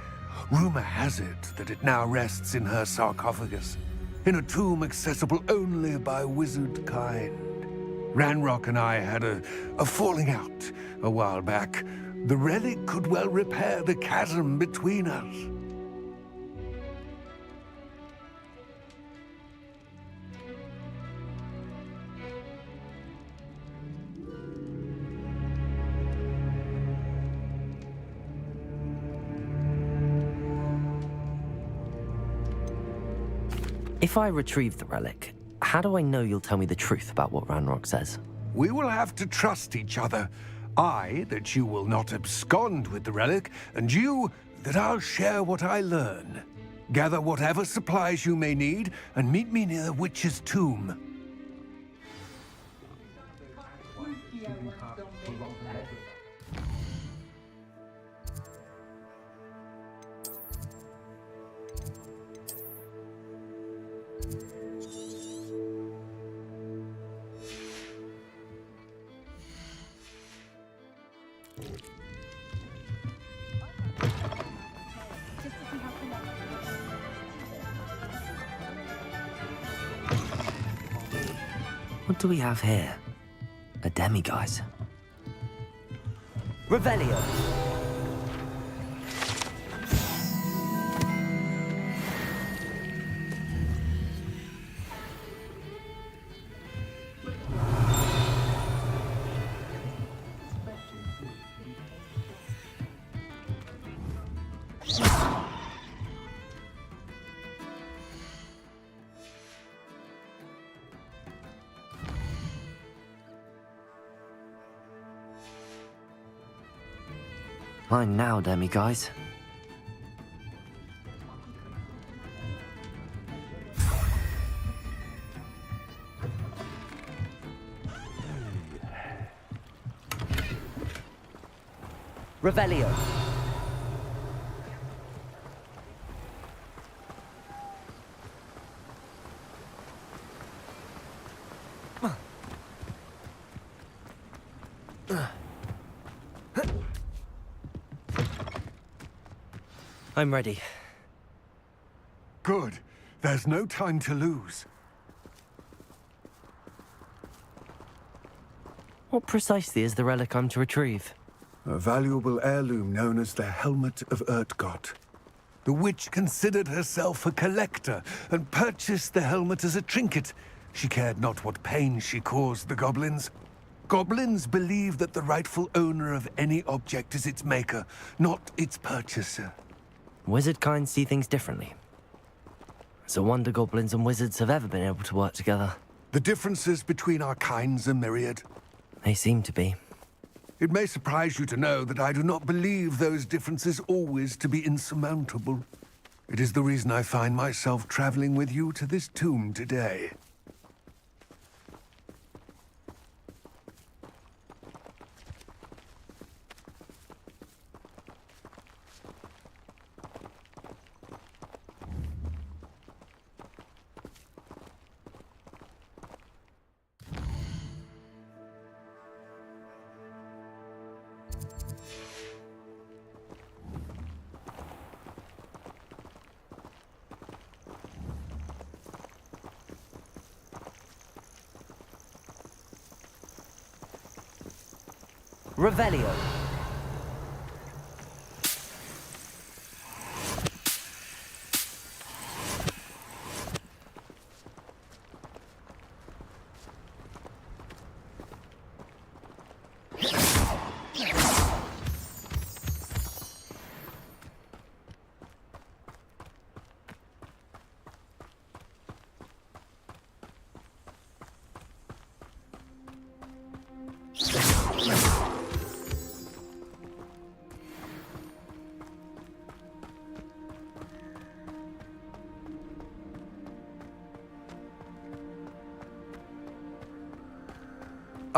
Rumor has it that it now rests in her sarcophagus, in a tomb accessible only by wizard kind. Ranrock and I had a falling out a while back. The relic could well repair the chasm between us. If I retrieve the relic, how do I know you'll tell me the truth about what Ranrock says? We will have to trust each other. I, that you will not abscond with the relic, and you, that I'll share what I learn. Gather whatever supplies you may need, and meet me near the witch's tomb. What do we have here? A demiguise. Revelio. Mine now, demiguise. Revelio. I'm ready. Good. There's no time to lose. What precisely is the relic I'm to retrieve? A valuable heirloom known as the Helmet of Urtgott. The witch considered herself a collector and purchased the helmet as a trinket. She cared not what pain she caused the goblins. Goblins believe that the rightful owner of any object is its maker, not its purchaser. Wizard kind see things differently. It's a wonder goblins and wizards have ever been able to work together. The differences between our kinds are myriad. They seem to be. It may surprise you to know that I do not believe those differences always to be insurmountable. It is the reason I find myself traveling with you to this tomb today. Revelio.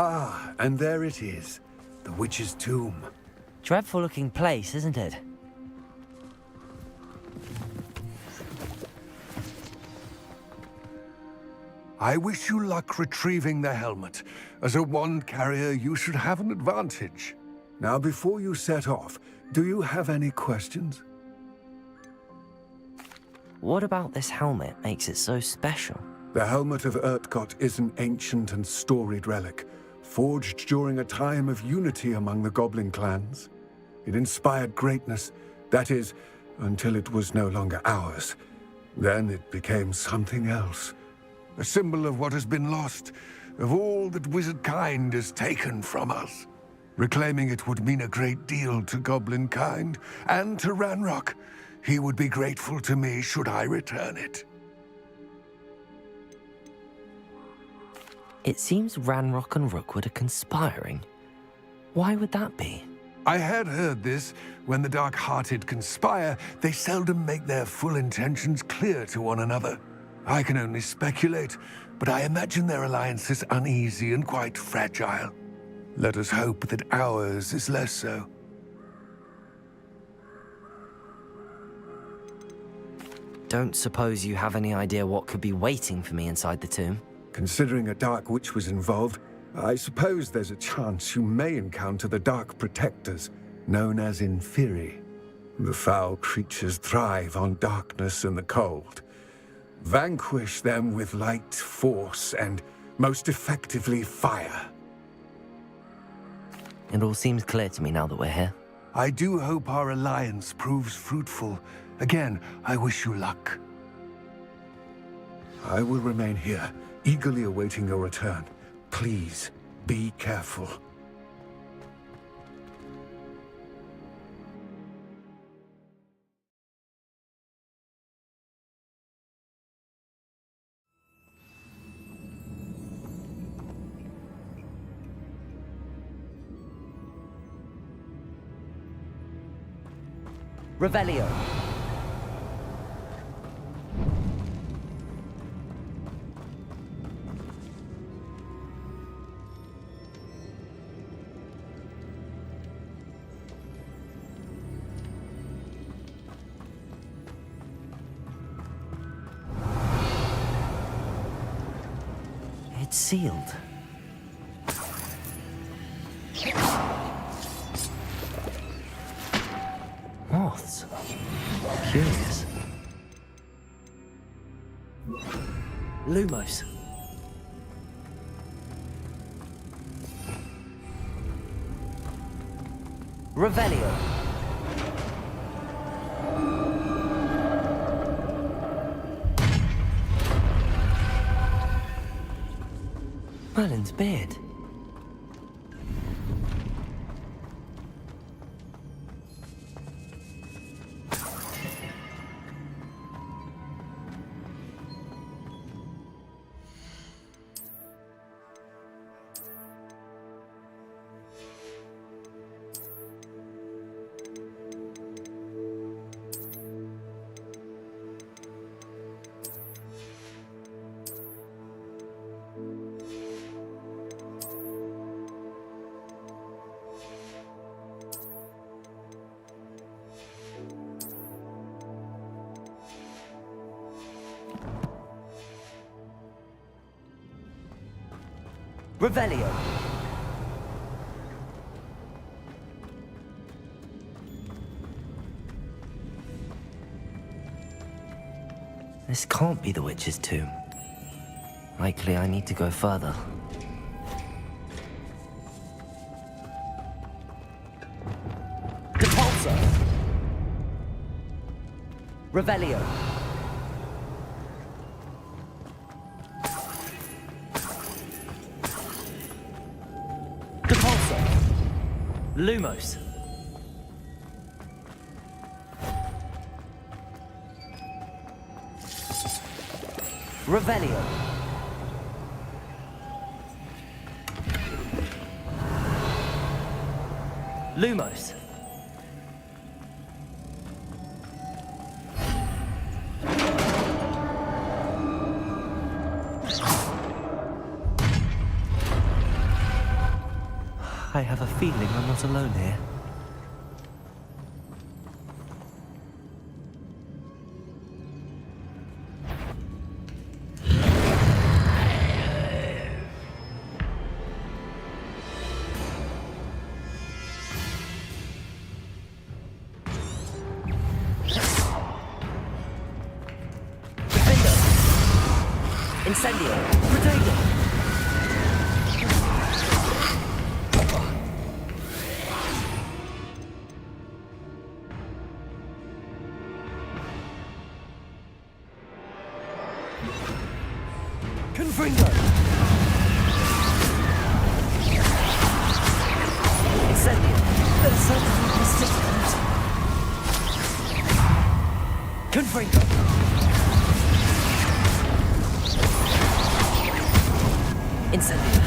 Ah, and there it is. The witch's tomb. Dreadful looking place, isn't it? I wish you luck retrieving the helmet. As a wand carrier, you should have an advantage. Now, before you set off, do you have any questions? What about this helmet makes it so special? The helmet of Urtkot is an ancient and storied relic, forged during a time of unity among the goblin clans. It inspired greatness, that is, until it was no longer ours. Then it became something else. A symbol of what has been lost, of all that wizard kind has taken from us. Reclaiming it would mean a great deal to goblin kind, and to Ranrock. He would be grateful to me should I return it. It seems Ranrock and Rookwood are conspiring. Why would that be? I had heard this. When the dark-hearted conspire, they seldom make their full intentions clear to one another. I can only speculate, but I imagine their alliance is uneasy and quite fragile. Let us hope that ours is less so. Don't suppose you have any idea what could be waiting for me inside the tomb? Considering a Dark Witch was involved, I suppose there's a chance you may encounter the Dark Protectors, known as Inferi. The foul creatures thrive on darkness and the cold. Vanquish them with light, force, and most effectively fire. It all seems clear to me now that we're here. I do hope our alliance proves fruitful. Again, I wish you luck. I will remain here, eagerly awaiting your return. Please, be careful. Revelio. It's sealed. Moths. Curious. Lumos. Revelio. Merlin's beard. Revelio. This can't be the witch's tomb. Likely I need to go further. Revelio. Depulso. Lumos. Revelio. Lumos. I have a feeling I'm not alone here. Incendio! Protego! Confringo! Incendio! There's something persistent. Confringo! Incendio!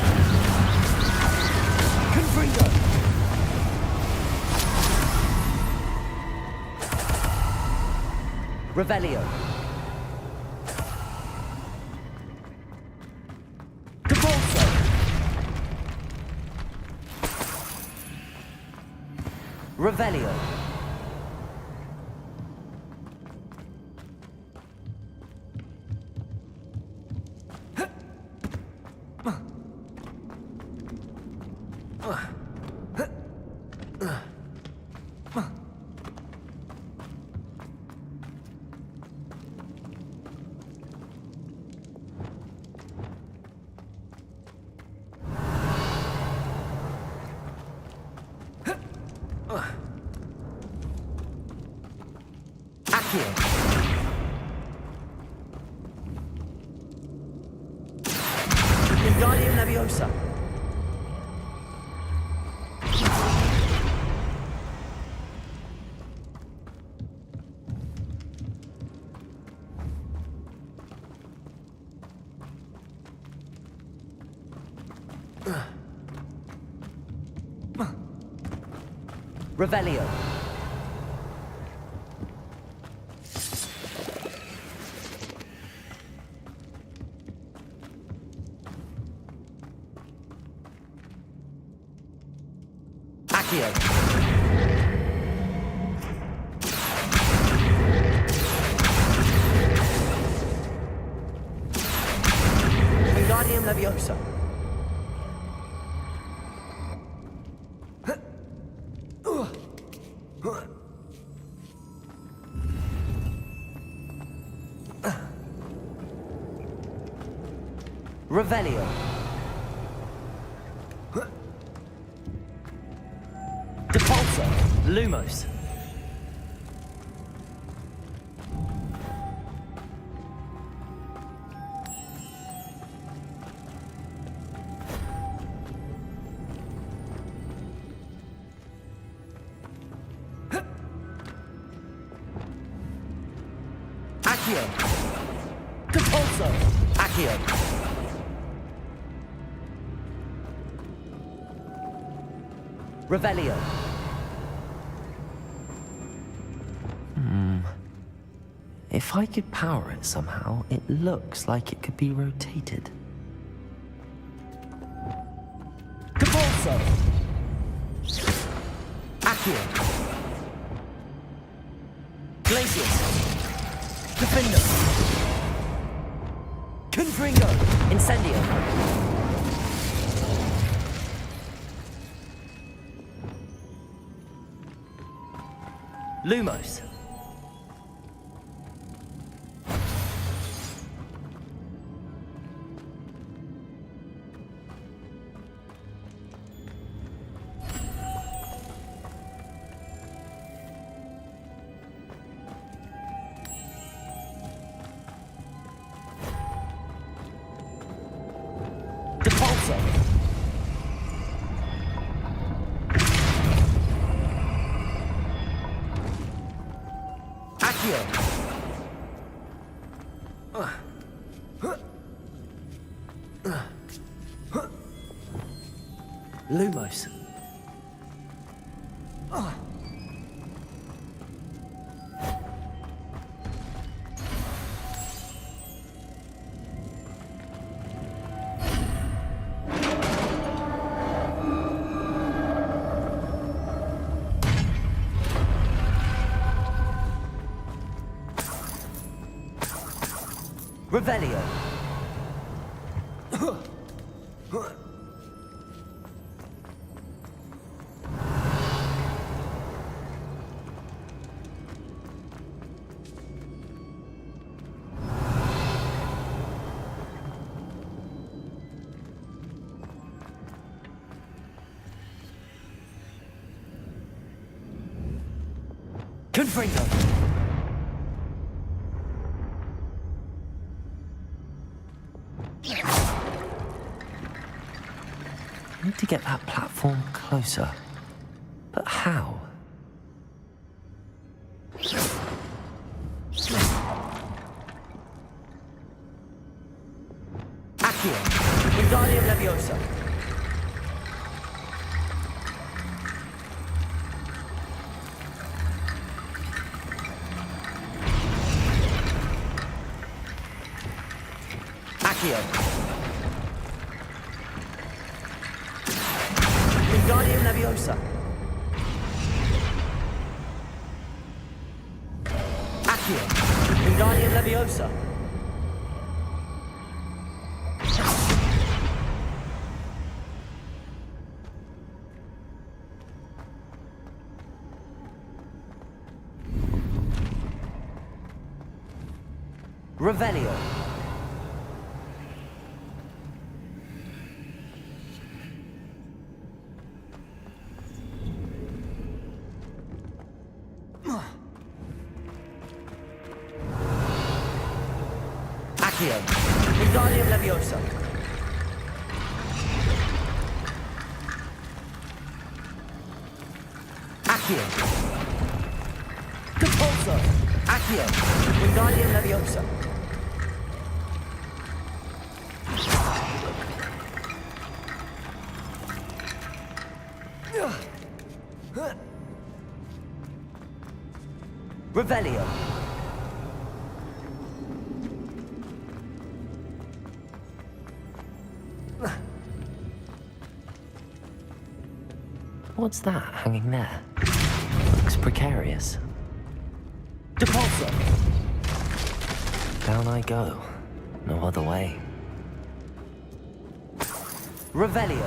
Confringo! Revelio! Depulso! Revelio! Accio! Wingardium Leviosa! Revelio! Accio! Wingardium Leviosa! Revelio! Depulso! Lumos! Accio! Depulso! Accio! Revelio! If I could power it somehow, it looks like it could be rotated. Depulso! Accio! Glacius! Defender! Confringo! Incendio! Lumos! Repulsor! Accio! Lumos. Revelio. Confringo. I need to get that platform closer. But how? Accio. Wingardium Leviosa. Accio. Wingardium Leviosa. Accio. Wingardium Leviosa. Revelio. Accio. Wingardium Leviosa. Accio. Repulsor. Accio. Wingardium Leviosa. Revelio. What's that hanging there? Looks precarious. Depulsor! Down I go. No other way. Revelio.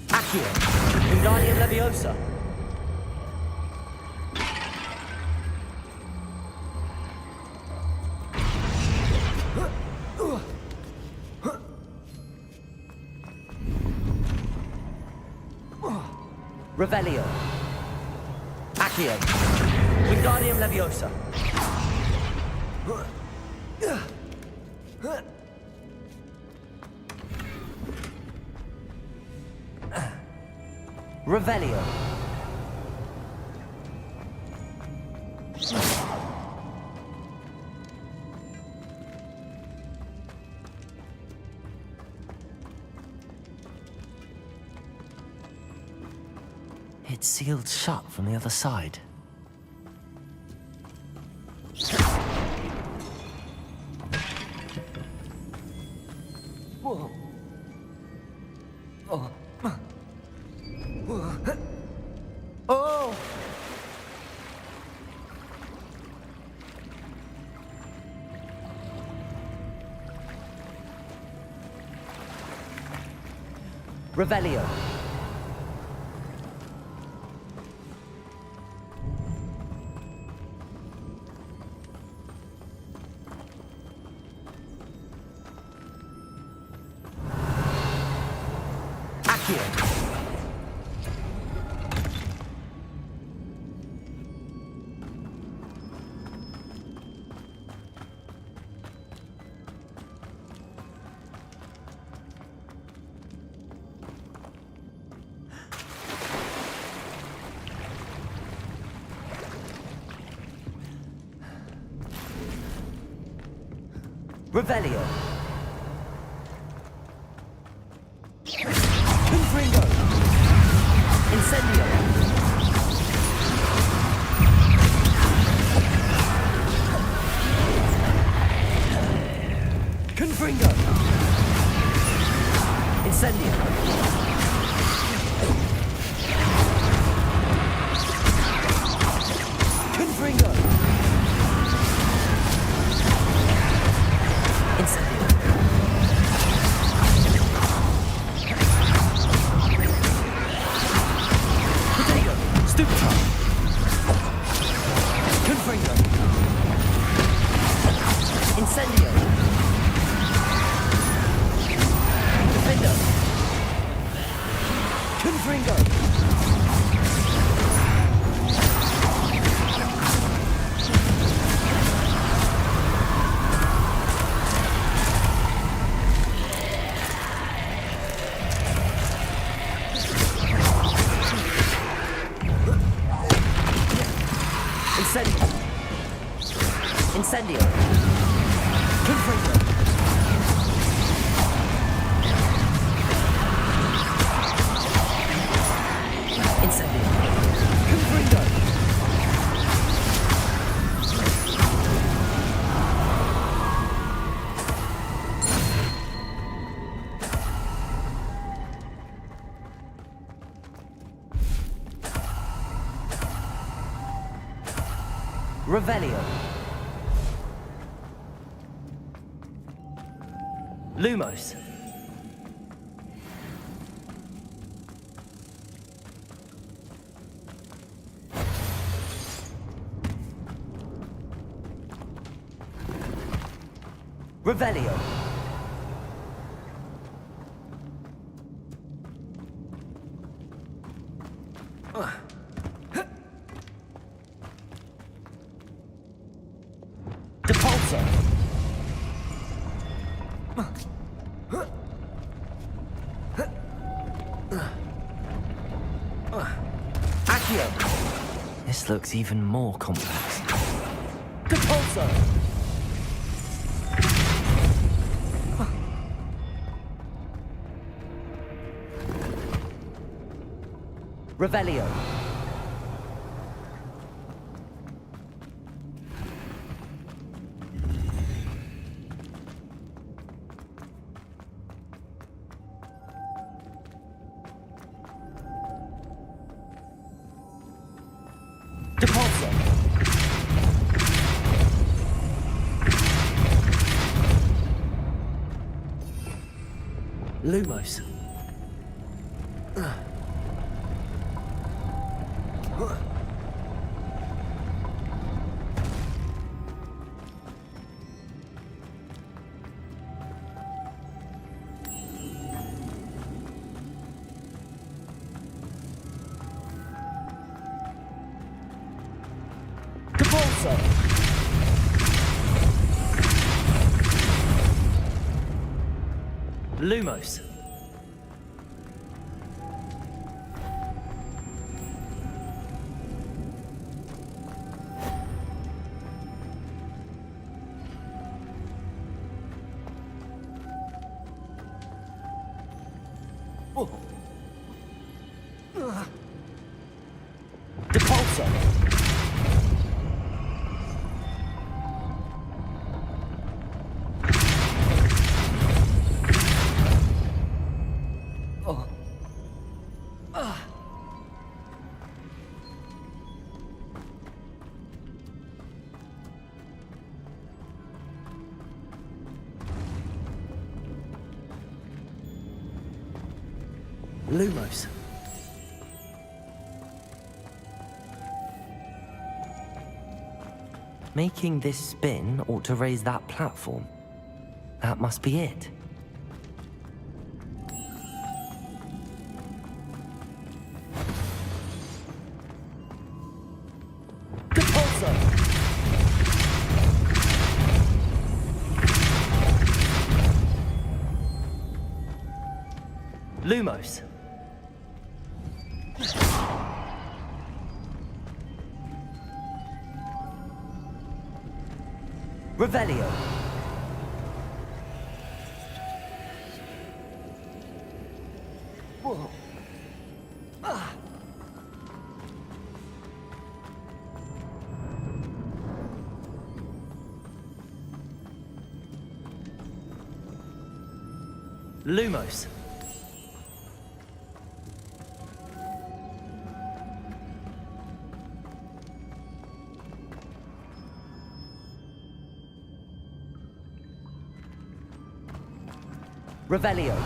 Accio. Wingardium Leviosa. Revelio. Accio. Wingardium Leviosa. Revelio. It's sealed shut from the other side. Whoa. Oh. Oh! Revelio. Accio. Revelio. Confringo. Incendio. Confringo. Incendio. Confringo. Incendio. Potato. Stupefy. Confringo. Incendio. Defender. Confringo. Incendio. Incendio. Confringo. Incendio. Confringo. Revelio. Lumos. Revelio. Depulso. Accio. This looks even more complex. Depulso. Revelio. Depulso. Lumos. Depulso. Lumos. Depulso. Lumos. Making this spin ought to raise that platform. That must be it. Lumos. Revelio. Whoa. Ah. Lumos. Revelio.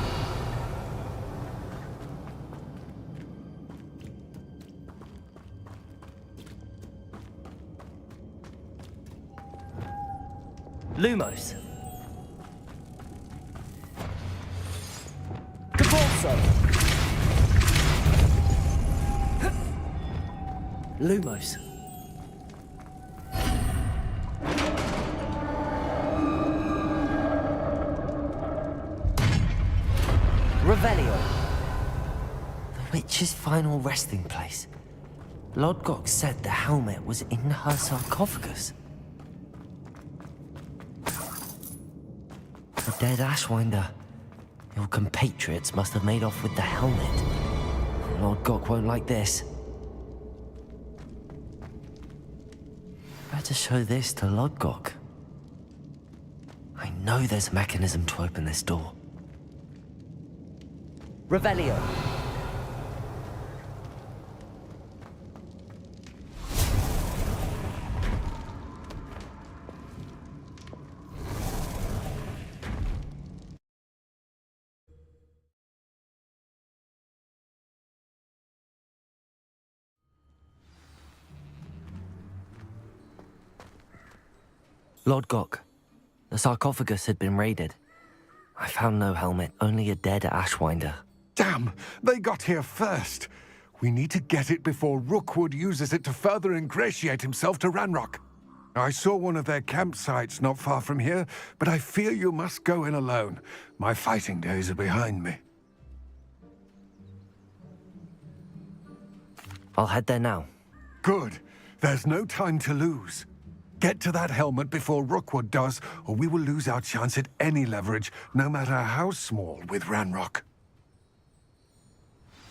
Lumos. Caporso. Lumos. Revelio. The witch's final resting place. Lodgok said the helmet was in her sarcophagus. The dead Ashwinder. Your compatriots must have made off with the helmet. Lodgok won't like this. Better show this to Lodgok. I know there's a mechanism to open this door. Revelio. Lodgok, the sarcophagus had been raided. I found no helmet, only a dead Ashwinder. Damn! They got here first. We need to get it before Rookwood uses it to further ingratiate himself to Ranrock. I saw one of their campsites not far from here, but I fear you must go in alone. My fighting days are behind me. I'll head there now. Good. There's no time to lose. Get to that helmet before Rookwood does, or we will lose our chance at any leverage, no matter how small, with Ranrock.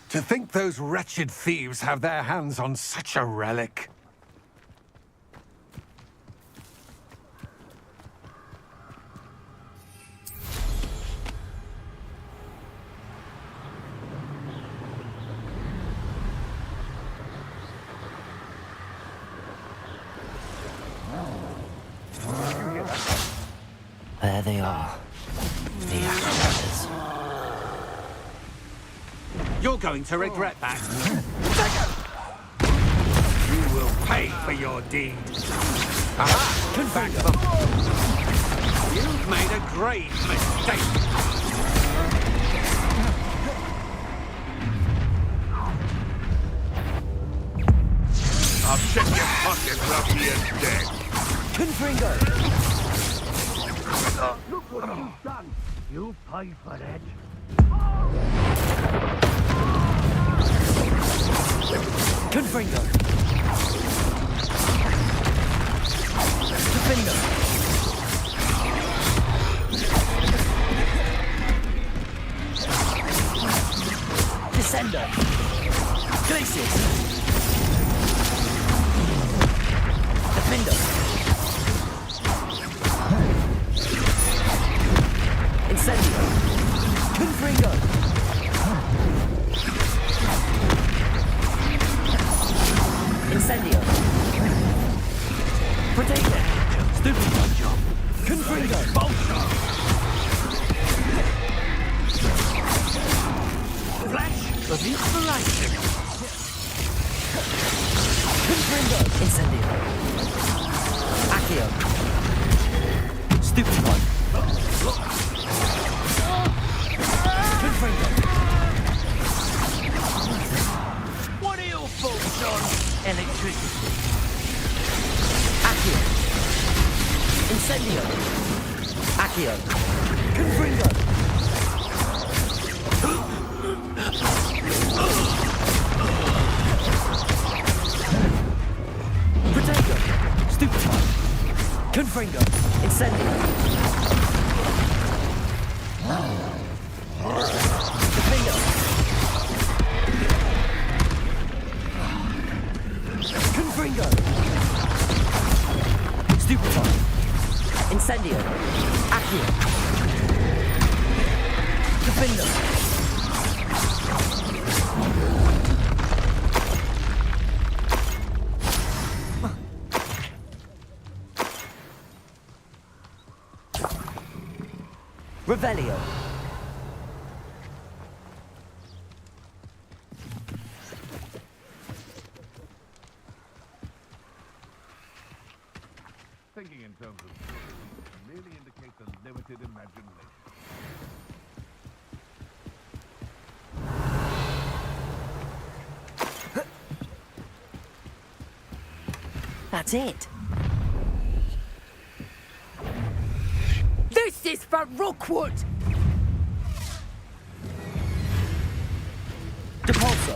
To think those wretched thieves have their hands on such a relic. There they are. The Ashwinders. You're going to regret that. You will pay for your deed. Aha! Back them. You've made a grave mistake. I'll check your pockets after you're dead. Confringo! Look what you've done. You pay for that. Confringo! Confringo! Descender! Glacius! Defender! Incendio! Confringo! Incendio! Protector! Stupid job! Confringo! Vulture! Flash of inspiration! Confringo! Incendio! Accio! Stupid one! Confringo! What are your thoughts on electricity? Accio! Incendio! Accio! Confringo! Protego! Stupefy! Confringo! Incendio! Defendo! Confringo! Stupefy! Incendio! Accio! Defendo! Revelio. Thinking in terms of merely indicates a limited imagination. That's it. This is for Rookwood! Depulso.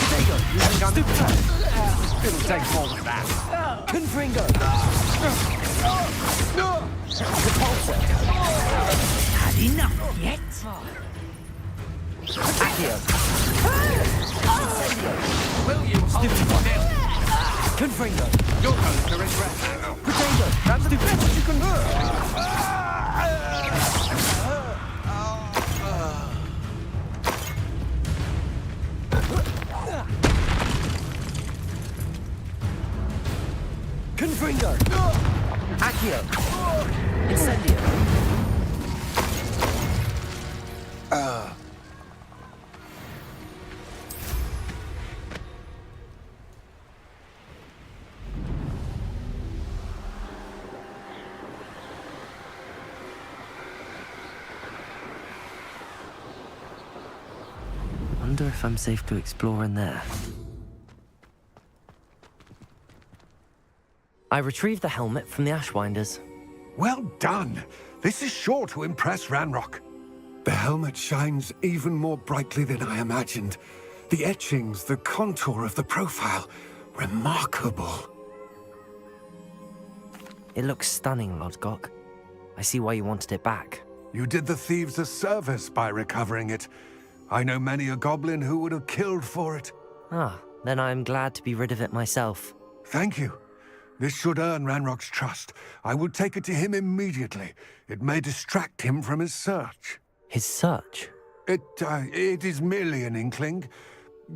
Protego. It'll take more than that. Confringo. Depulso. Had enough yet? Accio. Incendio. Will you hold still? Confringo. You're going to regret that. Protego. That's the best you can do. Confringo. Accio. Incendio. Wonder if I'm safe to explore in there. I retrieved the helmet from the Ashwinders. Well done. This is sure to impress Ranrock. The helmet shines even more brightly than I imagined. The etchings, the contour of the profile, remarkable. It looks stunning, Lodgok. I see why you wanted it back. You did the thieves a service by recovering it. I know many a goblin who would have killed for it. Ah, then I'm glad to be rid of it myself. Thank you. This should earn Ranrock's trust. I will take it to him immediately. It may distract him from his search. His search? It is merely an inkling.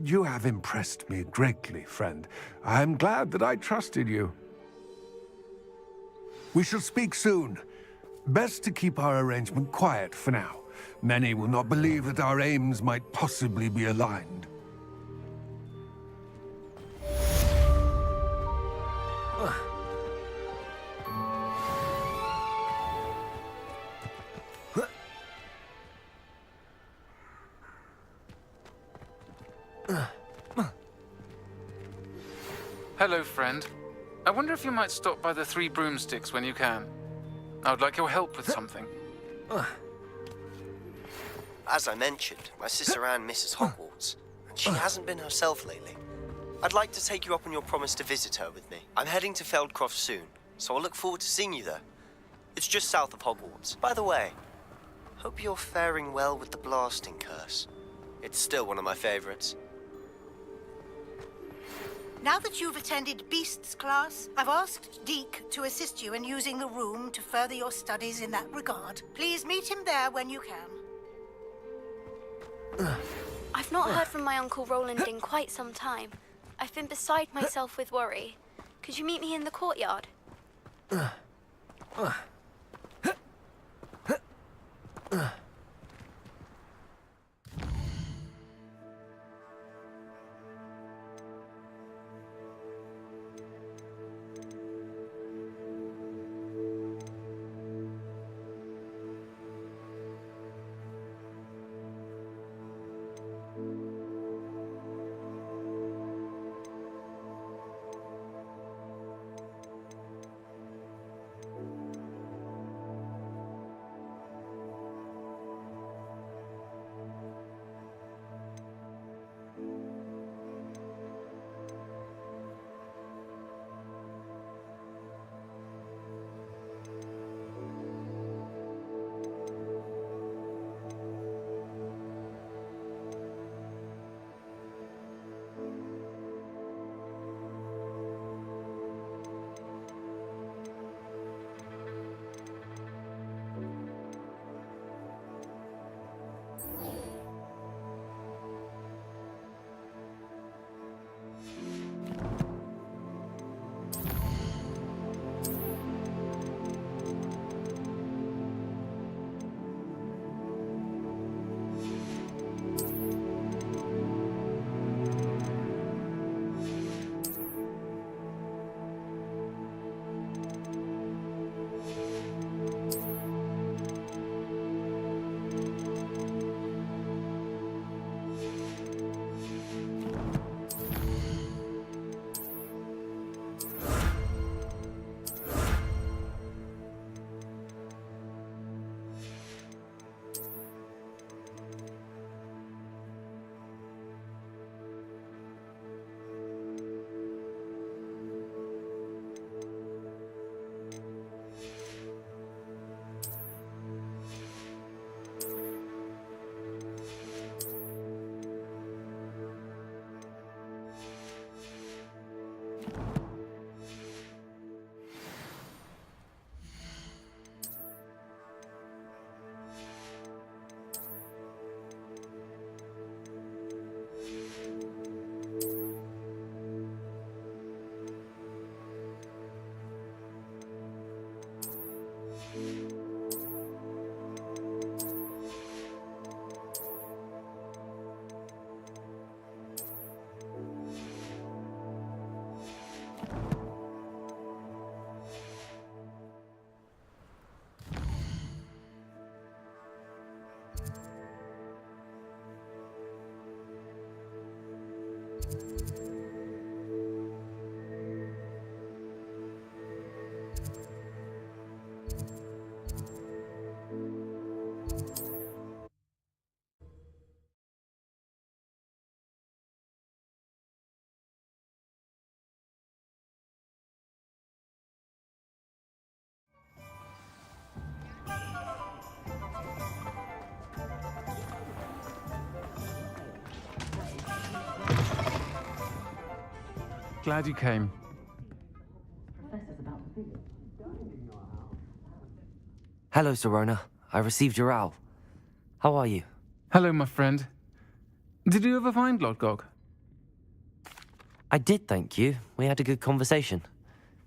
You have impressed me greatly, friend. I am glad that I trusted you. We shall speak soon. Best to keep our arrangement quiet for now. Many will not believe that our aims might possibly be aligned. Hello, friend. I wonder if you might stop by the Three Broomsticks when you can. I would like your help with something. As I mentioned, my sister Anne misses Hogwarts, and she hasn't been herself lately. I'd like to take you up on your promise to visit her with me. I'm heading to Feldcroft soon, so I'll look forward to seeing you there. It's just south of Hogwarts. By the way, hope you're faring well with the blasting curse. It's still one of my favorites. Now that you've attended Beasts class, I've asked Deke to assist you in using the room to further your studies in that regard. Please meet him there when you can. I've not heard from my Uncle Roland in quite some time. I've been beside myself with worry. Could you meet me in the courtyard? glad you came. Hello, Serona. I received your owl. How are you? Hello, my friend. Did you ever find Lodgok? I did, thank you. We had a good conversation.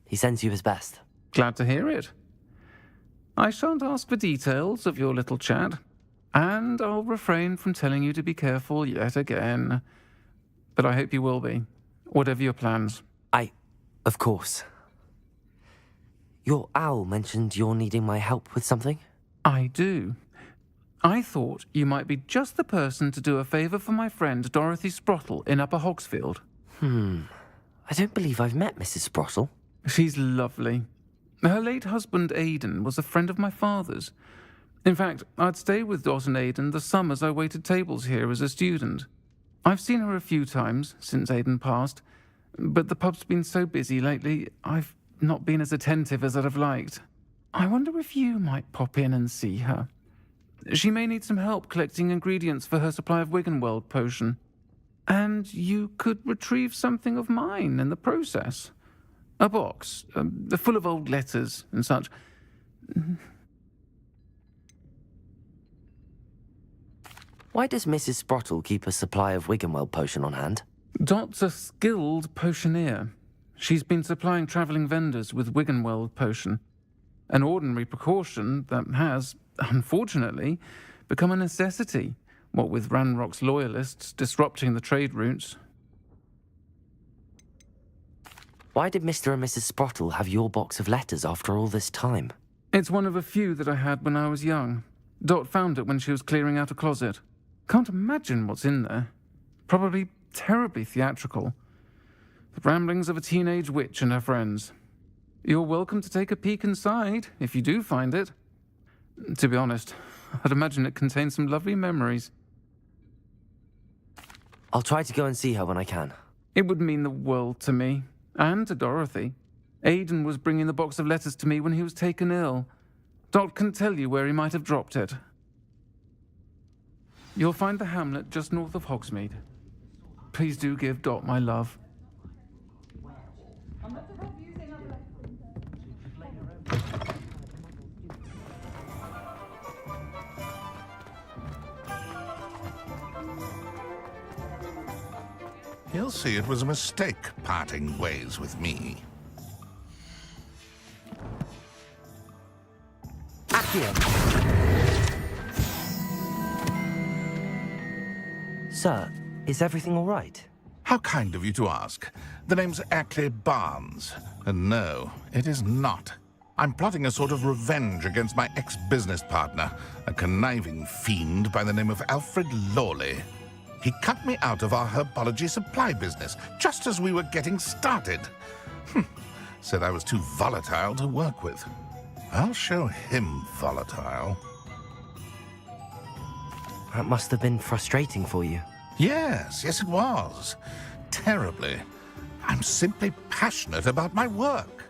He sends you his best. Glad to hear it. I shan't ask for details of your little chat, and I'll refrain from telling you to be careful yet again. But I hope you will be, whatever your plans. Of course. Your owl mentioned you're needing my help with something? I do. I thought you might be just the person to do a favour for my friend Dorothy Sprottle in Upper Hogsfield. I don't believe I've met Mrs. Sprottle. She's lovely. Her late husband Aidan was a friend of my father's. In fact, I'd stay with Dot and Aidan the summers I waited tables here as a student. I've seen her a few times since Aidan passed, but the pub's been so busy lately, I've not been as attentive as I'd have liked. I wonder if you might pop in and see her. She may need some help collecting ingredients for her supply of Wiggenweld potion. And you could retrieve something of mine in the process. A box, full of old letters and such. Why does Mrs. Sprottle keep a supply of Wiggenweld potion on hand? Dot's a skilled potioneer. She's been supplying travelling vendors with Wiggenweld potion. An ordinary precaution that has, unfortunately, become a necessity, what with Ranrock's loyalists disrupting the trade routes. Why did Mr. and Mrs. Sprottle have your box of letters after all this time? It's one of a few that I had when I was young. Dot found it when she was clearing out a closet. Can't imagine what's in there. Probably terribly theatrical. The ramblings of a teenage witch and her friends. You're welcome to take a peek inside, if you do find it. To be honest, I'd imagine it contains some lovely memories. I'll try to go and see her when I can. It would mean the world to me, and to Dorothy. Aidan was bringing the box of letters to me when he was taken ill. Dot can tell you where he might have dropped it. You'll find the hamlet just north of Hogsmeade. Please do give Dot my love. He'll see it was a mistake parting ways with me. Sir, is everything all right? How kind of you to ask. The name's Ackley Barnes. And no, it is not. I'm plotting a sort of revenge against my ex-business partner, a conniving fiend by the name of Alfred Lawley. He cut me out of our herbology supply business, just as we were getting started. Said I was too volatile to work with. I'll show him volatile. That must have been frustrating for you. Yes, it was. Terribly. I'm simply passionate about my work.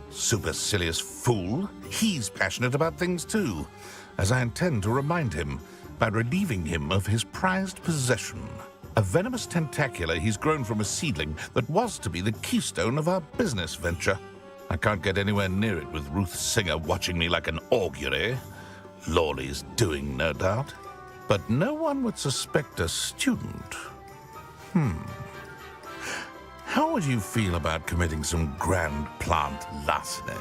Supercilious fool. He's passionate about things too, as I intend to remind him by relieving him of his prized possession. A venomous tentacula he's grown from a seedling that was to be the keystone of our business venture. I can't get anywhere near it with Ruth Singer watching me like an augury. Lawley's doing, no doubt. But no one would suspect a student. How would you feel about committing some grand plant larceny?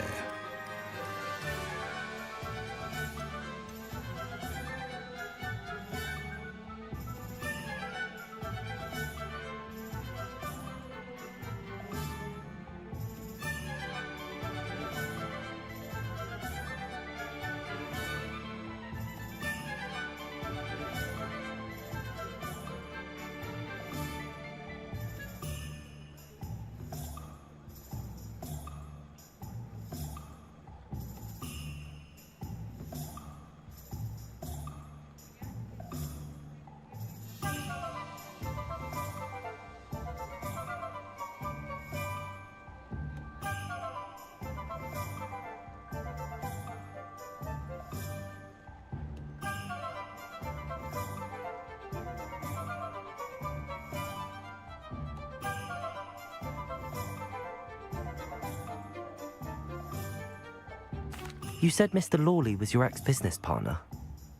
You said Mr. Lawley was your ex-business partner.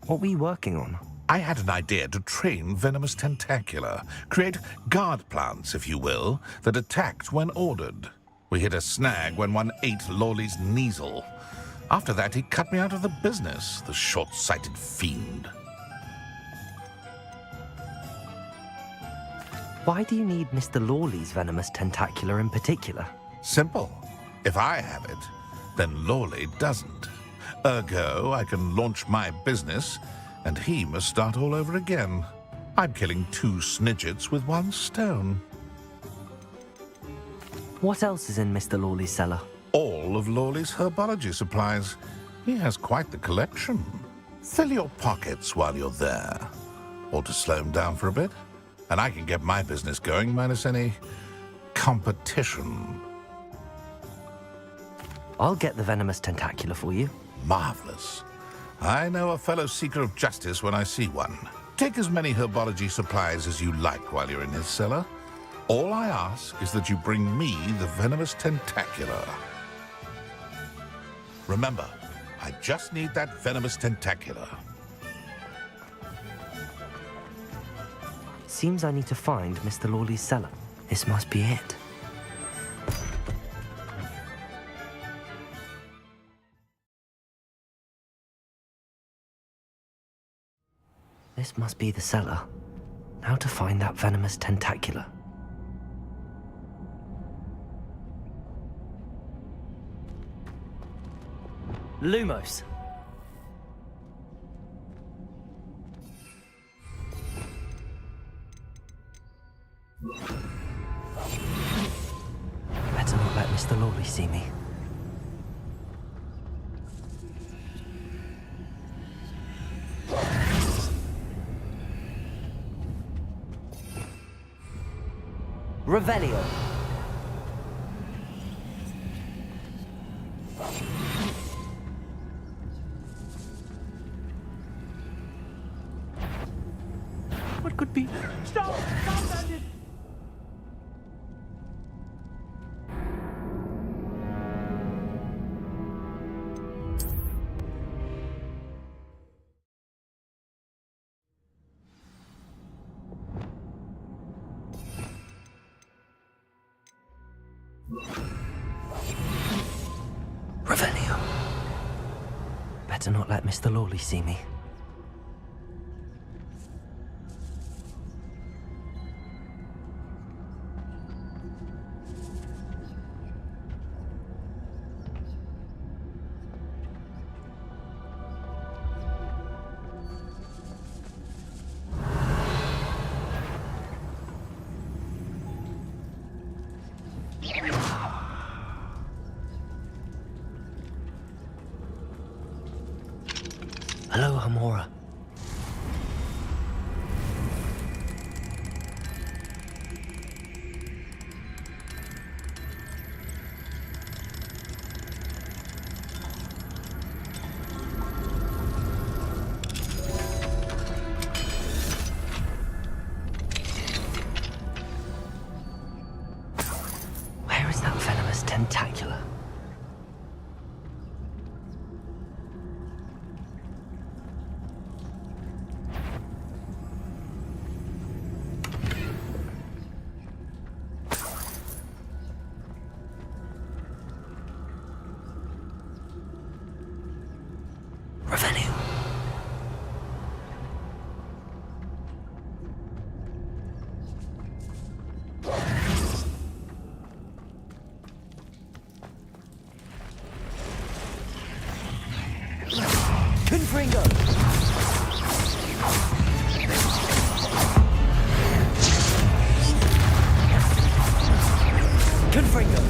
What were you working on? I had an idea to train venomous tentacula, create guard plants, if you will, that attacked when ordered. We hit a snag when one ate Lawley's Kneasel. After that, he cut me out of the business, the short-sighted fiend. Why do you need Mr. Lawley's venomous tentacula in particular? Simple. If I have it, then Lawley doesn't. Ergo, I can launch my business, and he must start all over again. I'm killing 2 snidgets with 1 stone. What else is in Mr. Lawley's cellar? All of Lawley's herbology supplies. He has quite the collection. Fill your pockets while you're there. Or to slow him down for a bit. And I can get my business going minus any competition. I'll get the venomous tentacula for you. Marvelous. I know a fellow seeker of justice when I see one. Take as many herbology supplies as you like while you're in his cellar. All I ask is that you bring me the venomous tentacula. Remember, I just need that venomous tentacula. Seems I need to find Mr. Lawley's cellar. This must be it. This must be the cellar. Now to find that venomous tentacula. Lumos. Better not let Mr. Lawley see me. Revelio. What could be? Stop! Stop, bandit! Revelio. Better not let Mr. Lawley see me. Hello, Hamora. Where is that venomous tentacula? Revelio. Confringo. Confringo.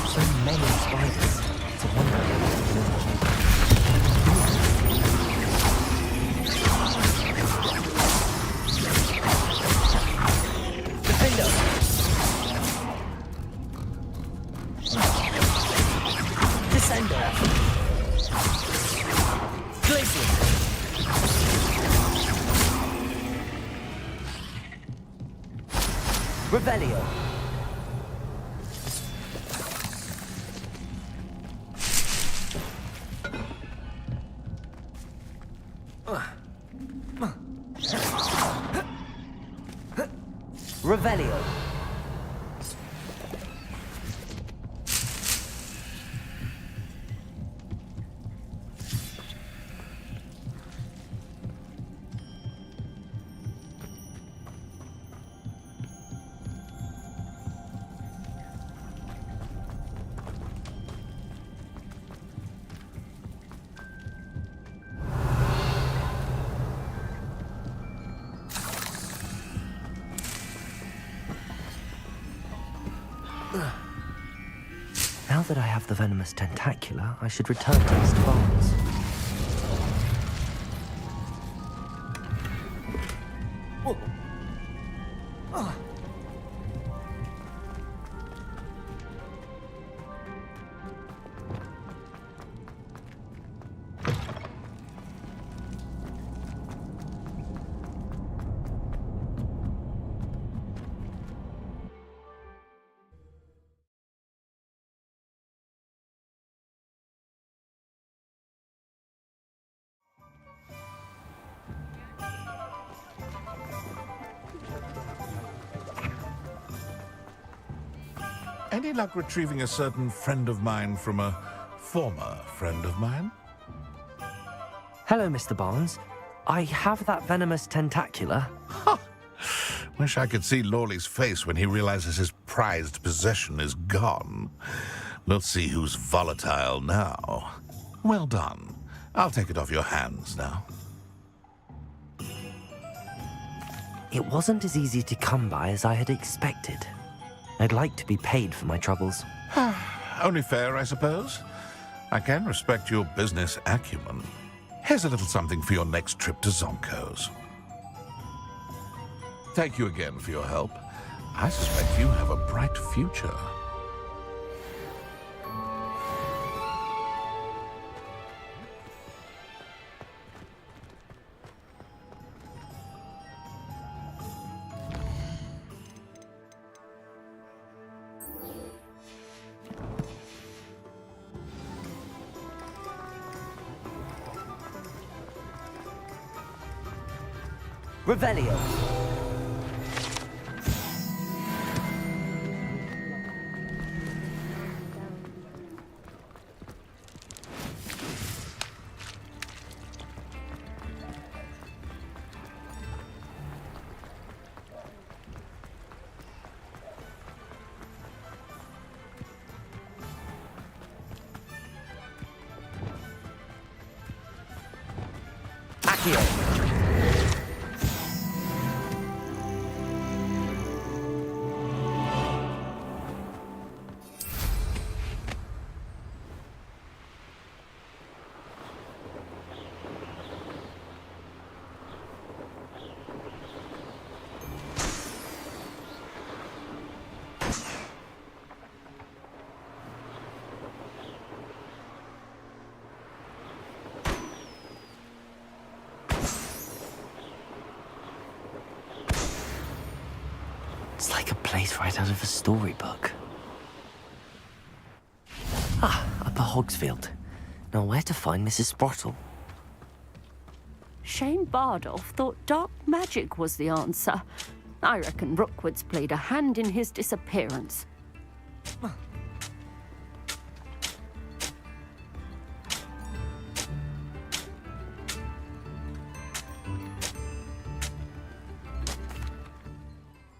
So many spiders. It's a wonder how they can live on. Defender. Descender. Glacier. Revelio. Revelio. Now that I have the venomous tentacula, I should return to Mr. Barnes. Any luck retrieving a certain friend of mine from a former friend of mine? Hello, Mr. Barnes. I have that venomous tentacula. Wish I could see Lawley's face when he realizes his prized possession is gone. We'll see who's volatile now. Well done. I'll take it off your hands now. It wasn't as easy to come by as I had expected. I'd like to be paid for my troubles. Only fair, I suppose. I can respect your business acumen. Here's a little something for your next trip to Zonko's. Thank you again for your help. I suspect you have a bright future. Revelio. Accio. It's like a place right out of a storybook. Upper Hogsfield. Now where to find Mrs. Sprottle? Shane Bardolph thought dark magic was the answer. I reckon Rookwood's played a hand in his disappearance.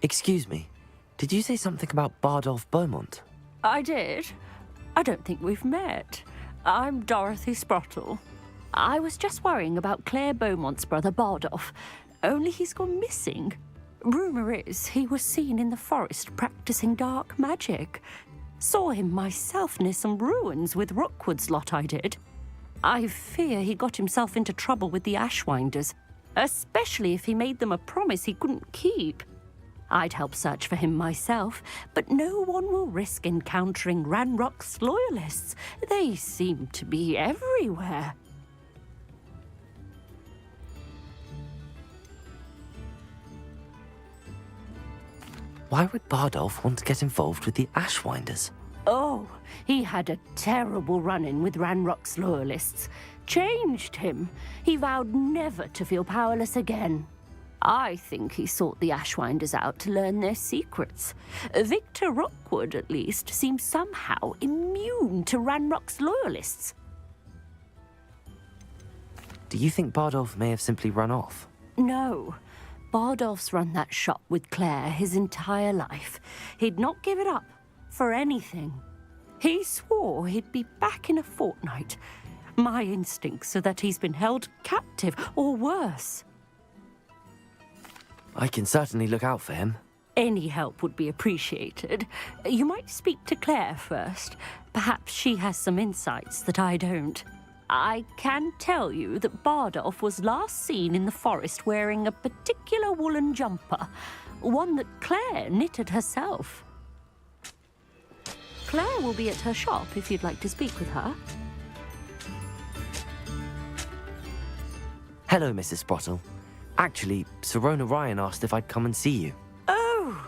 Excuse me, did you say something about Bardolph Beaumont? I did. I don't think we've met. I'm Dorothy Sprottle. I was just worrying about Claire Beaumont's brother Bardolph, only he's gone missing. Rumour is he was seen in the forest practicing dark magic. Saw him myself near some ruins with Rookwood's lot I did. I fear he got himself into trouble with the Ashwinders, especially if he made them a promise he couldn't keep. I'd help search for him myself, but no one will risk encountering Ranrock's loyalists. They seem to be everywhere. Why would Bardolph want to get involved with the Ashwinders? Oh, he had a terrible run-in with Ranrock's loyalists. Changed him. He vowed never to feel powerless again. I think he sought the Ashwinders out to learn their secrets. Victor Rookwood, at least, seems somehow immune to Ranrock's loyalists. Do you think Bardolph may have simply run off? No. Bardolph's run that shop with Claire his entire life. He'd not give it up for anything. He swore he'd be back in a fortnight. My instincts are that he's been held captive, or worse. I can certainly look out for him. Any help would be appreciated. You might speak to Claire first. Perhaps she has some insights that I don't. I can tell you that Bardolph was last seen in the forest wearing a particular woolen jumper, one that Claire knitted herself. Claire will be at her shop if you'd like to speak with her. Hello, Mrs. Sprottle. Actually, Sirona Ryan asked if I'd come and see you. Oh,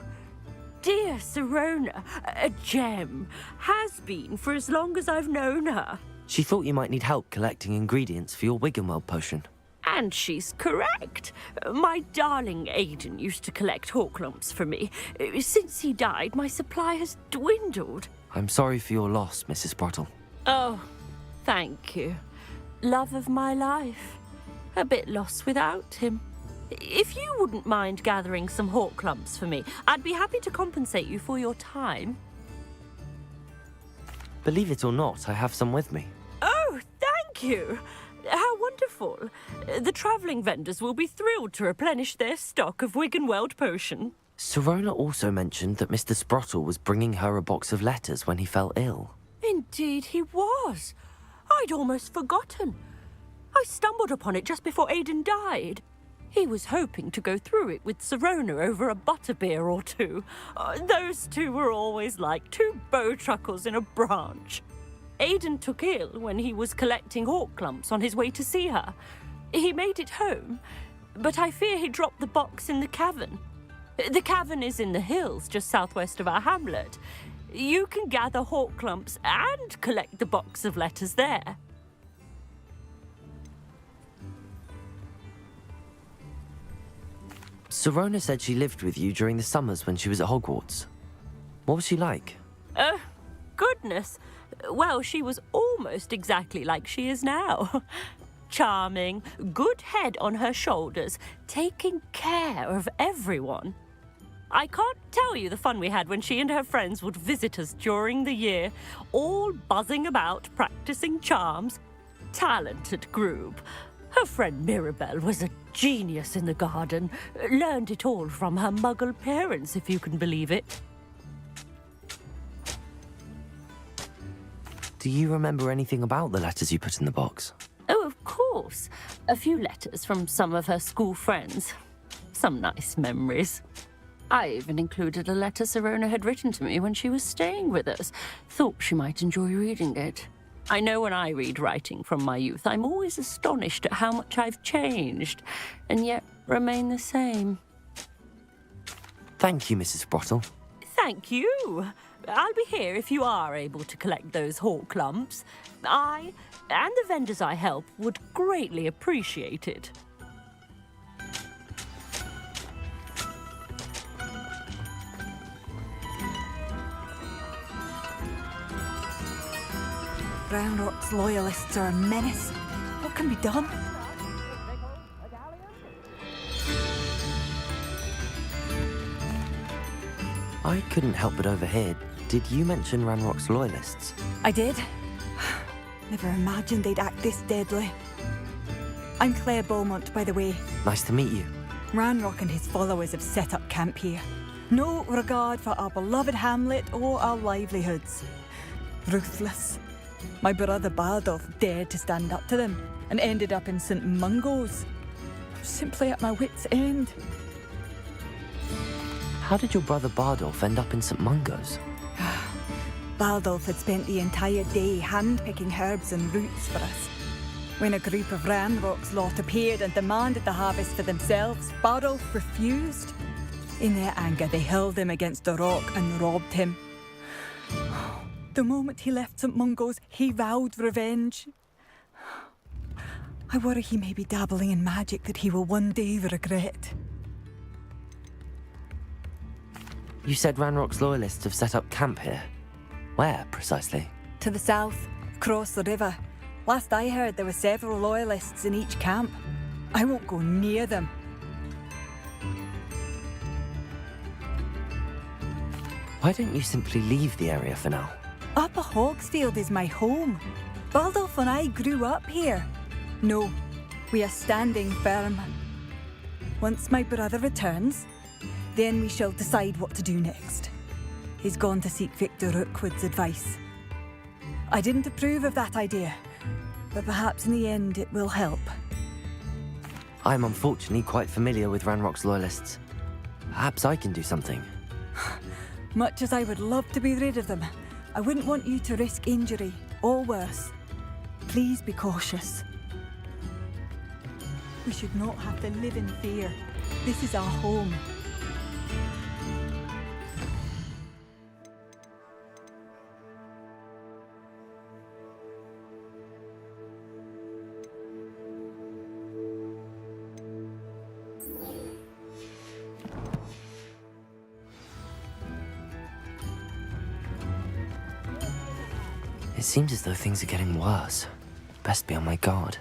dear Sirona, a gem. Has been for as long as I've known her. She thought you might need help collecting ingredients for your Wiggenweld potion. And she's correct. My darling Aidan used to collect hawk lumps for me. Since he died, my supply has dwindled. I'm sorry for your loss, Mrs. Sprottle. Oh, thank you. Love of my life. A bit lost without him. If you wouldn't mind gathering some hawk lumps for me, I'd be happy to compensate you for your time. Believe it or not, I have some with me. Oh, thank you. How wonderful. The travelling vendors will be thrilled to replenish their stock of Wiggenweld potion. Sirona also mentioned that Mr. Sprottle was bringing her a box of letters when he fell ill. Indeed he was. I'd almost forgotten. I stumbled upon it just before Aidan died. He was hoping to go through it with Sirona over a butterbeer or two. Those two were always like two bowtruckles in a branch. Aidan took ill when he was collecting hawk lumps on his way to see her. He made it home, but I fear he dropped the box in the cavern. The cavern is in the hills just southwest of our hamlet. You can gather hawk lumps and collect the box of letters there. Sirona said she lived with you during the summers when she was at Hogwarts. What was she like? Oh, goodness. Well, she was almost exactly like she is now. Charming, good head on her shoulders, taking care of everyone. I can't tell you the fun we had when she and her friends would visit us during the year, all buzzing about, practicing charms. Talented group. Her friend Mirabelle was a genius in the garden. Learned it all from her muggle parents, if you can believe it. Do you remember anything about the letters you put in the box? Oh, of course. A few letters from some of her school friends. Some nice memories. I even included a letter Sirona had written to me when she was staying with us. Thought she might enjoy reading it. I know when I read writing from my youth, I'm always astonished at how much I've changed, and yet remain the same. Thank you, Mrs. Sprottle. Thank you. I'll be here if you are able to collect those hawk lumps. I, and the vendors I help, would greatly appreciate it. Ranrock's loyalists are a menace. What can be done? I couldn't help but overhear. Did you mention Ranrock's loyalists? I did. Never imagined they'd act this deadly. I'm Claire Beaumont, by the way. Nice to meet you. Ranrock and his followers have set up camp here. No regard for our beloved hamlet or our livelihoods. Ruthless. My brother Bardolph dared to stand up to them and ended up in St. Mungo's. I'm simply at my wit's end. How did your brother Bardolph end up in St. Mungo's? Bardolph had spent the entire day hand-picking herbs and roots for us. When a group of Ranrock's lot appeared and demanded the harvest for themselves, Bardolph refused. In their anger, they hurled him against a rock and robbed him. The moment he left St. Mungo's, he vowed revenge. I worry he may be dabbling in magic that he will one day regret. You said Ranrock's loyalists have set up camp here. Where, precisely? To the south, across the river. Last I heard, there were several loyalists in each camp. I won't go near them. Why don't you simply leave the area for now? Upper Hogsfield is my home. Baldolf and I grew up here. No, we are standing firm. Once my brother returns, then we shall decide what to do next. He's gone to seek Victor Rookwood's advice. I didn't approve of that idea, but perhaps in the end it will help. I'm unfortunately quite familiar with Ranrock's loyalists. Perhaps I can do something. Much as I would love to be rid of them, I wouldn't want you to risk injury, or worse. Please be cautious. We should not have to live in fear. This is our home. It seems as though things are getting worse. Best be on my guard.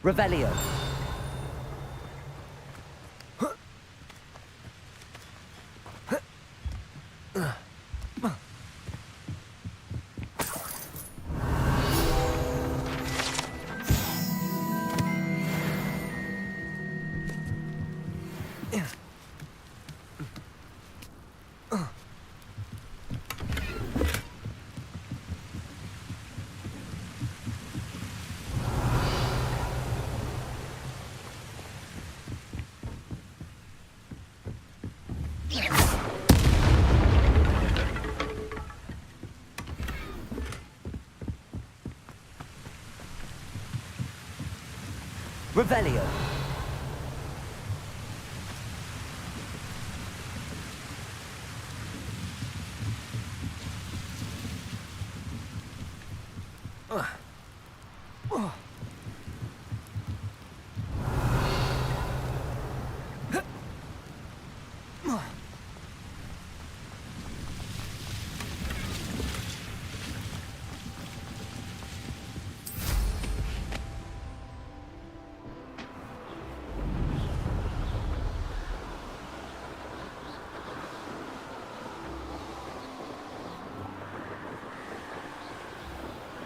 Revelio. Revelio.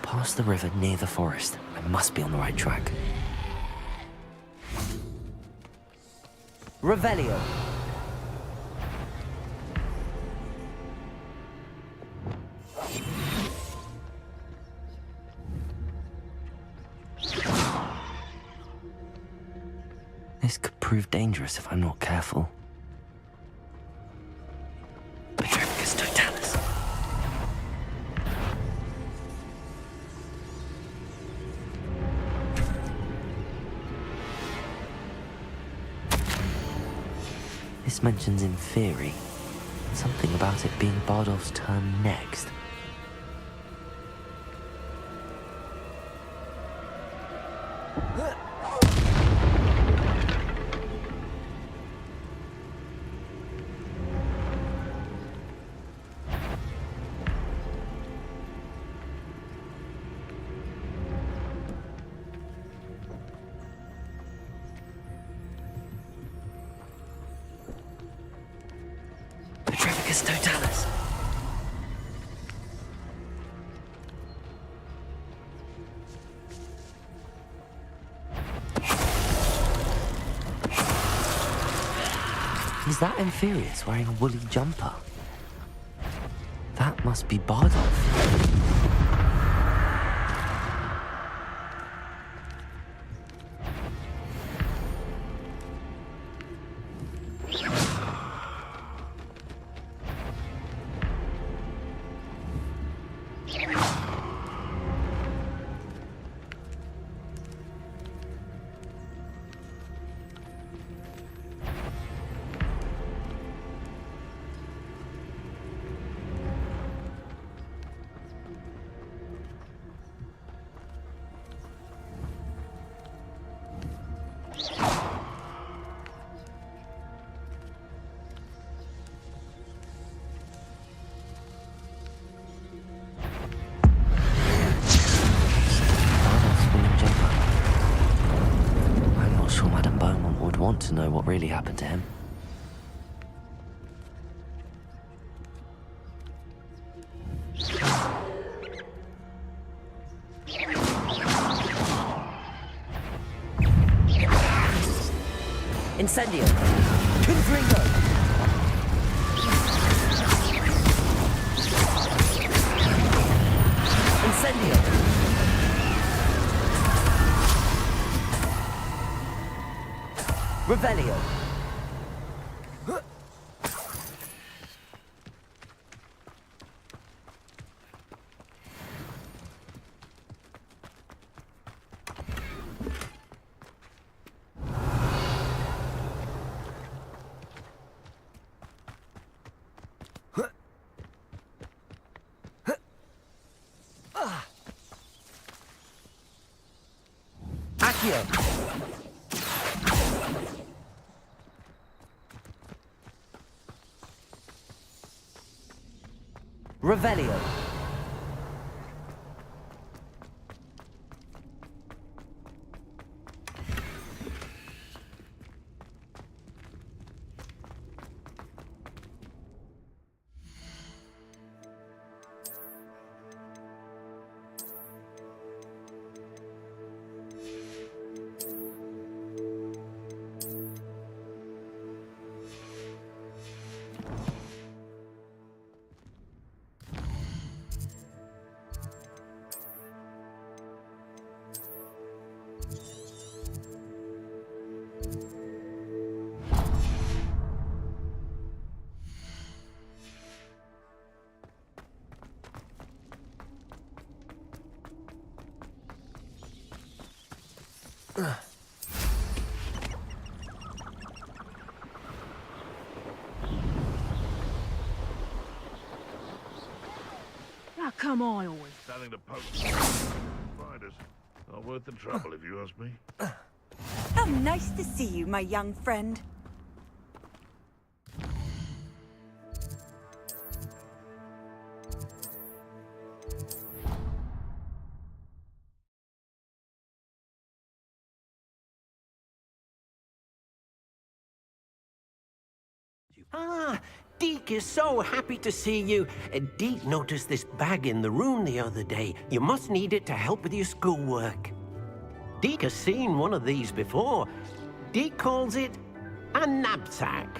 Past the river near the forest. I must be on the right track. Revelio. This could prove dangerous if I'm not careful. Petrificus totalis. This mentions in theory something about it being Bardolph's turn next. Petrificus totalis. Is that Inferius wearing a woolly jumper? That must be Bardolph. to know what really happened to him. Incendio! Confringo! Incendio! Revelio! Accio! Revelio! Now, come on, always. Nothing to poke. Spiders. Not worth the trouble, if you ask me. How nice to see you, my young friend. Ah, Deke is so happy to see you. Deke noticed this bag in the room the other day. You must need it to help with your schoolwork. Deke has seen one of these before. Deke calls it a knapsack.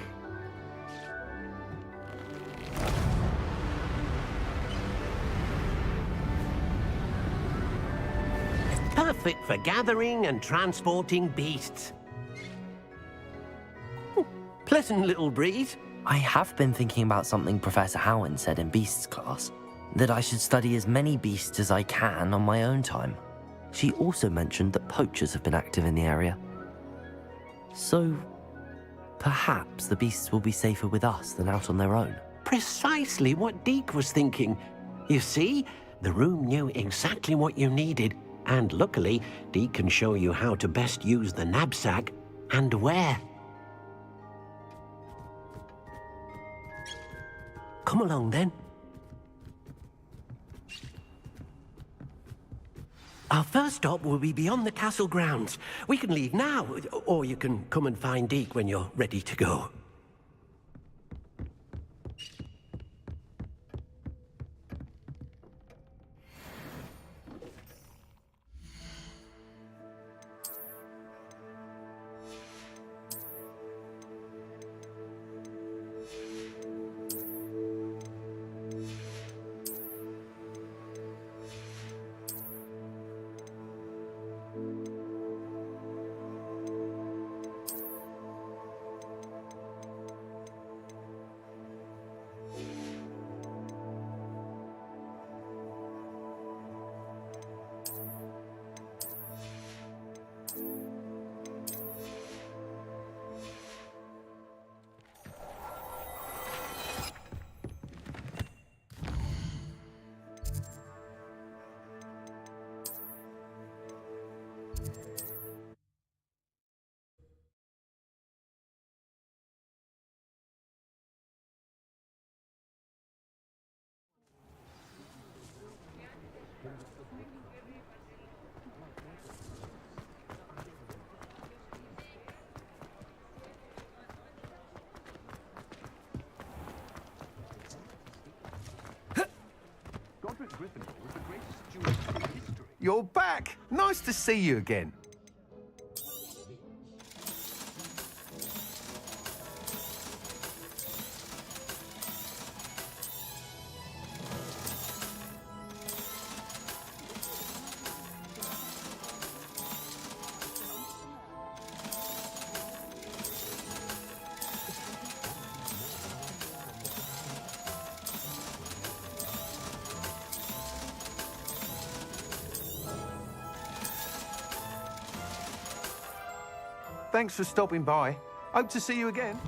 Perfect for gathering and transporting beasts. Pleasant little breeze. I have been thinking about something Professor Howard said in Beasts class, that I should study as many beasts as I can on my own time. She also mentioned that poachers have been active in the area. So, perhaps the beasts will be safer with us than out on their own. Precisely what Deke was thinking. You see, the room knew exactly what you needed, and luckily, Deke can show you how to best use the knapsack and where. Come along, then. Our first stop will be beyond the castle grounds. We can leave now, or you can come and find Deke when you're ready to go. you're back. Nice to see you again. Thanks for stopping by. Hope to see you again.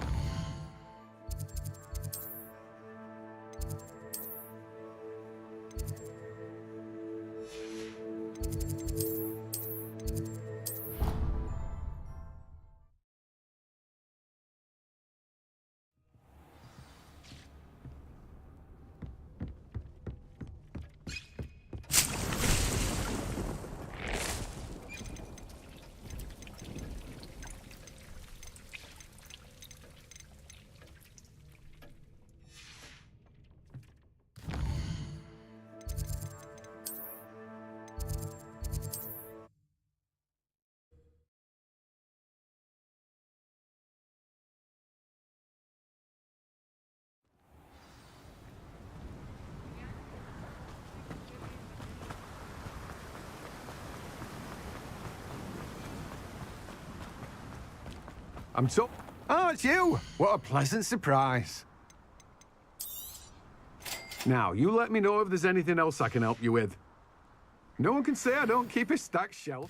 Oh, it's you! What a pleasant surprise. Now, you let me know if there's anything else I can help you with. No one can say I don't keep a stacked shelf.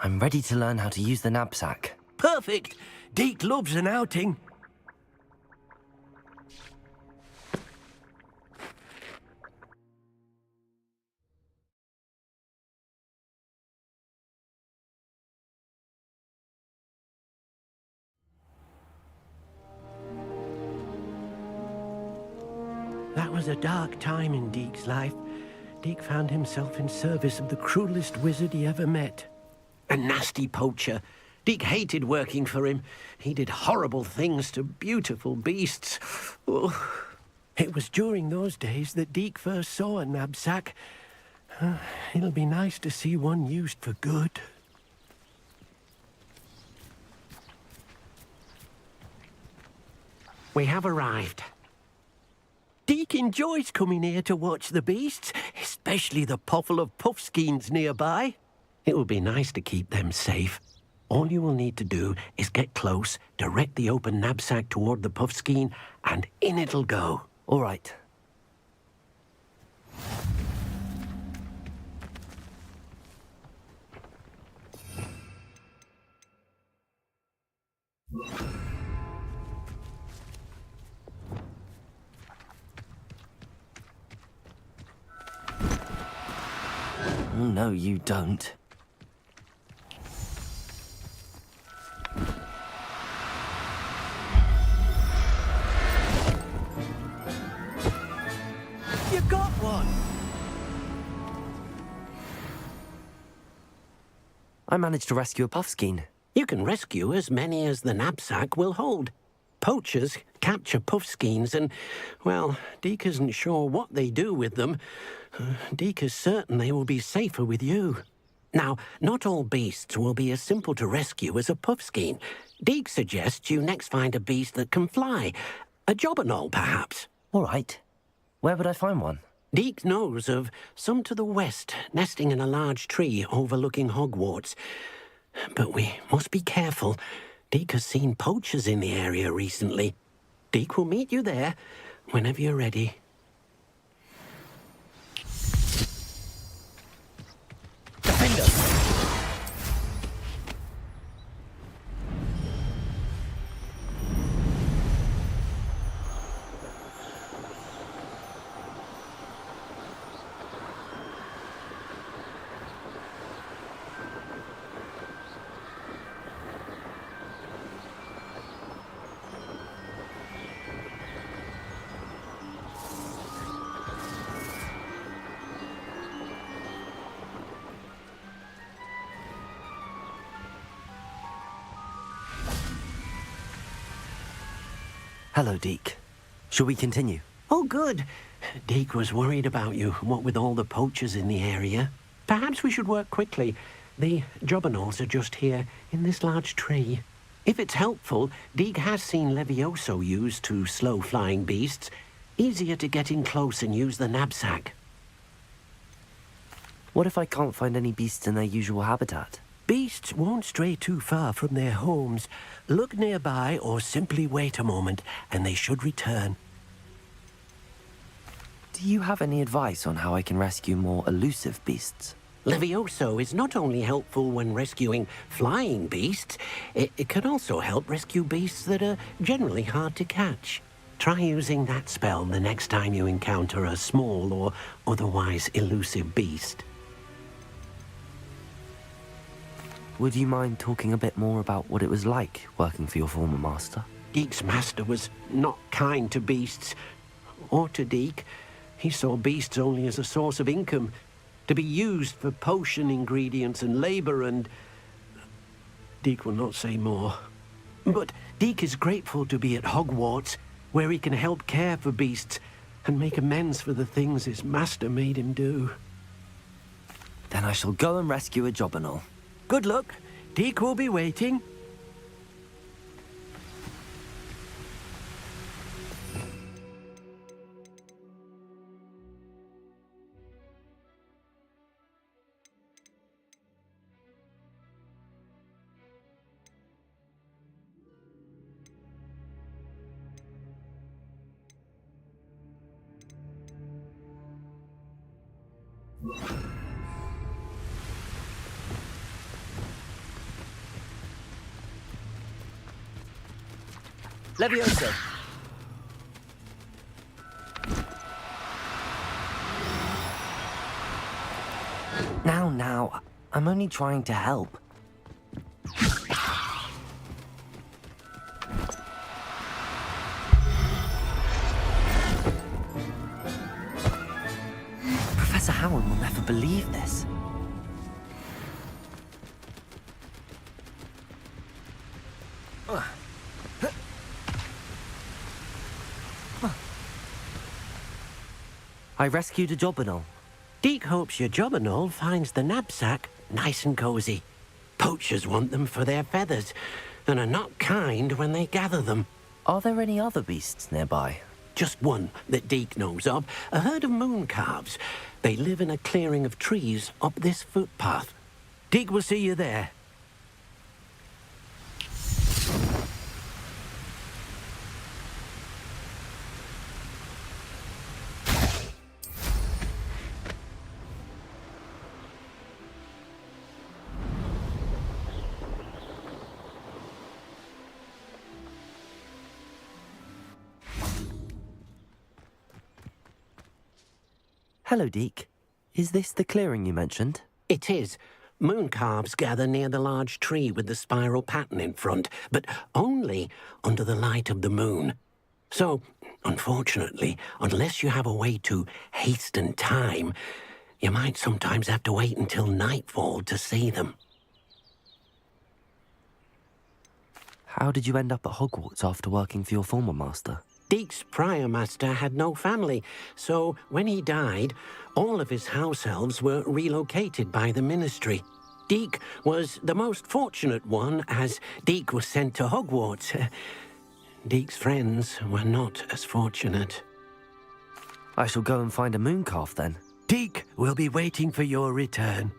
I'm ready to learn how to use the knapsack. Perfect! Deke loves an outing. That was a dark time in Deke's life. Deke found himself in service of the cruelest wizard he ever met. A nasty poacher. Deke hated working for him. He did horrible things to beautiful beasts. Oh. It was during those days that Deke first saw a knapsack. It'll be nice to see one used for good. We have arrived. Deke enjoys coming here to watch the beasts, especially the potful of puffskeins nearby. It will be nice to keep them safe. All you will need to do is get close, direct the open knapsack toward the puffskein, and in it'll go. All right. Oh, no, you don't. You got one! I managed to rescue a puffskein. You can rescue as many as the knapsack will hold. Poachers capture puffskeins and, well, Deke isn't sure what they do with them. Deke is certain they will be safer with you. Now, not all beasts will be as simple to rescue as a puffskein. Deke suggests you next find a beast that can fly. A jobberknoll, perhaps. All right. Where would I find one? Deke knows of some to the west, nesting in a large tree overlooking Hogwarts. But we must be careful. Deke has seen poachers in the area recently. Deke will meet you there. whenever you're ready. Hello, Deke. Shall we continue? Oh, good. Deke was worried about you, what with all the poachers in the area. Perhaps we should work quickly. The jobberknolls are just here, in this large tree. If it's helpful, Deke has seen Levioso used to slow flying beasts. Easier to get in close and use the knapsack. What if I can't find any beasts in their usual habitat? Beasts won't stray too far from their homes. Look nearby or simply wait a moment, and they should return. Do you have any advice on how I can rescue more elusive beasts? Levioso is not only helpful when rescuing flying beasts, it can also help rescue beasts that are generally hard to catch. Try using that spell the next time you encounter a small or otherwise elusive beast. Would you mind talking a bit more about what it was like working for your former master? Deke's master was not kind to beasts, or to Deke. He saw beasts only as a source of income, to be used for potion ingredients and labor, and Deke will not say more. But Deke is grateful to be at Hogwarts, where he can help care for beasts and make amends for the things his master made him do. Then I shall go and rescue a jobberknoll. Good luck. Deke will be waiting. Levioso! Now, I'm only trying to help. Professor Howard will never believe this. I rescued a jobberknoll. Deke hopes your jobberknoll finds the knapsack nice and cozy. Poachers want them for their feathers, and are not kind when they gather them. Are there any other beasts nearby? Just one that Deke knows of, a herd of moon calves. They live in a clearing of trees up this footpath. Deke will see you there. Hello, Deke. Is this the clearing you mentioned? It is. Moon calves gather near the large tree with the spiral pattern in front, but only under the light of the moon. So, unfortunately, unless you have a way to hasten time, you might sometimes have to wait until nightfall to see them. How did you end up at Hogwarts after working for your former master? Deke's prior master had no family, so when he died, all of his house elves were relocated by the ministry. Deke was the most fortunate one, as Deke was sent to Hogwarts. Deke's friends were not as fortunate. I shall go and find a mooncalf then. Deke will be waiting for your return.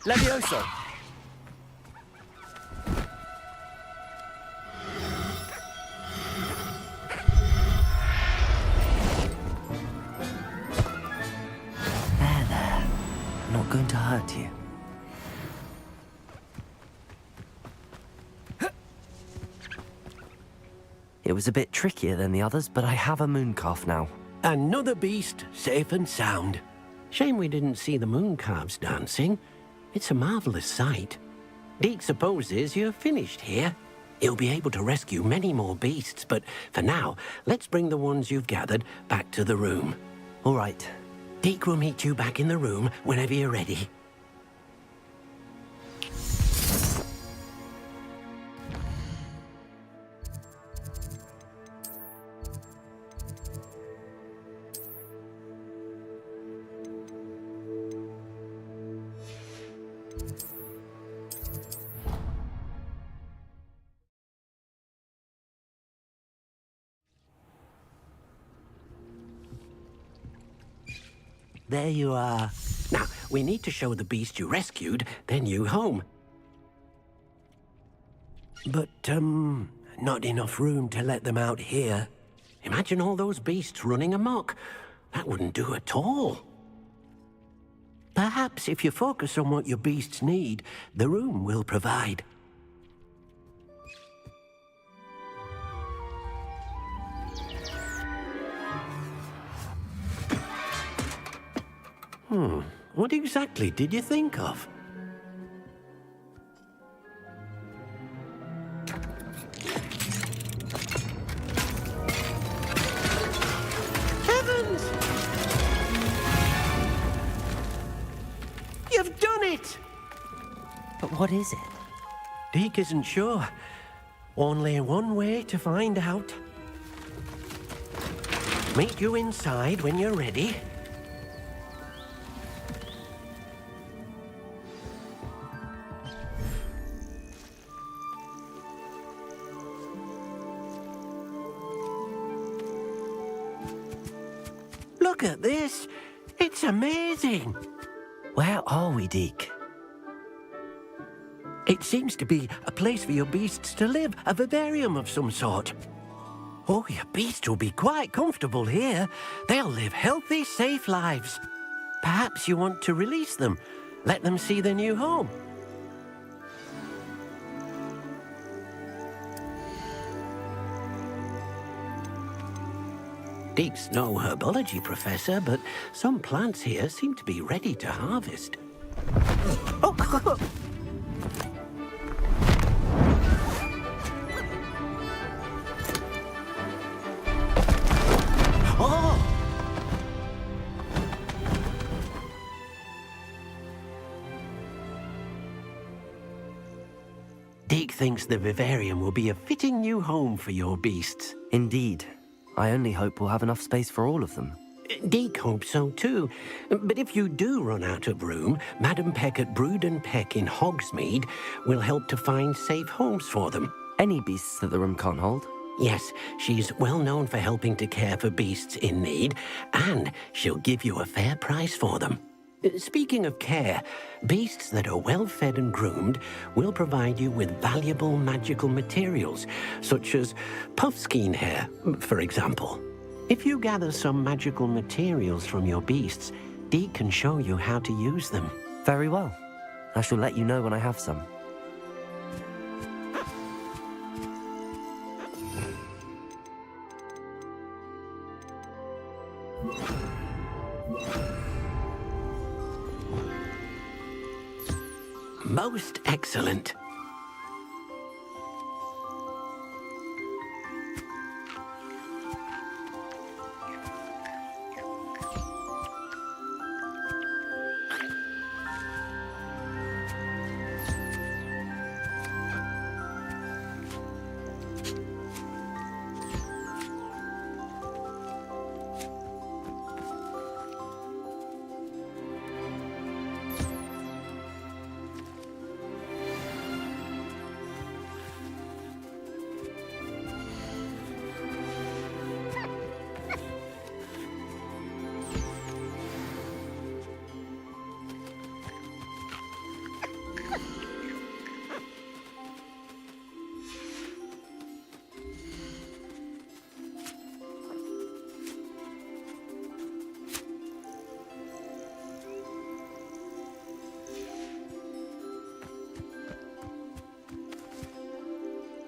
Levioso! There. I'm not going to hurt you. It was a bit trickier than the others, but I have a mooncalf now. Another beast, safe and sound. Shame we didn't see the mooncalves dancing. It's a marvelous sight. Deke supposes you're finished here. He'll be able to rescue many more beasts, but for now, let's bring the ones you've gathered back to the room. All right. Deke will meet you back in the room whenever you're ready. There you are. Now, we need to show the beast you rescued their new home. But, not enough room to let them out here. Imagine all those beasts running amok. That wouldn't do at all. Perhaps if you focus on what your beasts need, the room will provide. What exactly did you think of? Heavens! You've done it! But what is it? Deke isn't sure. Only one way to find out. Meet you inside when you're ready. Look at this. It's amazing. Where are we, Deke? It seems to be a place for your beasts to live, a vivarium of some sort. Oh, your beasts will be quite comfortable here. They'll live healthy, safe lives. Perhaps you want to release them, let them see their new home. Deke's no herbology professor, but some plants here seem to be ready to harvest. Oh! Deke thinks the vivarium will be a fitting new home for your beasts. Indeed. I only hope we'll have enough space for all of them. Deke hopes so too. But if you do run out of room, Madam Peck at Brood and Peck in Hogsmeade will help to find safe homes for them. Any beasts that the room can't hold? Yes, she's well known for helping to care for beasts in need, and she'll give you a fair price for them. Speaking of care, beasts that are well fed and groomed will provide you with valuable magical materials, such as puffskein hair, for example. If you gather some magical materials from your beasts, Deke can show you how to use them. Very well. I shall let you know when I have some. Most excellent.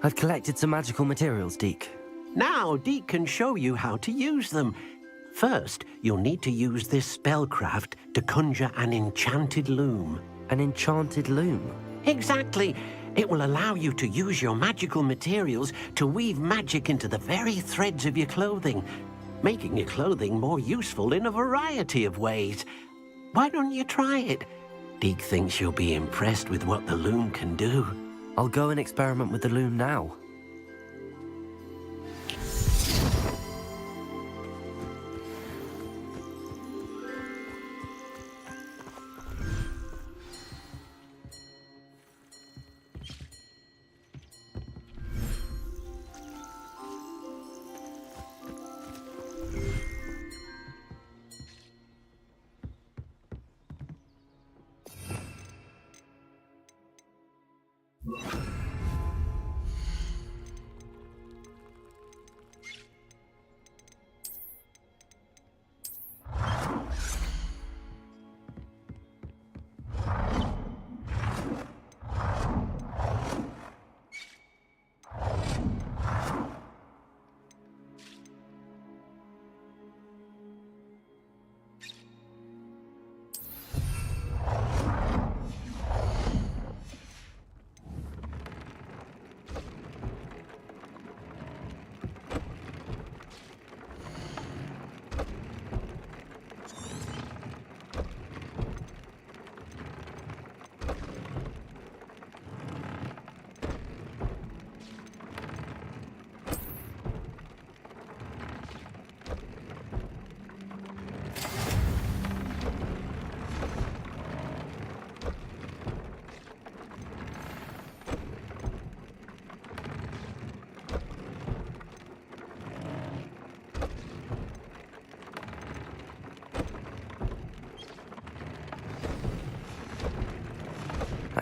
I've collected some magical materials, Deke. Now, Deke can show you how to use them. First, you'll need to use this spellcraft to conjure an enchanted loom. An enchanted loom? Exactly. It will allow you to use your magical materials to weave magic into the very threads of your clothing, making your clothing more useful in a variety of ways. Why don't you try it? Deke thinks you'll be impressed with what the loom can do. I'll go and experiment with the loom now.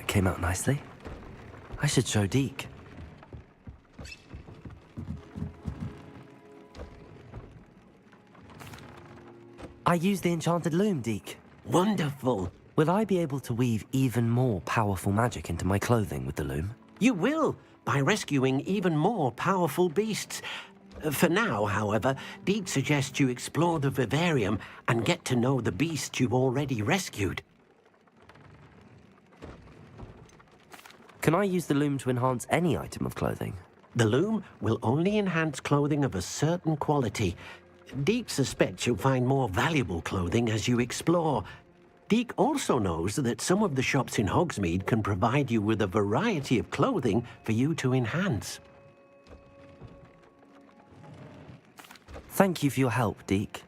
Came out nicely. I should show Deke. I used the enchanted loom, Deke. Wonderful. Will I be able to weave even more powerful magic into my clothing with the loom? You will, by rescuing even more powerful beasts. For now, however, Deke suggests you explore the vivarium and get to know the beasts you've already rescued. Can I use the loom to enhance any item of clothing? The loom will only enhance clothing of a certain quality. Deke suspects you'll find more valuable clothing as you explore. Deke also knows that some of the shops in Hogsmeade can provide you with a variety of clothing for you to enhance. Thank you for your help, Deke.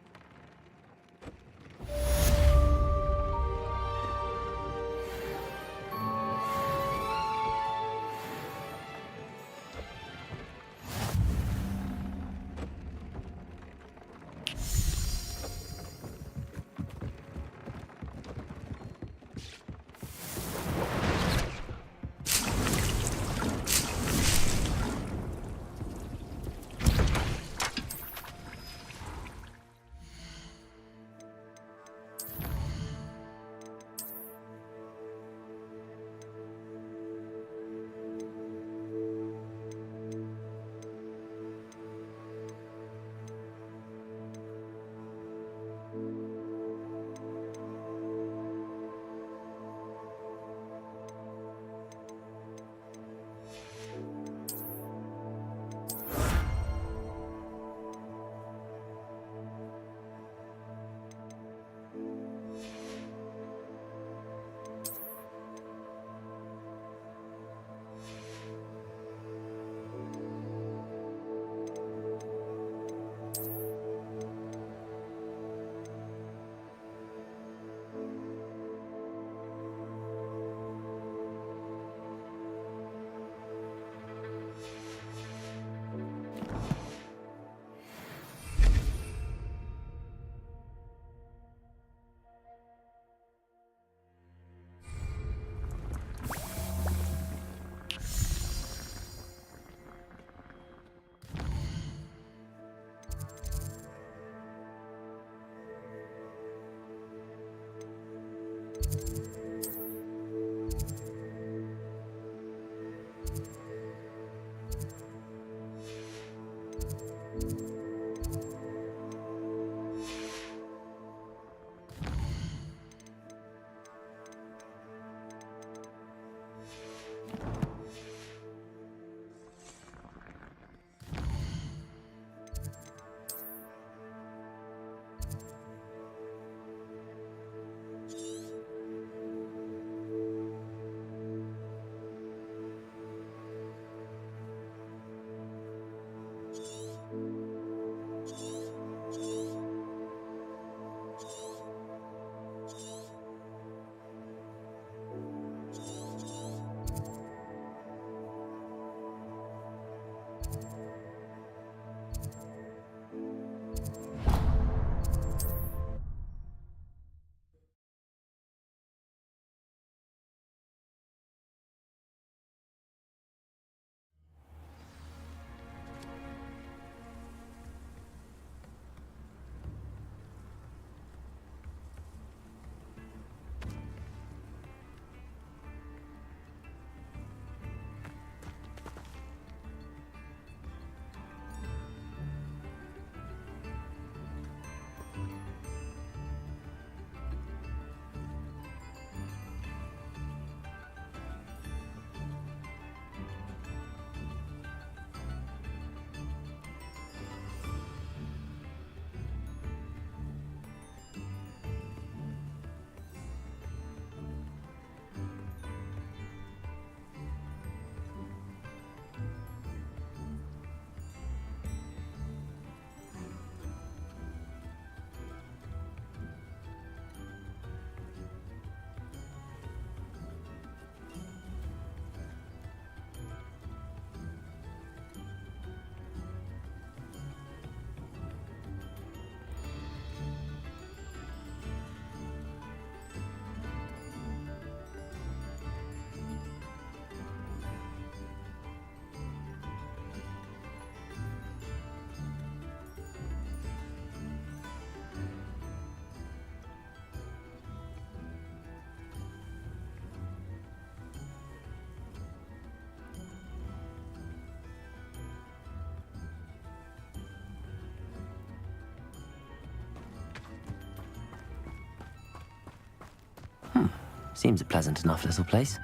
Seems a pleasant enough little place.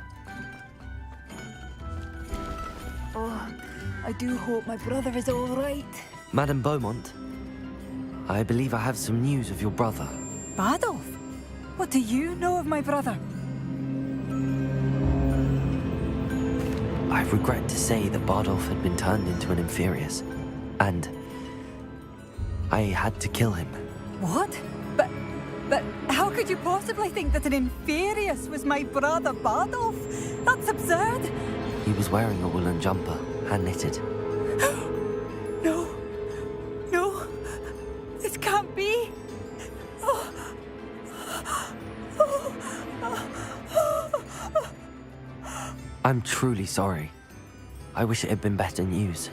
Oh, I do hope my brother is all right. Madame Beaumont, I believe I have some news of your brother. Badolf? What do you know of my brother? I regret to say that Bardolph had been turned into an Inferius, and I had to kill him. What? But how could you possibly think that an Inferius was my brother Bardolph? That's absurd. He was wearing a woolen jumper, hand-knitted. No. No. This can't be. I'm truly sorry. I wish it had been better news.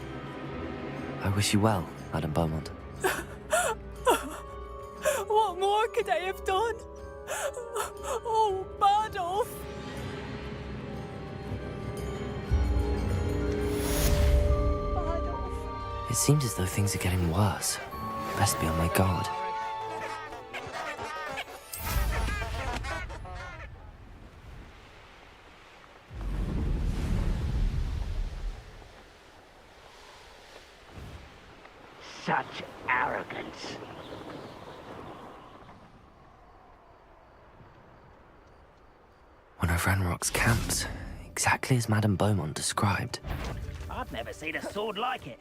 I wish you well, Madame Beaumont. What more could I have done? Oh, Bardolph! It seems as though things are getting worse. Best be on my guard. Such arrogance. One of Ranrock's camps, exactly as Madame Beaumont described. I've never seen a sword like it.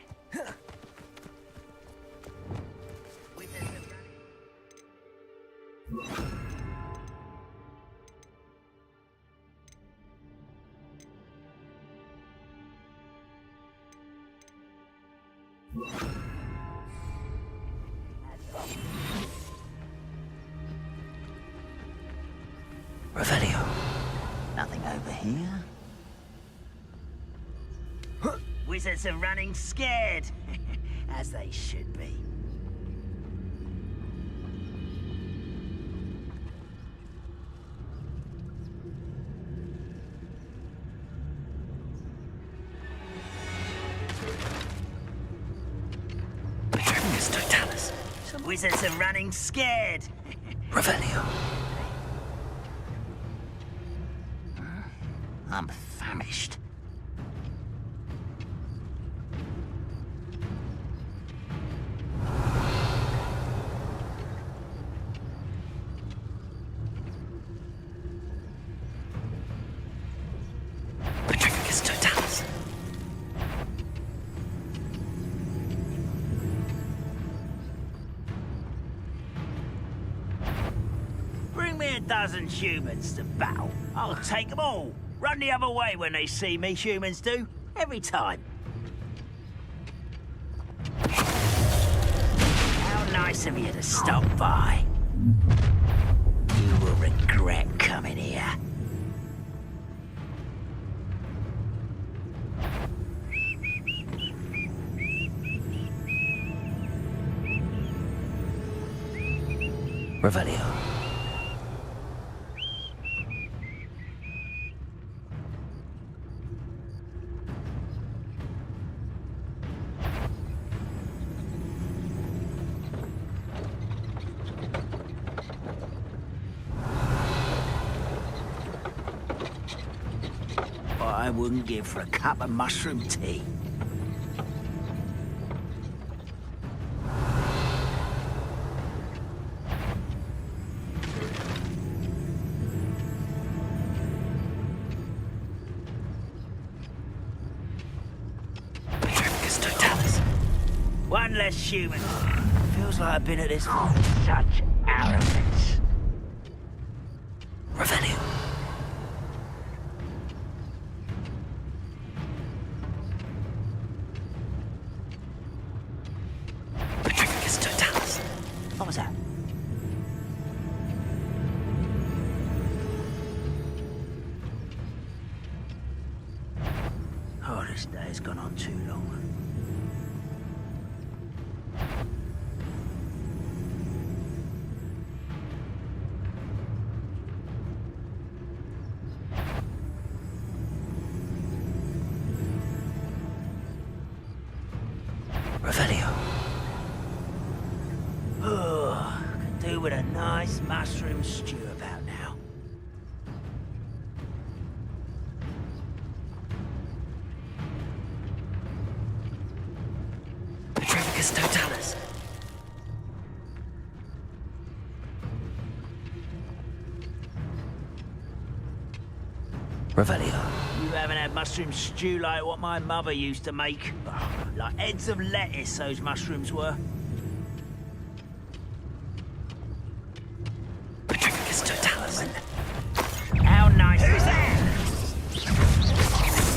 Revelio. Nothing over here. Wizards are running scared, as they should be. Wizards are running scared. Revelio. I'm famished. Petrificus totalis. Bring me a dozen humans to battle. I'll take them all. Run the other way when they see me, humans do. Every time. How nice of you to stop by. You will regret coming here. Revelio. What I wouldn't give for a cup of mushroom tea. Petrificus totalis. One less human. Feels like I've been at this for such arrogance. Revelio. Petrificus totalis. What was that? Oh, this day has gone on too long. Revelio. Oh, could do with a nice mushroom stew about now. Petrificus totalis. Revelio. You haven't had mushroom stew like what my mother used to make. Oh, like heads of lettuce, those mushrooms were. Petrificus totalis. How nice is that?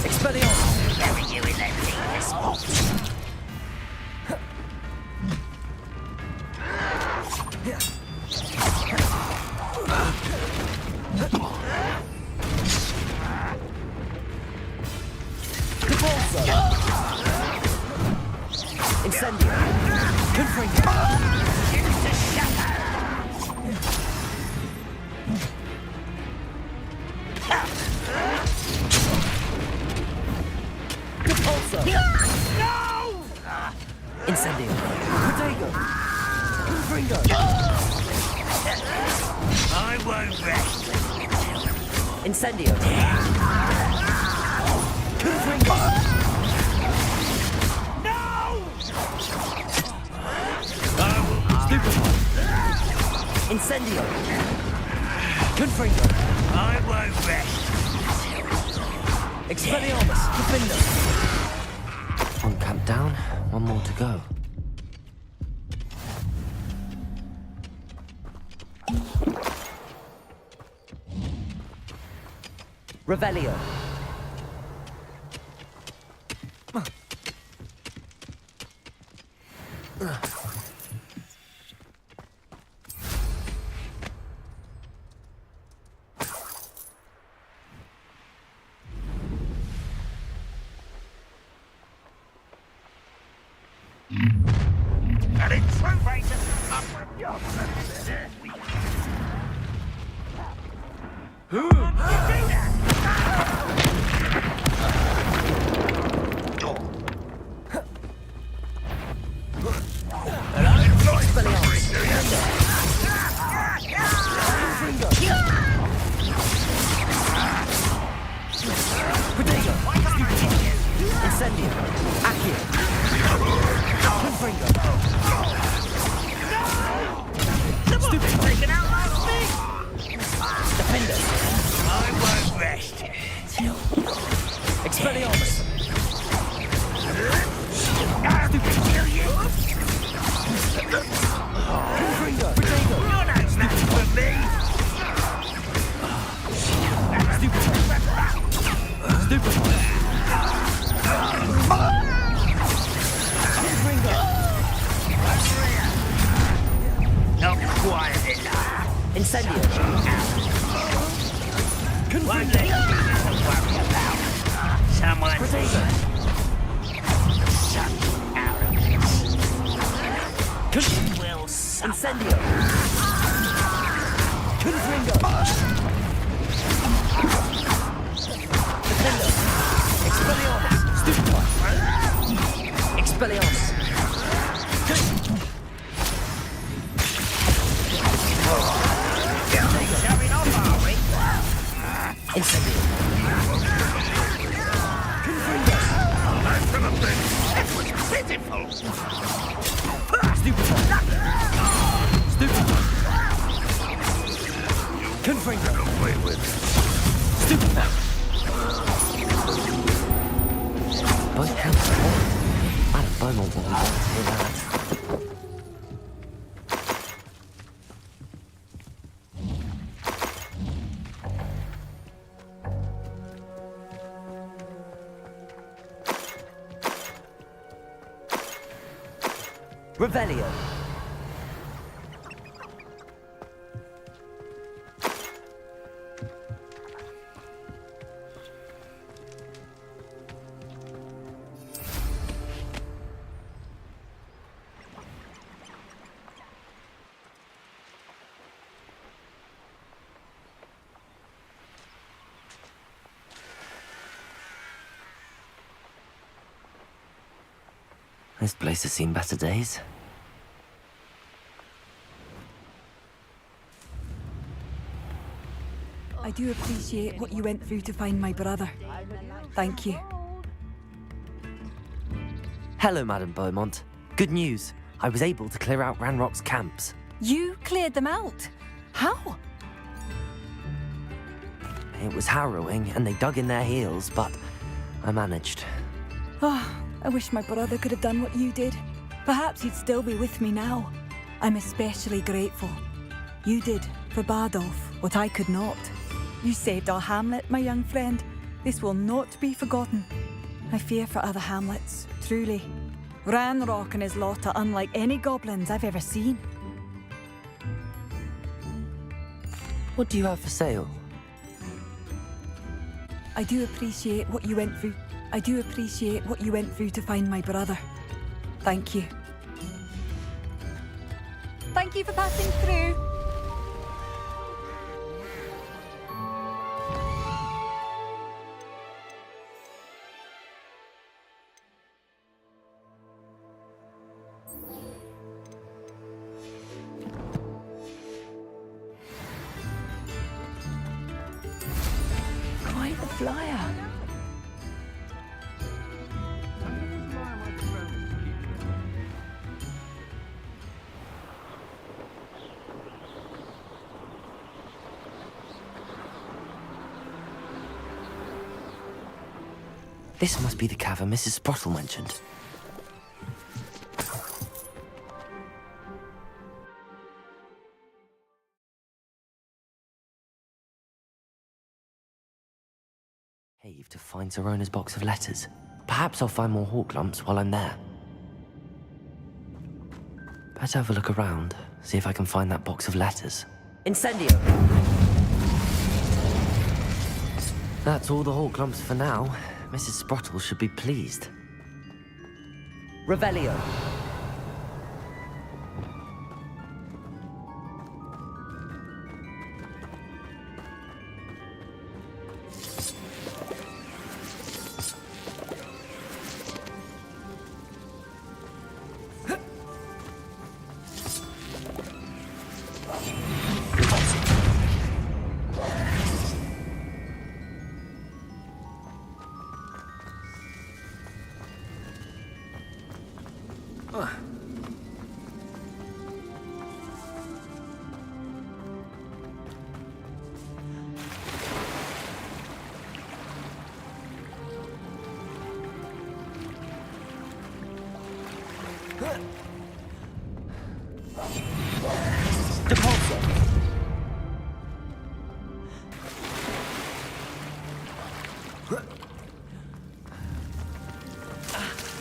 Expelliarmus. Bury you in that deepest spot. Incendio. Confringo. Repulsor. No! Incendio. Protego. Confringo. I won't rest. Incendio. Confringo. Incendio. Confringo. I won't rest. Expelliarmus. Defender. One camp down, one more to go. Revelio. And in true Raisin, up with your Who? Do that! rest. Expelliarmus! Kill you! Confringo! You're no match for me! Stupefy! Not quiet enough. Incendio! One less thing to worry about. Someone suck arrogance. Will suffer. Incendio! Confringo! Defendo! Expelliarmus! Stupefy! Expelliarmus! Showing off, are we? Incendio! Confringo! That should have been... It was pitiful! Stupefy! Stupefy! Confringo! Away with. Stupefy! Both counts are horrible. Madam Beaumont will be glad to hear that. Revelio. This place has seen better days. I do appreciate what you went through to find my brother. Thank you. Hello, Madam Beaumont. Good news. I was able to clear out Ranrock's camps. You cleared them out? How? It was harrowing, and they dug in their heels, but I managed. Oh, I wish my brother could have done what you did. Perhaps he'd still be with me now. I'm especially grateful. You did, for Bardolph, what I could not. You saved our hamlet, my young friend. This will not be forgotten. I fear for other hamlets, truly. Ranrock and his lot are unlike any goblins I've ever seen. What do you have for sale? I do appreciate what you went through. I do appreciate what you went through to find my brother. Thank you. Thank you for passing through. Quite the flyer. This must be the cavern Mrs. Sprottle mentioned. Cave to find Zerona's box of letters. Perhaps I'll find more hawk lumps while I'm there. Better have a look around, see if I can find that box of letters. Incendio! That's all the hawk lumps for now. Mrs. Sprottle should be pleased. Revelio.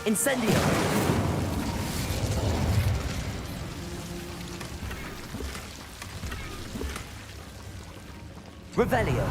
Incendio! Revelio!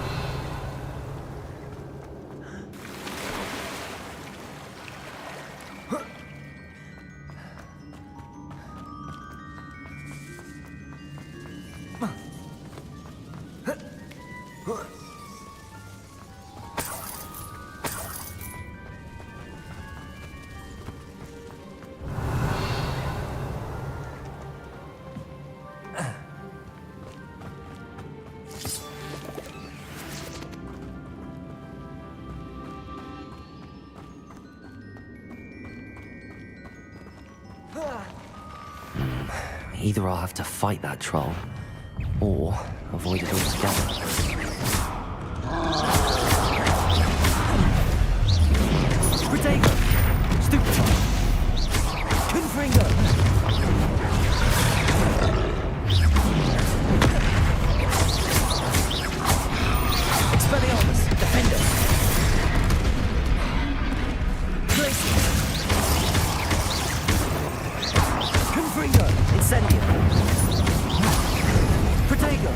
Either I'll have to fight that troll, or avoid it altogether. Protego! Stupefy! Confringo! Expelliarmus! Defender! Glacius! Confringo! Incendio! Protego!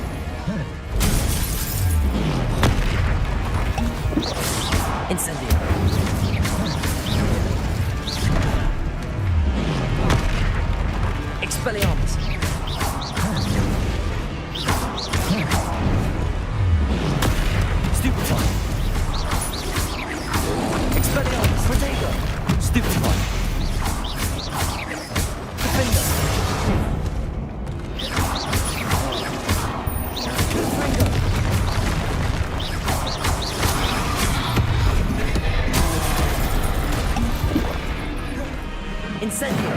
Incendio! Expelliarmus! Stupefy! Expelliarmus! Protego! Stupefy! Defender! Confringo! Incendio!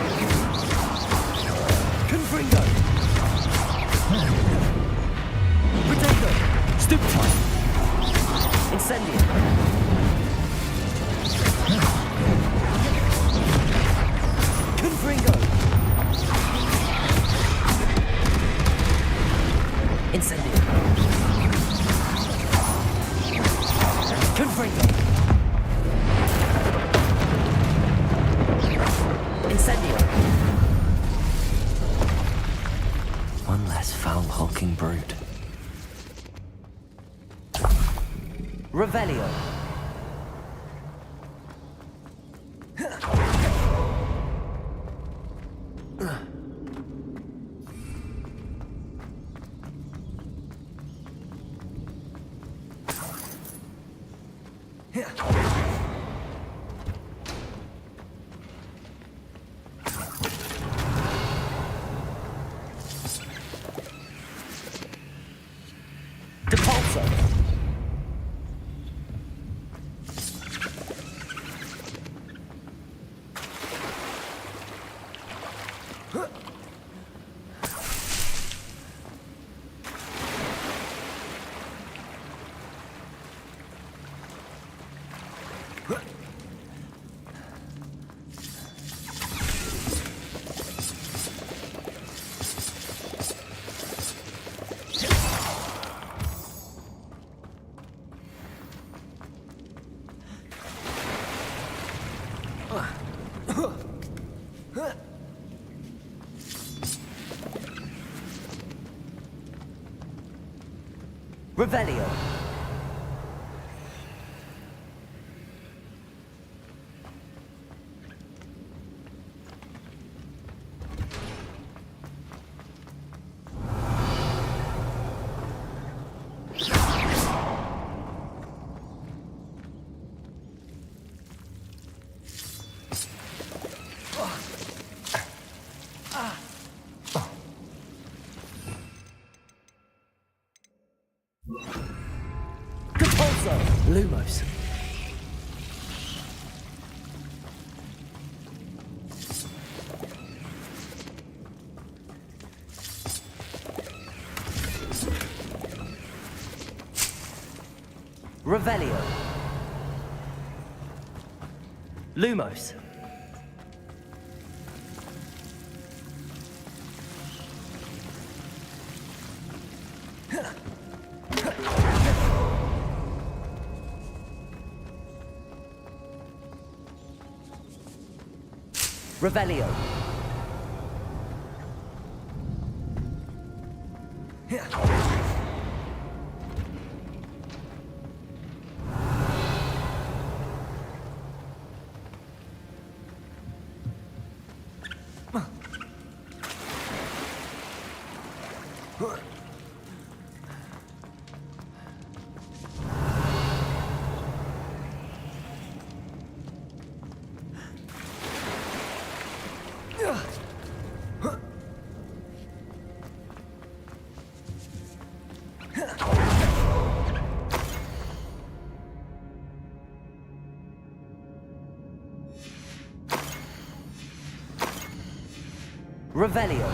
Confringo! Protego! Stupefy! Incendio! Confringo! Incendio! Confringo! Incendio! One less foul-hulking brute. Revelio! Depulso! Revelio! Lumos. Revelio. Lumos. Revelio. Revelio.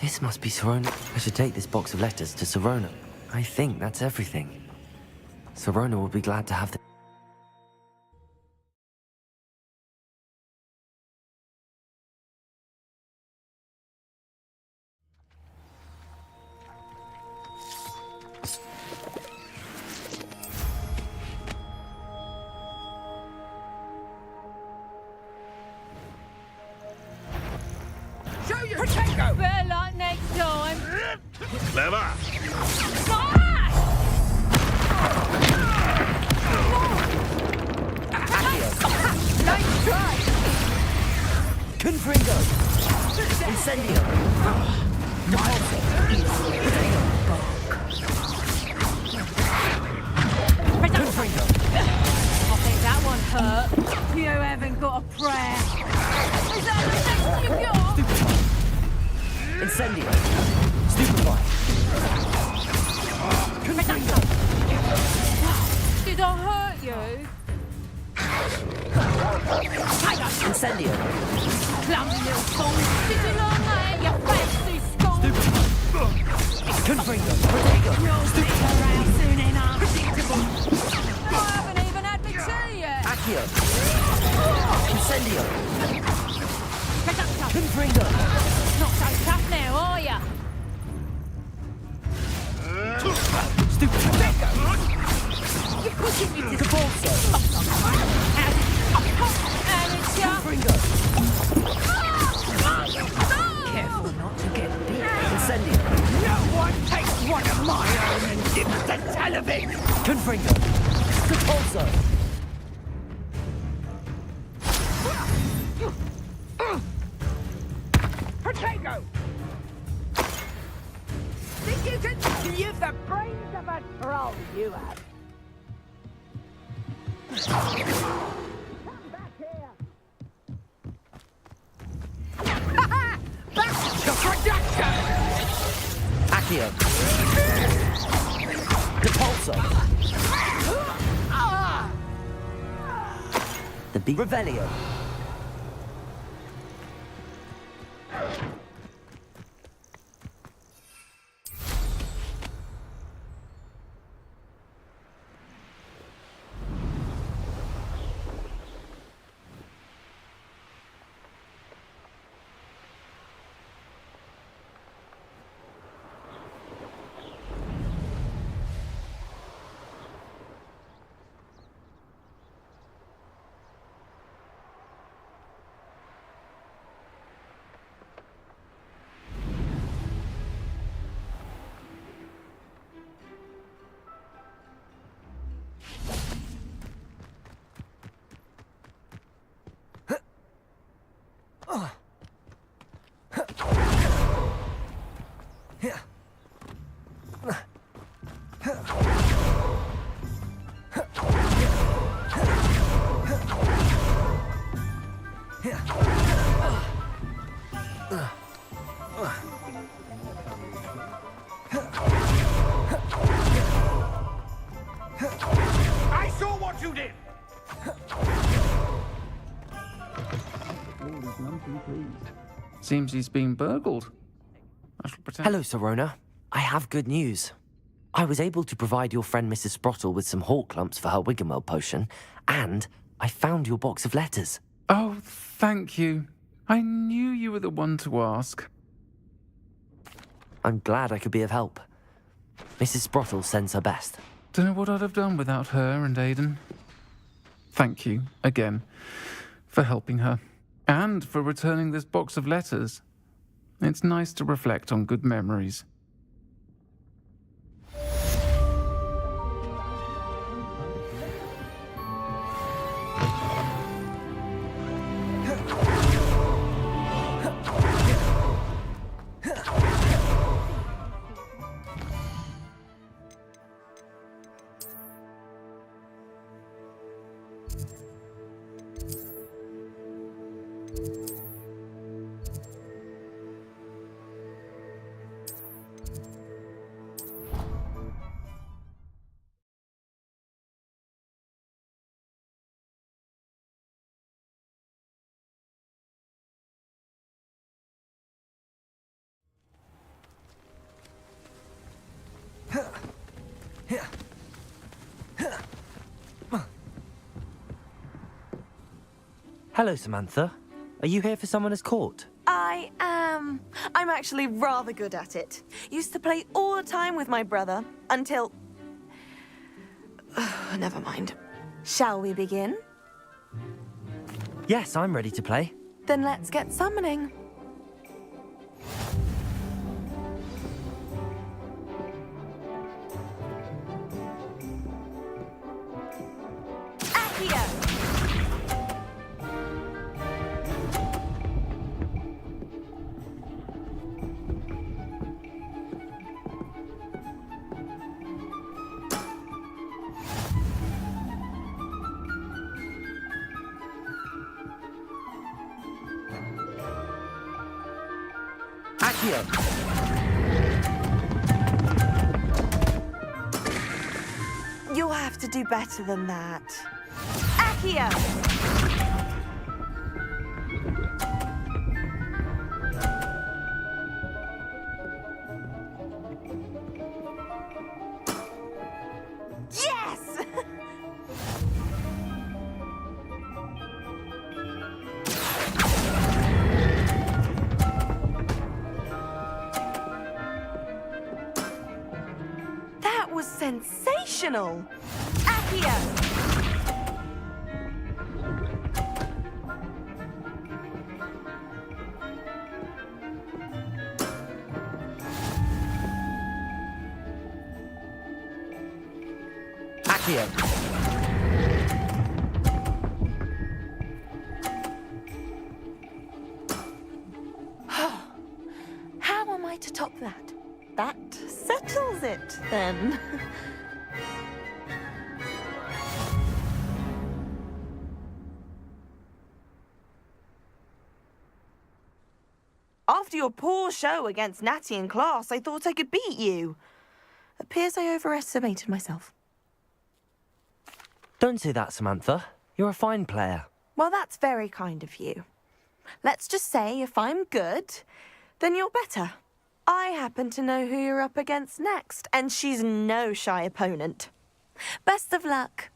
This must be Sirona. I should take this box of letters to Sirona. I think that's everything. Sirona will be glad to have the... Show your Protego! Better luck next time. Clever. Nice try! Confringo! Incendio! Confringo! I think that one hurt. You haven't got a prayer. Is that the next you got? Incendio! Stupefy! Confringo! Did I hurt you? Incendio! Clumsy little fool. Did you learn that at your fancy school? Confringo! Protego! You'll stick around soon enough. Predictable. I haven't even had my tea yet. Accio! Incendio! Confringo! Not so tough now, are ya? You're pushing me to Careful not to get bit. Incendio! No one takes one of my own and dips the television! Confringo! Repulso! Protego! Think you can... You've the brains of a troll, you have. Come back here! Back to production! Accio! Repulso! The beat. Revelio! I saw what you did! Seems he's been burgled. I shall pretend. Hello, Sirona. I have good news. I was able to provide your friend Mrs. Sprottle with some hawk lumps for her Wiggenweld potion, and I found your box of letters. Oh, thank you. I knew you were the one to ask. I'm glad I could be of help. Mrs. Sprottle sends her best. Don't know what I'd have done without her and Aidan. thank you again for helping her and for returning this box of letters. It's nice to reflect on good memories. Hello, Samantha. Are you here for Summoner's Court? I am. I'm actually rather good at it. Used to play all the time with my brother until... Never mind. Shall we begin? Yes, I'm ready to play. Then let's get summoning. Accio! Accio! You'll have to do better than that. Accio! Yes! That was sensational! Accio! Accio! How am I to top that? That settles it, then. After your poor show against Natty in class, I thought I could beat you. Appears I overestimated myself. Don't say that, Samantha. You're a fine player. Well, that's very kind of you. Let's just say if I'm good, then you're better. I happen to know who you're up against next, and she's no shy opponent. Best of luck.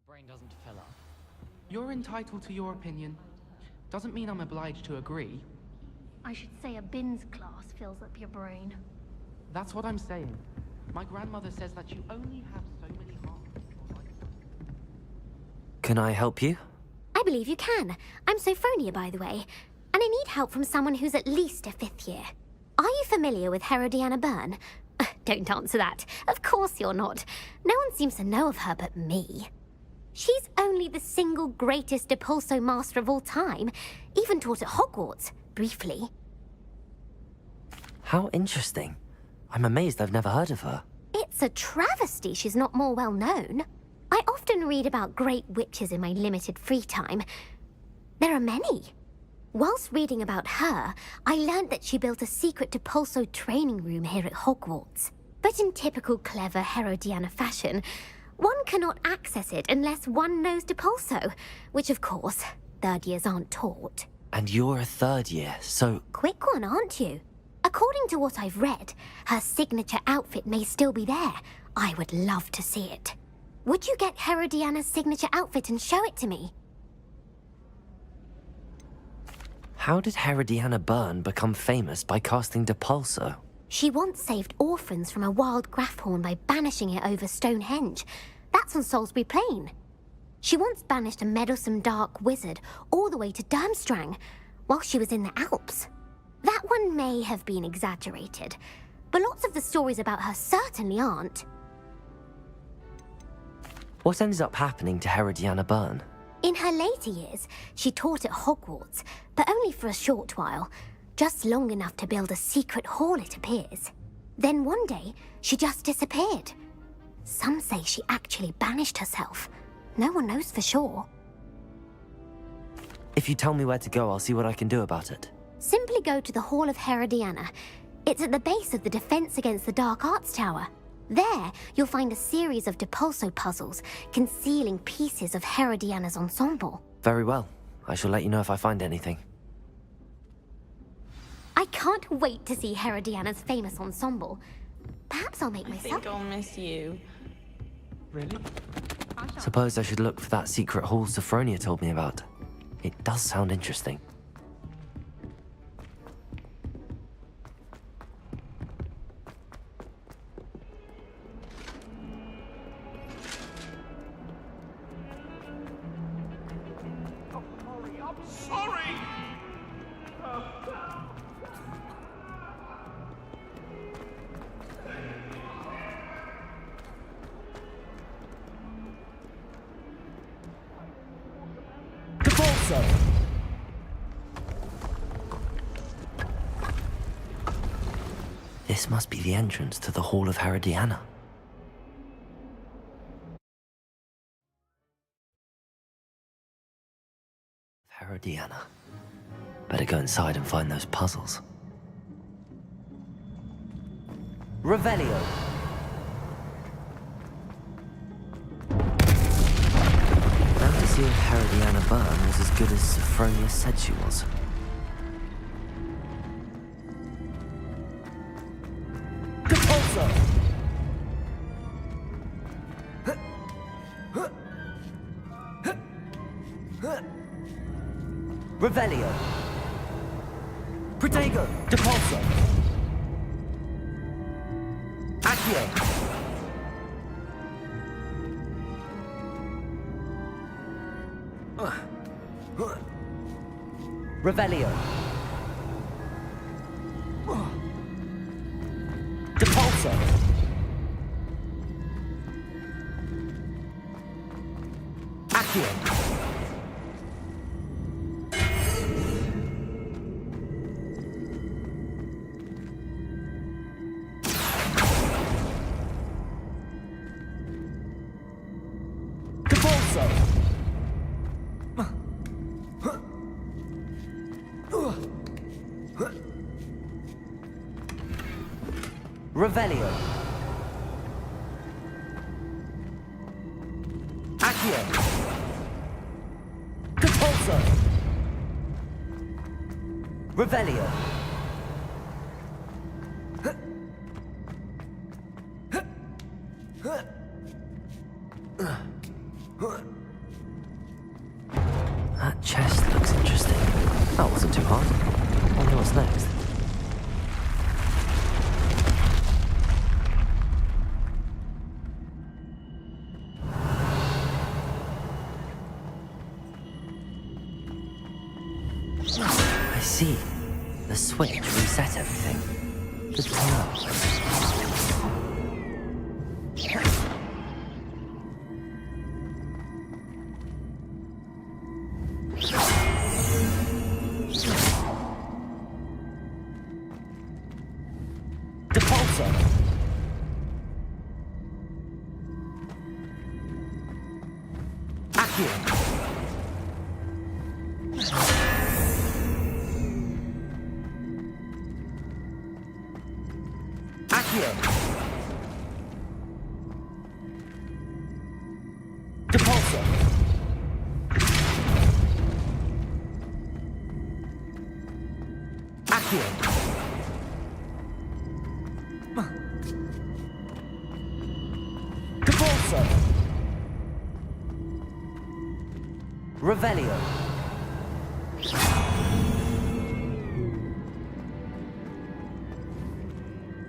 Brain doesn't fill up. You're entitled to your opinion. Doesn't mean I'm obliged to agree. I should say a bins class fills up your brain. That's what I'm saying. My grandmother says that you only have so many hearts. Can I help you? I believe you can. I'm Sophronia, by the way. And I need help from someone who's at least a 5th year. Are you familiar with Herodiana Byrne? Don't answer that. Of course you're not. No one seems to know of her but me. She's only the single greatest Depulso master of all time. Even taught at Hogwarts, briefly. How interesting. I'm amazed I've never heard of her. It's a travesty she's not more well known. I often read about great witches in my limited free time. There are many. Whilst reading about her, I learned that she built a secret Depulso training room here at Hogwarts. But in typical clever Herodiana fashion, one cannot access it unless one knows Depulso, which of course, 3rd years aren't taught. And you're a third year, so... Quick one, aren't you? According to what I've read, her signature outfit may still be there. I would love to see it. Would you get Herodiana's signature outfit and show it to me? How did Herodiana Byrne become famous by casting Depulso? She once saved orphans from a wild Grafhorn by banishing it over Stonehenge. That's on Salisbury Plain. She once banished a meddlesome dark wizard all the way to Durmstrang while she was in the Alps. That one may have been exaggerated, but lots of the stories about her certainly aren't. What ended up happening to Herodiana Byrne? In her later years, she taught at Hogwarts, but only for a short while. Just long enough to build a secret hall, it appears. Then one day, she just disappeared. Some say she actually banished herself. No one knows for sure. If you tell me where to go, I'll see what I can do about it. Simply go to the Hall of Herodiana. It's at the base of the Defense Against the Dark Arts Tower. There, you'll find a series of Depulso puzzles concealing pieces of Herodiana's ensemble. Very well. I shall let you know if I find anything. I can't wait to see Herodiana's famous ensemble. Perhaps I'll make myself... I think I'll miss you. Really? Suppose I should look for that secret hall Sophronia told me about. It does sound interesting. This must be the entrance to the Hall of Herodiana. Herodiana. Better go inside and find those puzzles. Revelio. Now to see if Herodiana Byrne was as good as Sophronia said she was. Revelio. Protego. Depulso. Accio. Revelio. Depulso. Accio. Revelio. Accio. Depulso. Revelio. That chest looks interesting. That wasn't too hard. I wonder what's next. I see. The switch reset everything. Good to know. Depulso. Accio. Depulso. Accio. Depulso. Revelio.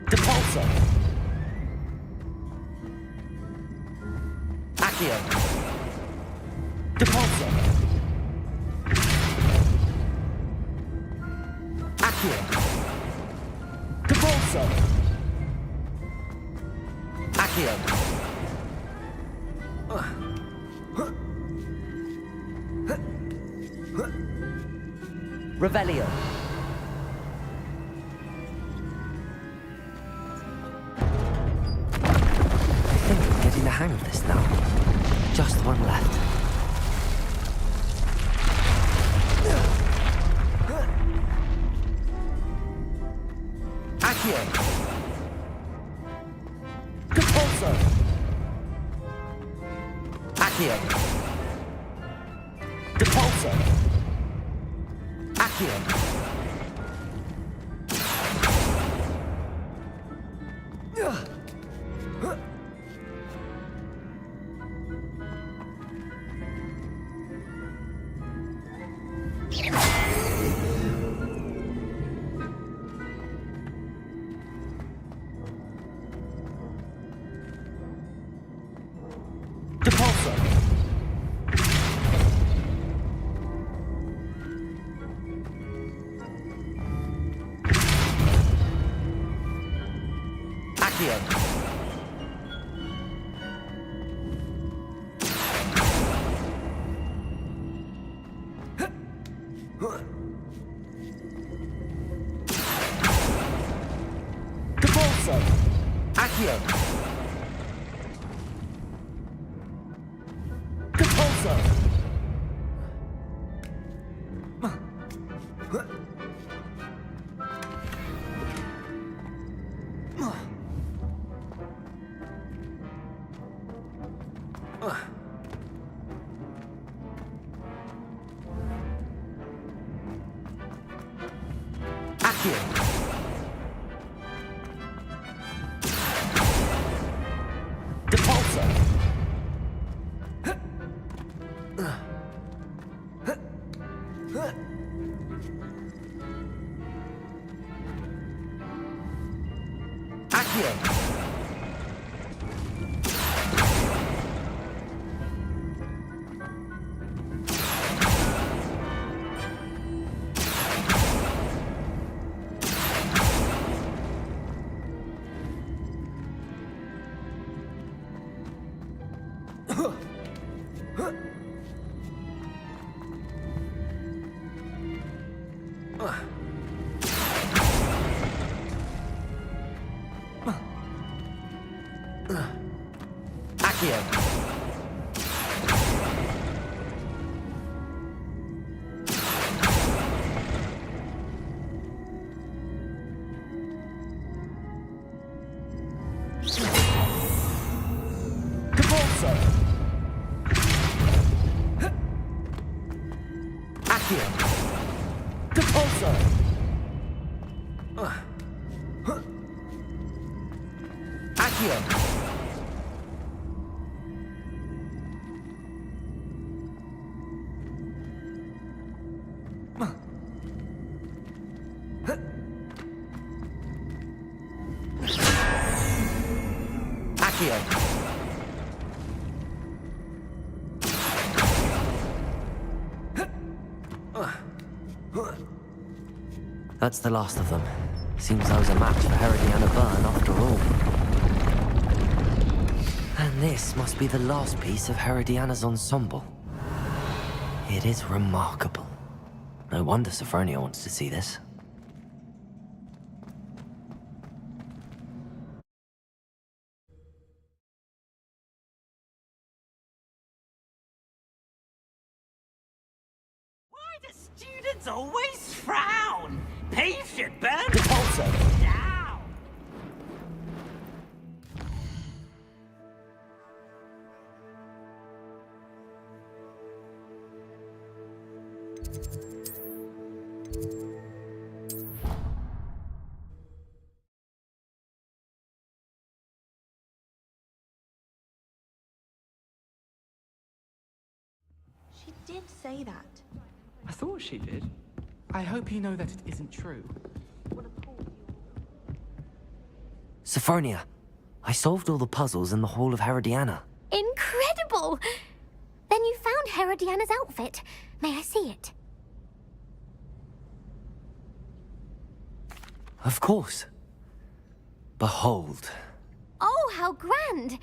Depulso. Accio. Depulso. Accio. Depulso. Accio. Revelio. I think I'm getting the hang of this now. Just one left. Accio. Depulso. Accio. Depulso. Accio. Depulso. Accio. Depulso. Accio. Depulso. Accio. Depulso. Accio. Accio. Depulso. Accio. Depulso. Accio. Accio. That's the last of them. Seems I was a match for Herodiana Byrne after all. And this must be the last piece of Herodiana's ensemble. It is remarkable. No wonder Sophronia wants to see this. Why do students always frown? Peace should burn Depulso. down. She did say that. I thought she did. I hope you know that it isn't true. Sophronia, I solved all the puzzles in the Hall of Herodiana. Incredible! Then you found Herodiana's outfit. May I see it? Of course. Behold. Oh, how grand!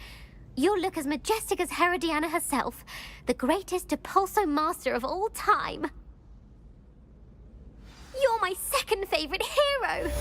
You'll look as majestic as Herodiana herself, the greatest Depulso master of all time. You're my second favorite hero!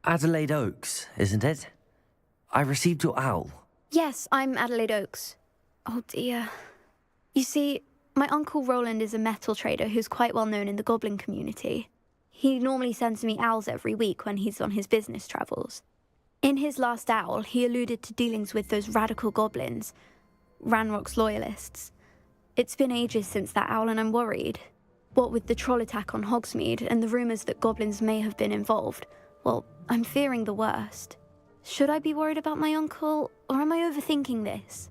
Adelaide Oaks, isn't it? I received your owl. Yes, I'm Adelaide Oaks. Oh dear. You see, my Uncle Roland is a metal trader who's quite well known in the goblin community. He normally sends me owls every week when he's on his business travels. In his last owl, he alluded to dealings with those radical goblins, Ranrock's loyalists. It's been ages since that owl and I'm worried. What with the troll attack on Hogsmeade and the rumours that goblins may have been involved, well, I'm fearing the worst. Should I be worried about my uncle, or am I overthinking this?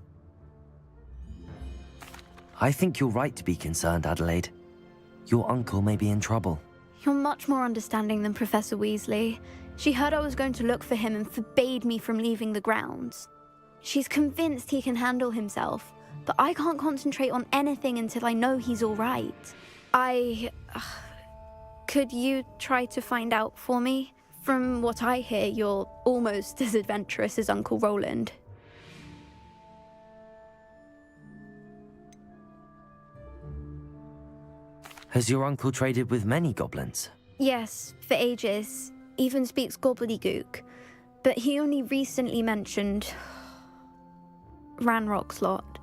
I think you're right to be concerned, Adelaide. Your uncle may be in trouble. You're much more understanding than Professor Weasley. She heard I was going to look for him and forbade me from leaving the grounds. She's convinced he can handle himself, but I can't concentrate on anything until I know he's all right. Could you try to find out for me? From what I hear, you're almost as adventurous as Uncle Roland. Has your uncle traded with many goblins? Yes, for ages. Even speaks gobbledygook. But he only recently mentioned Ranrock's lot,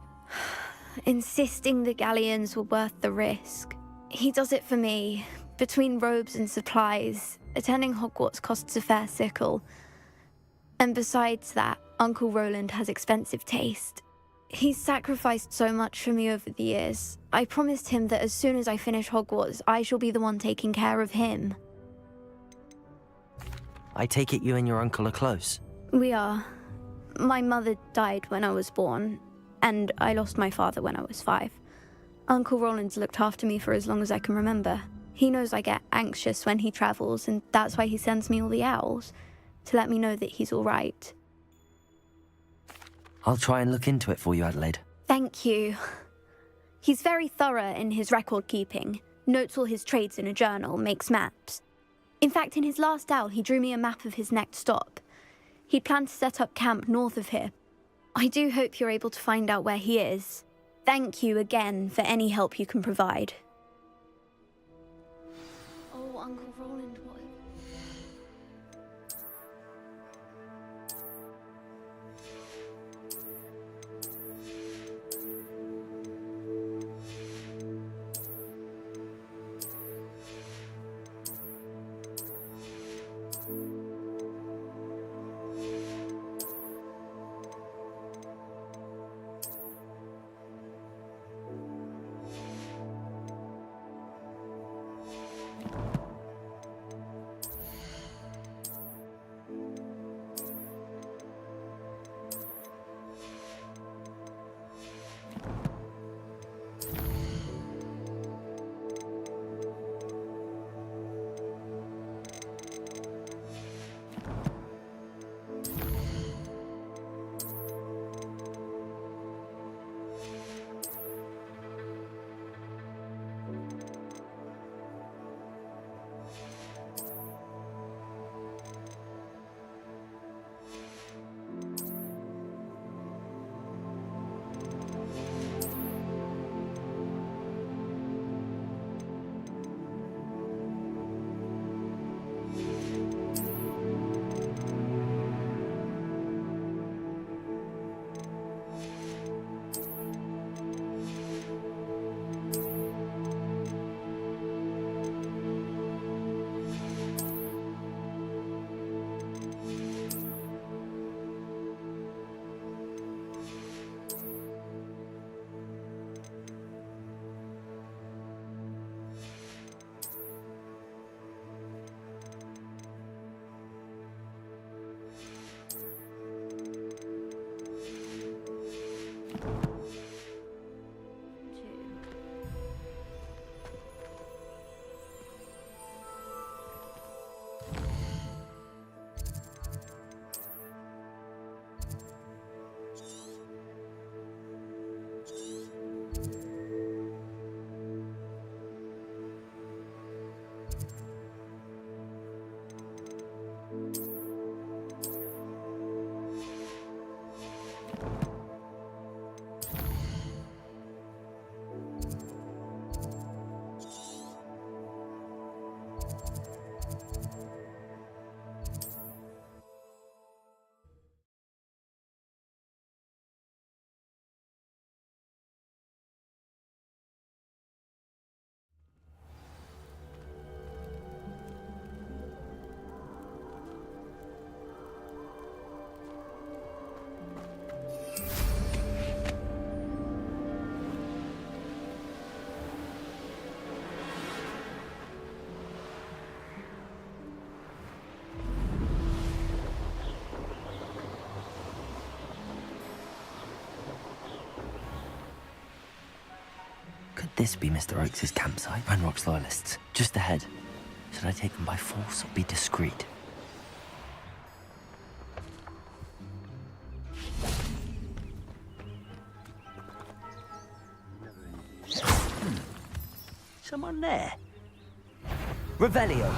insisting the galleons were worth the risk. He does it for me. Between robes and supplies, attending Hogwarts costs a fair sickle. And besides that, Uncle Roland has expensive taste. He's sacrificed so much for me over the years. I promised him that as soon as I finish Hogwarts, I shall be the one taking care of him. I take it you and your uncle are close. We are. My mother died when I was born, and I lost my father when I was 5. Uncle Roland's looked after me for as long as I can remember. He knows I get anxious when he travels, and that's why he sends me all the owls, to let me know that he's all right. I'll try and look into it for you, Adelaide. Thank you. He's very thorough in his record keeping, notes all his trades in a journal, makes maps. In fact, in his last owl, he drew me a map of his next stop. He'd planned to set up camp north of here. I do hope you're able to find out where he is. Thank you again for any help you can provide. Oh, Uncle Roland, what? Could this be Mr. Oakes' campsite? Ranrock's loyalists, just ahead. Should I take them by force or be discreet? Someone there. Revelio!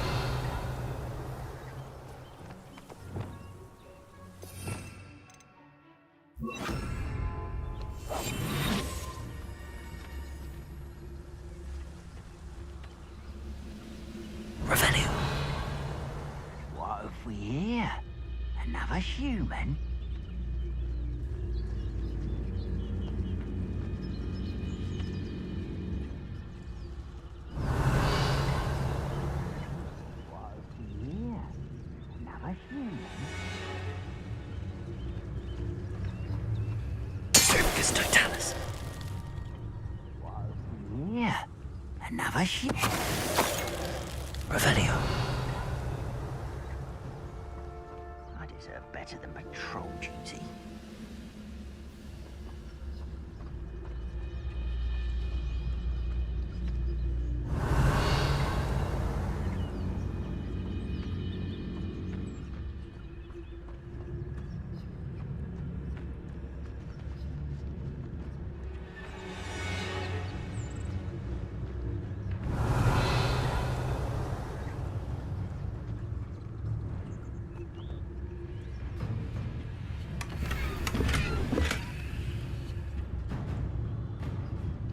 Revelio! What have we here? Another human? What have we here? Another human? Circus Totalis! What have we here? Another human? Revelio! I deserve better than patrol duty.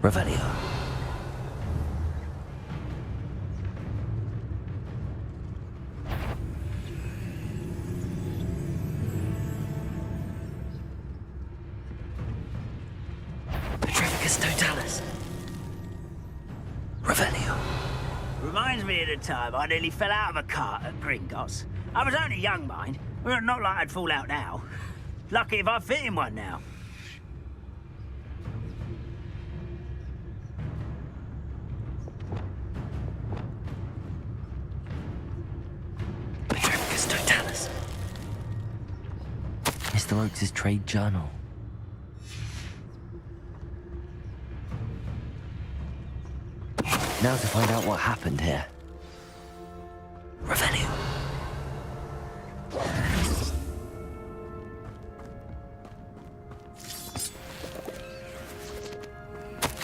Revelio. Petrificus Totalis. Revelio. Reminds me of the time I nearly fell out of a cart at Gringotts. I was only young, mind. Well, not like I'd fall out now. Lucky if I fit in one now. Petrificus Totalis. Mr. Oakes' trade journal. Now to find out what happened here. Revelio.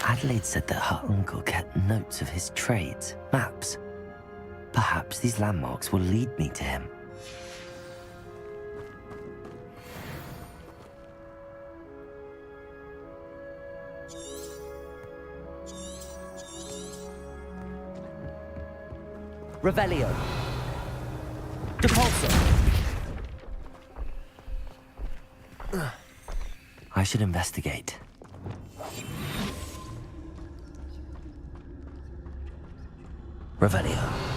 Adelaide said that her uncle kept notes of his trades, maps. Perhaps these landmarks will lead me to him. Revelio. Depulso. I should investigate. Revelio.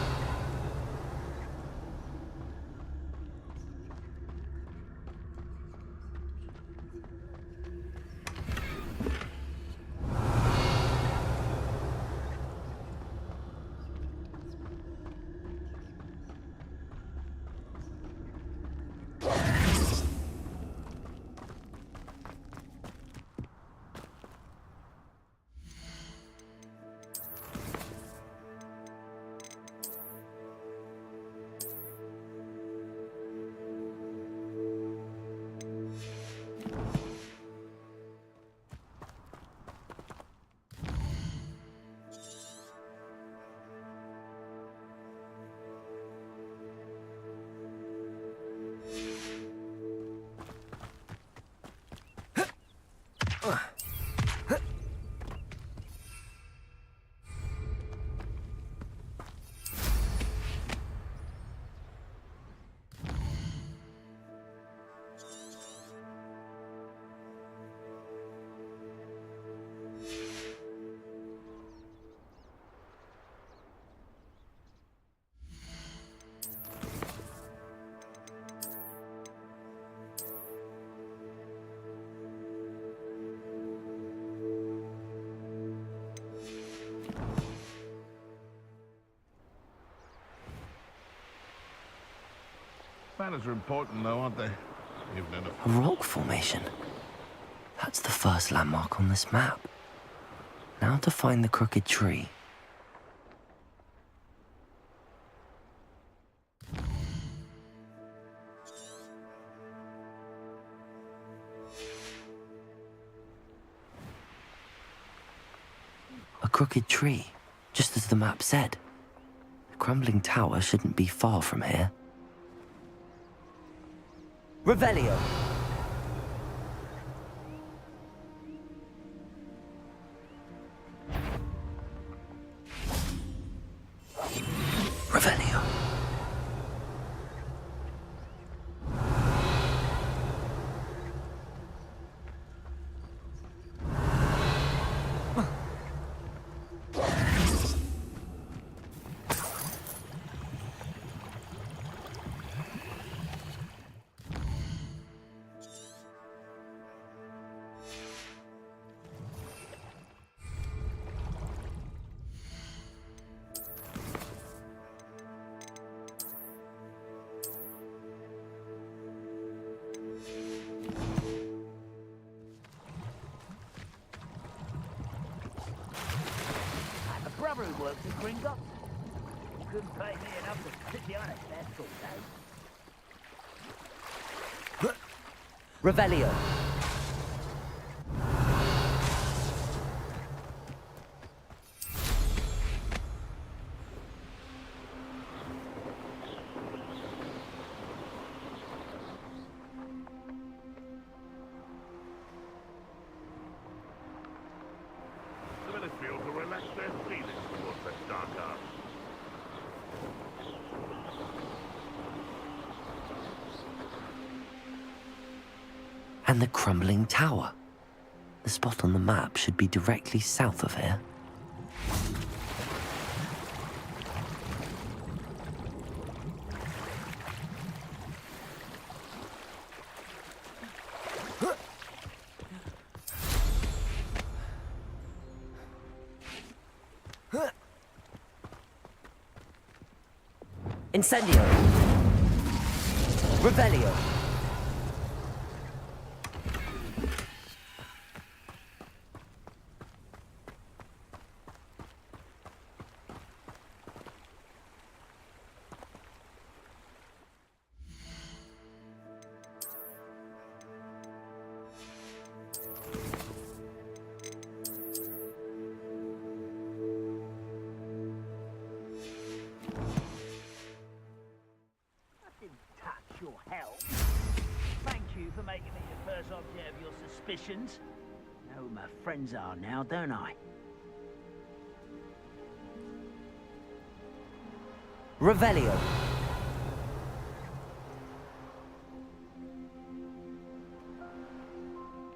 Spanners are important, though, aren't they? Even in A rock formation. That's the first landmark on this map. Now to find the crooked tree. A crooked tree, just as the map said. The crumbling tower shouldn't be far from here. Revelio. Revelio. Brother who works at Gringotts. Couldn't pay me enough to sit behind a desk all day. Revelio. The village feels to relax their feelings towards the dark arts. And the crumbling tower. The spot on the map should be directly south of here. Incendio. Revelio. Your help. Thank you for making me the first object of your suspicions. I know who my friends are now, don't I? Revelio.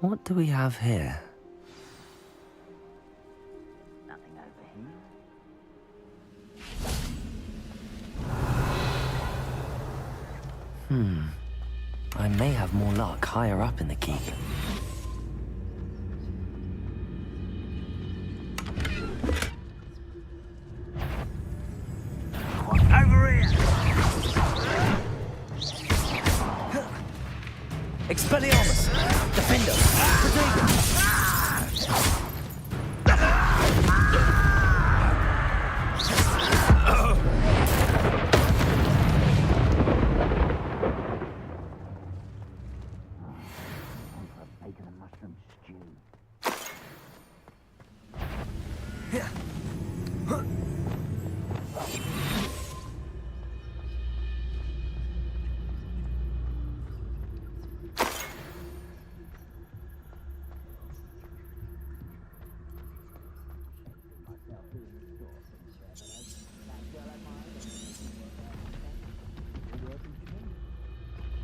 What do we have here? Nothing over here. I may have more luck higher up in the keep. Over here! Expelliarmus. Defender.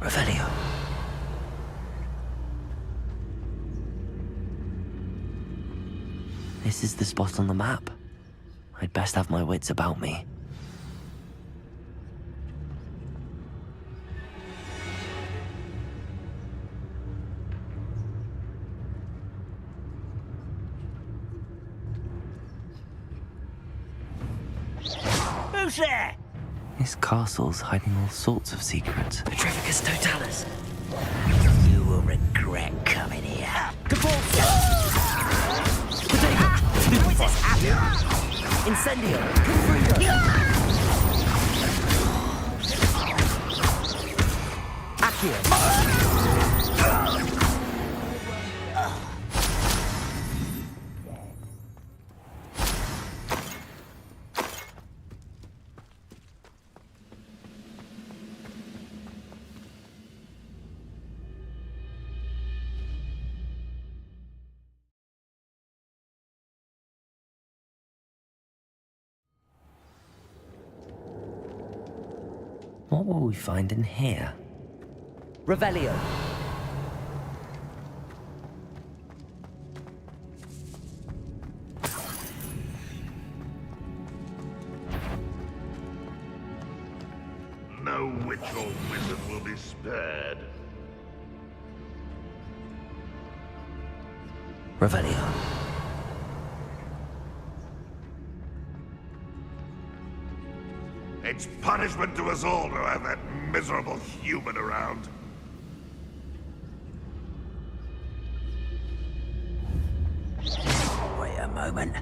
Revelio. This is the spot on the map. I'd best have my wits about me. Who's there? This castle's hiding all sorts of secrets. Petrificus totalis. You will regret coming here. Capote. Potato. Incendio! Confringo! Accio! What will we find in here? Revelio. No witch or wizard will be spared. Revelio. It's punishment to us all to have that miserable human around. Wait a moment.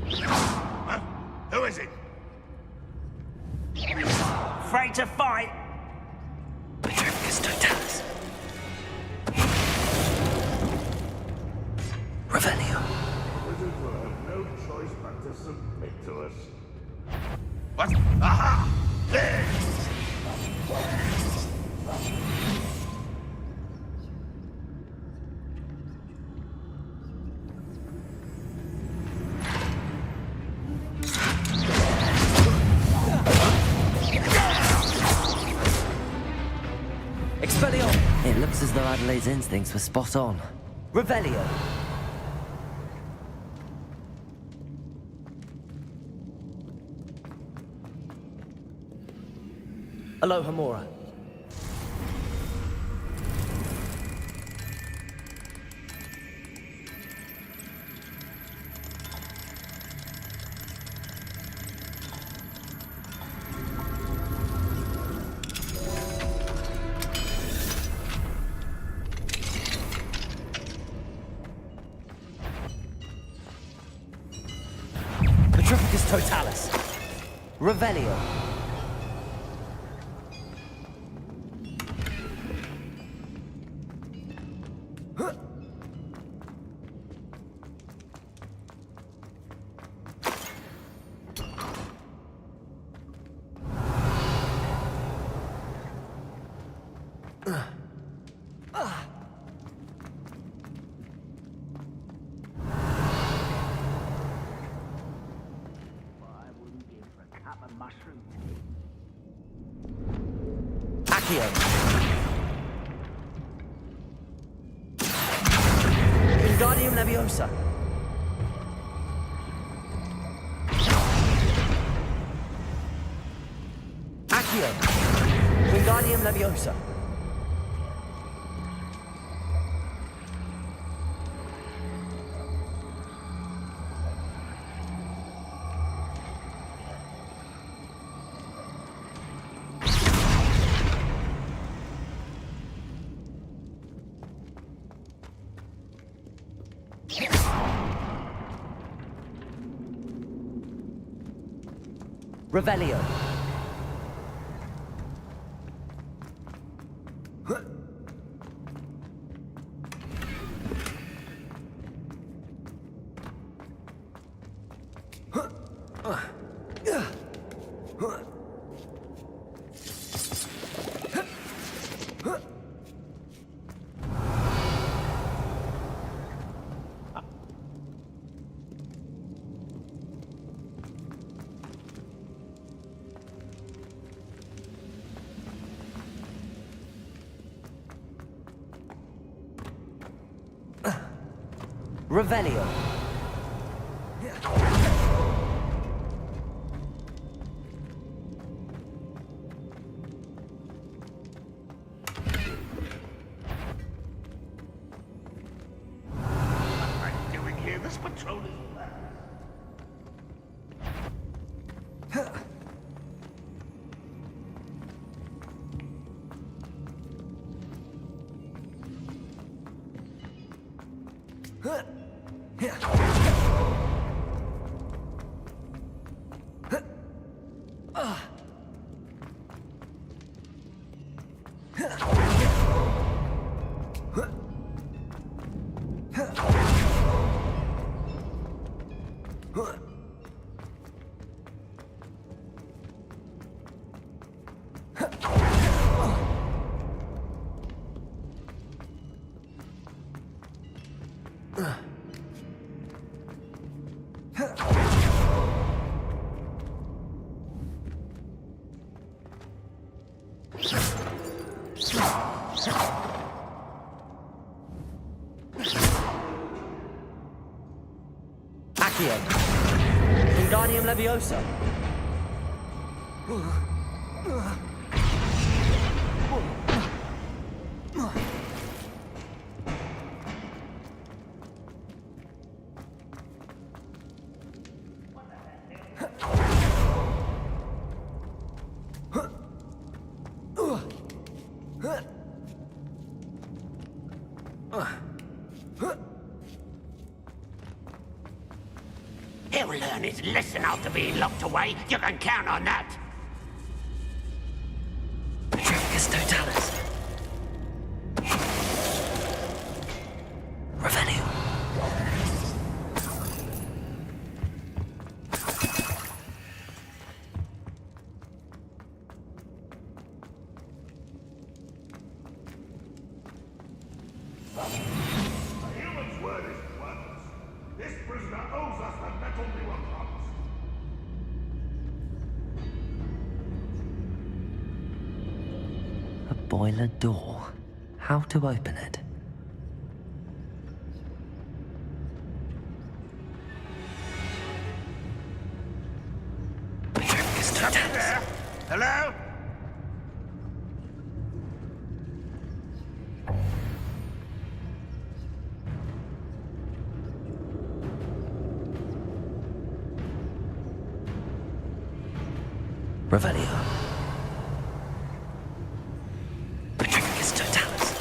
Huh? Who is it? Afraid to fight? Petrificus totalis. Revelio. Wizards will have no choice but to submit to us. What? Aha! There! Expelliarmus! It looks as though Adelaide's instincts were spot on. Revelio! Aloha Mora. Petrificus totalis. Revelio. Accio. Wingardium Leviosa. Accio. Wingardium Leviosa. Revelio. Revelio. What am I doing here? This patrol is... Accio. Wingardium Leviosa. He'll learn his lesson after being locked away. You can count on that. Petrificus Totalis. Revelio. A human's word is worthless. This prisoner owes us the metal we were promised. A boiler door. How to open it? Petrificus Totalis. Hello? Revelio. Petrificus Totalis.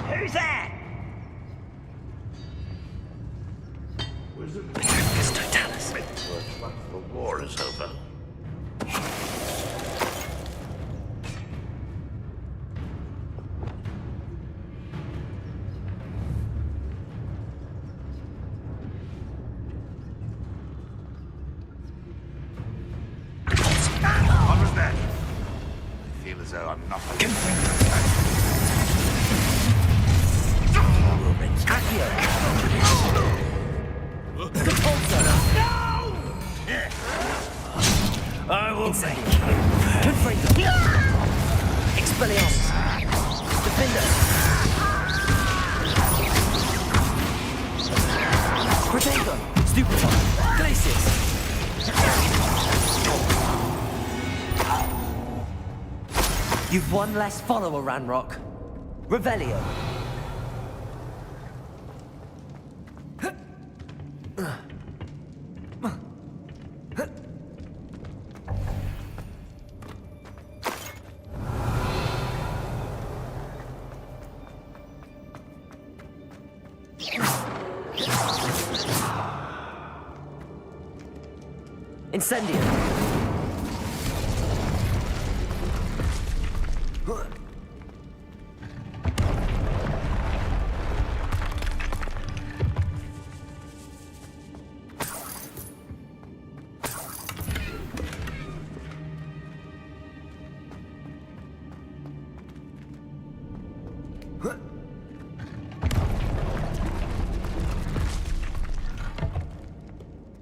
Who's that? Petrificus Totalis. The war is over. What was that? I feel as though I'm not. I will Insane. Confringo. Expelliarmus. Defender. Protego. Stupefy. Glacius. You've one less follower, Ranrock. Revelio. Incendio.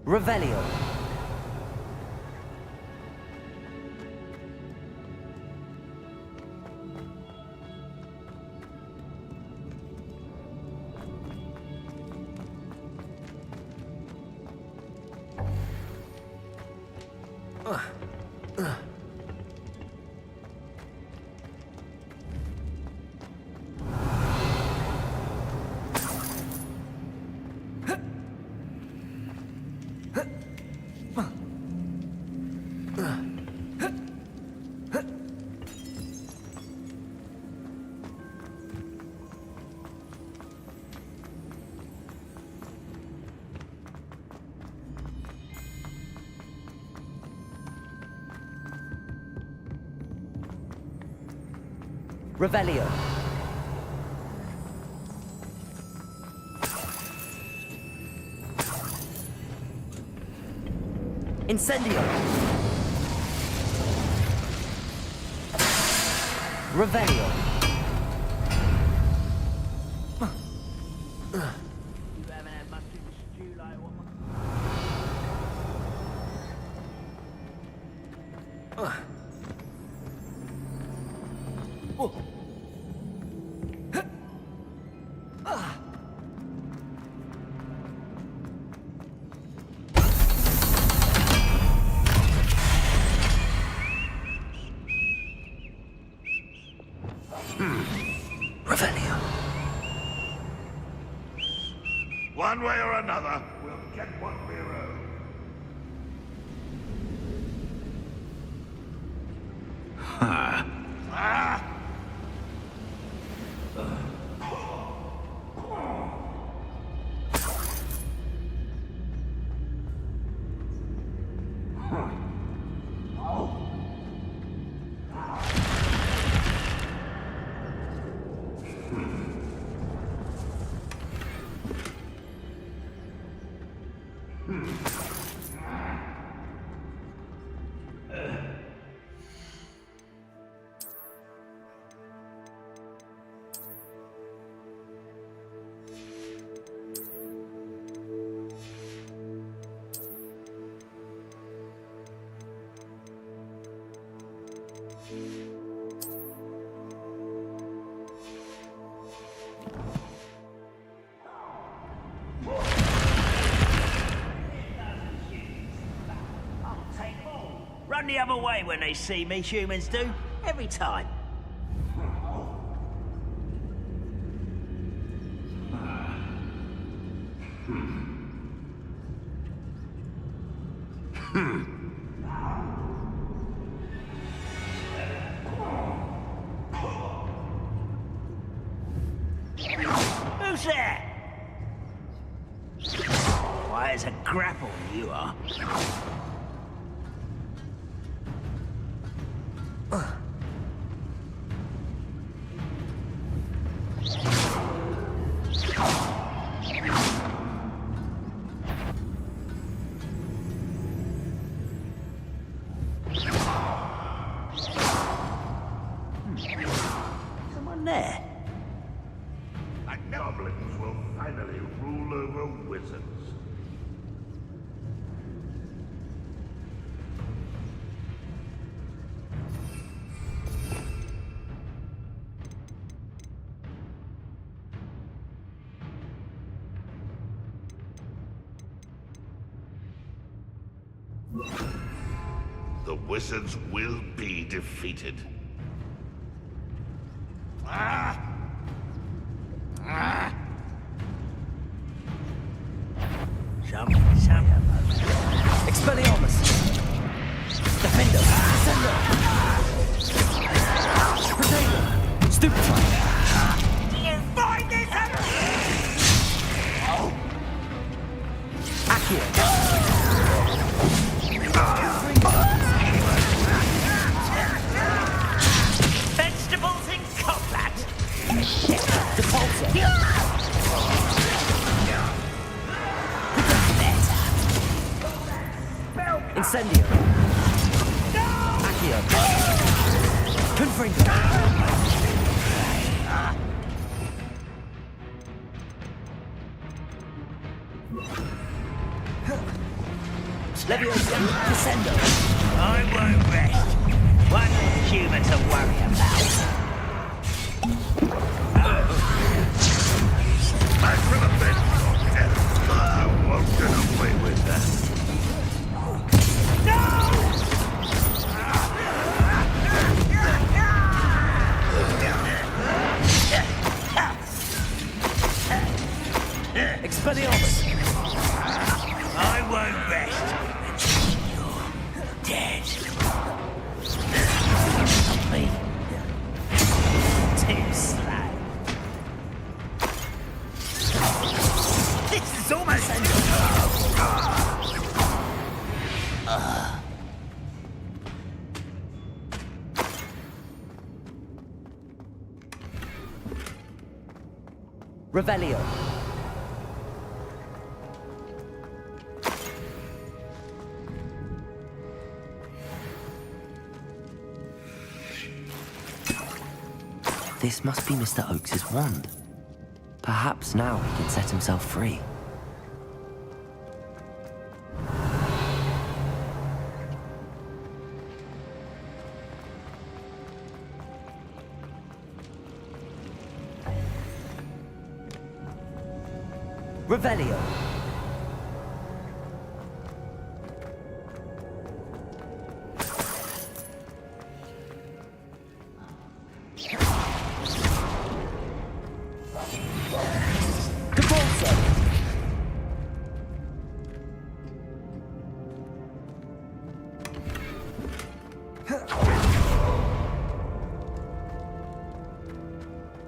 Revelio. Revelio. Incendio. Revelio. Revelio. One way or another, we'll get what we're owed. Huh. Ah! Run the other way when they see me, humans do. Every time. Who's there? Why, it's a grapple, you are. Someone there? And goblins will finally rule over wizards. The wizards will be defeated. Ah! Ah! Expelliarmus. Defendo. Descendo. Protego. Stupefy. Do you find this Accio. Vegetables in combat! Depulso. Incendio. Accio. Confringo. Leviosa. Descendo. I won't rest. One human to worry about. Back for the bed, Doctor. I won't get away with that. Expelliarmus. I won't rest until you're dead. Me. Too slow. This is almost Revelio. This must be Mr. Oakes's wand. Perhaps now he can set himself free. Revelio.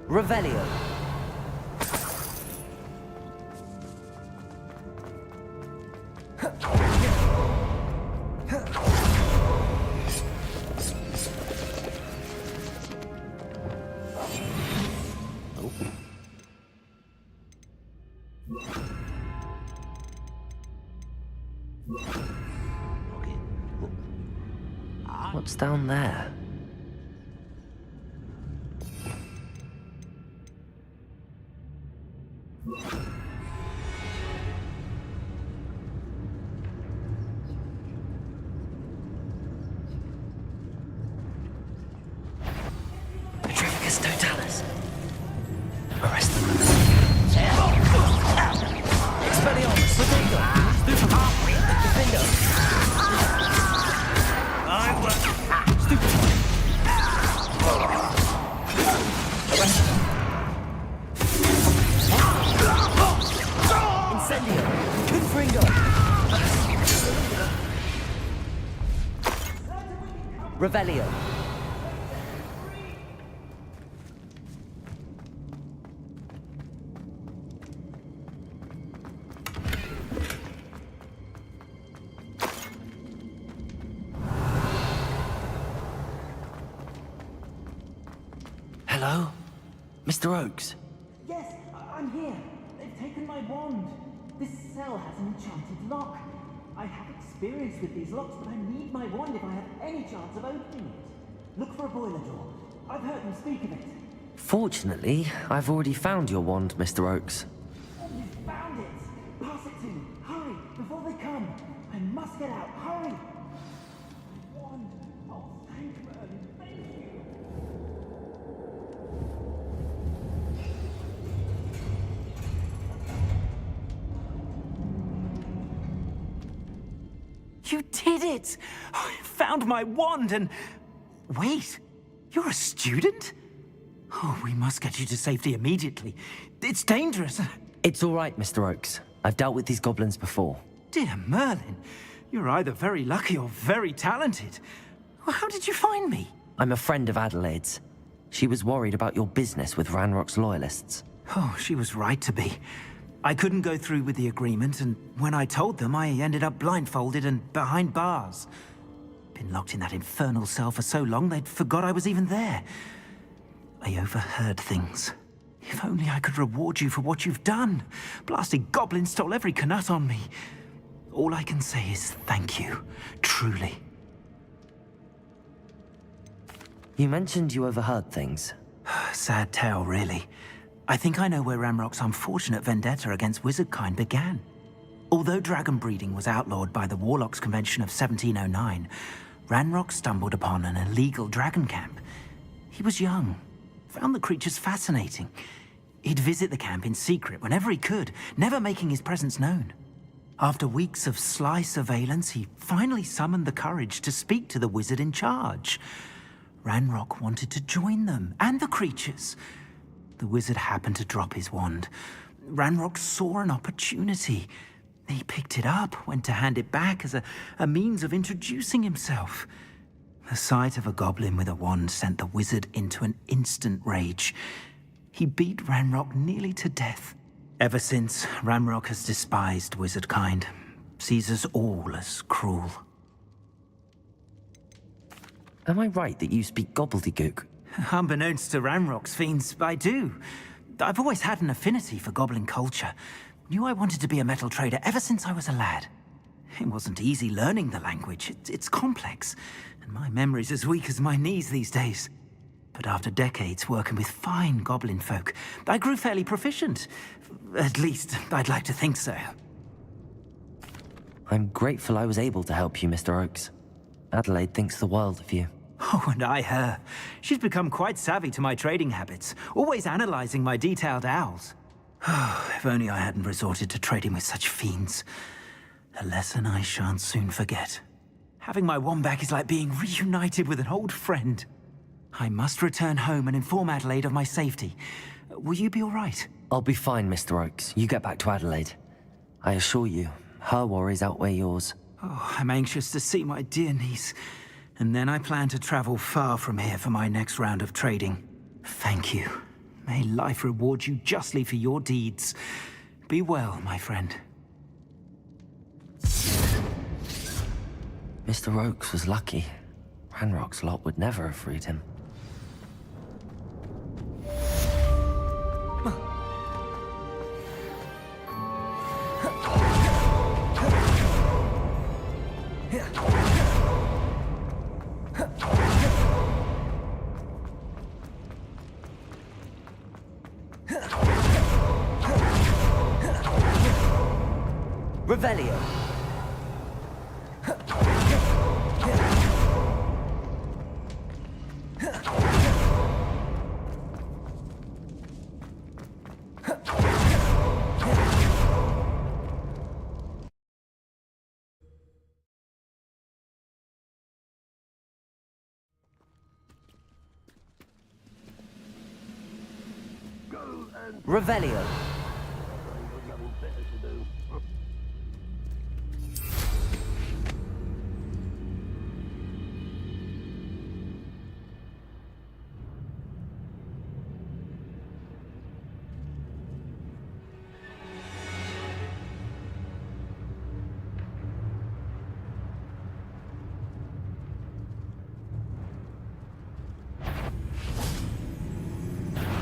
Revelio. What's down there? Petrificus totalis. Arrest them. Expelliarmus, Potato. Stupid half-breed. Defender. I work. Stupid. Arrest them. Incendio. Confringo. Revelio. Hello? Mr. Oakes? Yes, I'm here. They've taken my wand. This cell has an enchanted lock. I have experience with these locks, but I need my wand if I have any chance of opening it. Look for a boiler door. I've heard them speak of it. Fortunately, I've already found your wand, Mr. Oakes. You found it! Pass it to me. Hurry, before they come. I must get out. Hurry! Wand. Oh, thank Merlin. Thank you. You did it! I found my wand and... Wait, you're a student? Oh, we must get you to safety immediately. It's dangerous. It's all right, Mr. Oakes. I've dealt with these goblins before. Dear Merlin, you're either very lucky or very talented. Well, how did you find me? I'm a friend of Adelaide's. She was worried about your business with Ranrock's loyalists. Oh, she was right to be. I couldn't go through with the agreement, and when I told them, I ended up blindfolded and behind bars. Been locked in that infernal cell for so long, they'd forgot I was even there. I overheard things. If only I could reward you for what you've done. Blasted goblins stole every knut on me. All I can say is thank you, truly. You mentioned you overheard things. Sad tale, really. I think I know where Ranrock's unfortunate vendetta against wizardkind began. Although dragon breeding was outlawed by the Warlocks Convention of 1709, Ranrock stumbled upon an illegal dragon camp. He was young, found the creatures fascinating. He'd visit the camp in secret whenever he could, never making his presence known. After weeks of sly surveillance, he finally summoned the courage to speak to the wizard in charge. Ranrock wanted to join them, and the creatures. The wizard happened to drop his wand. Ranrock saw an opportunity. He picked it up, went to hand it back as a means of introducing himself. The sight of a goblin with a wand sent the wizard into an instant rage. He beat Ranrock nearly to death. Ever since, Ranrock has despised wizardkind, sees us all as cruel. Am I right that you speak gobbledygook? Unbeknownst to Ranrock's fiends, I do. I've always had an affinity for goblin culture. Knew I wanted to be a metal trader ever since I was a lad. It wasn't easy learning the language. It's complex, and my memory's as weak as my knees these days. But after decades working with fine goblin folk, I grew fairly proficient. At least, I'd like to think so. I'm grateful I was able to help you, Mr. Oakes. Adelaide thinks the world of you. Oh, and I her. She's become quite savvy to my trading habits, always analyzing my detailed owls. If only I hadn't resorted to trading with such fiends. A lesson I shan't soon forget. Having my wombat is like being reunited with an old friend. I must return home and inform Adelaide of my safety. Will you be all right? I'll be fine, Mr. Oakes. You get back to Adelaide. I assure you, her worries outweigh yours. Oh, I'm anxious to see my dear niece. And then I plan to travel far from here for my next round of trading. Thank you. May life reward you justly for your deeds. Be well, my friend. Mr. Oakes was lucky. Ranrock's lot would never have freed him. Revelio. Revelio.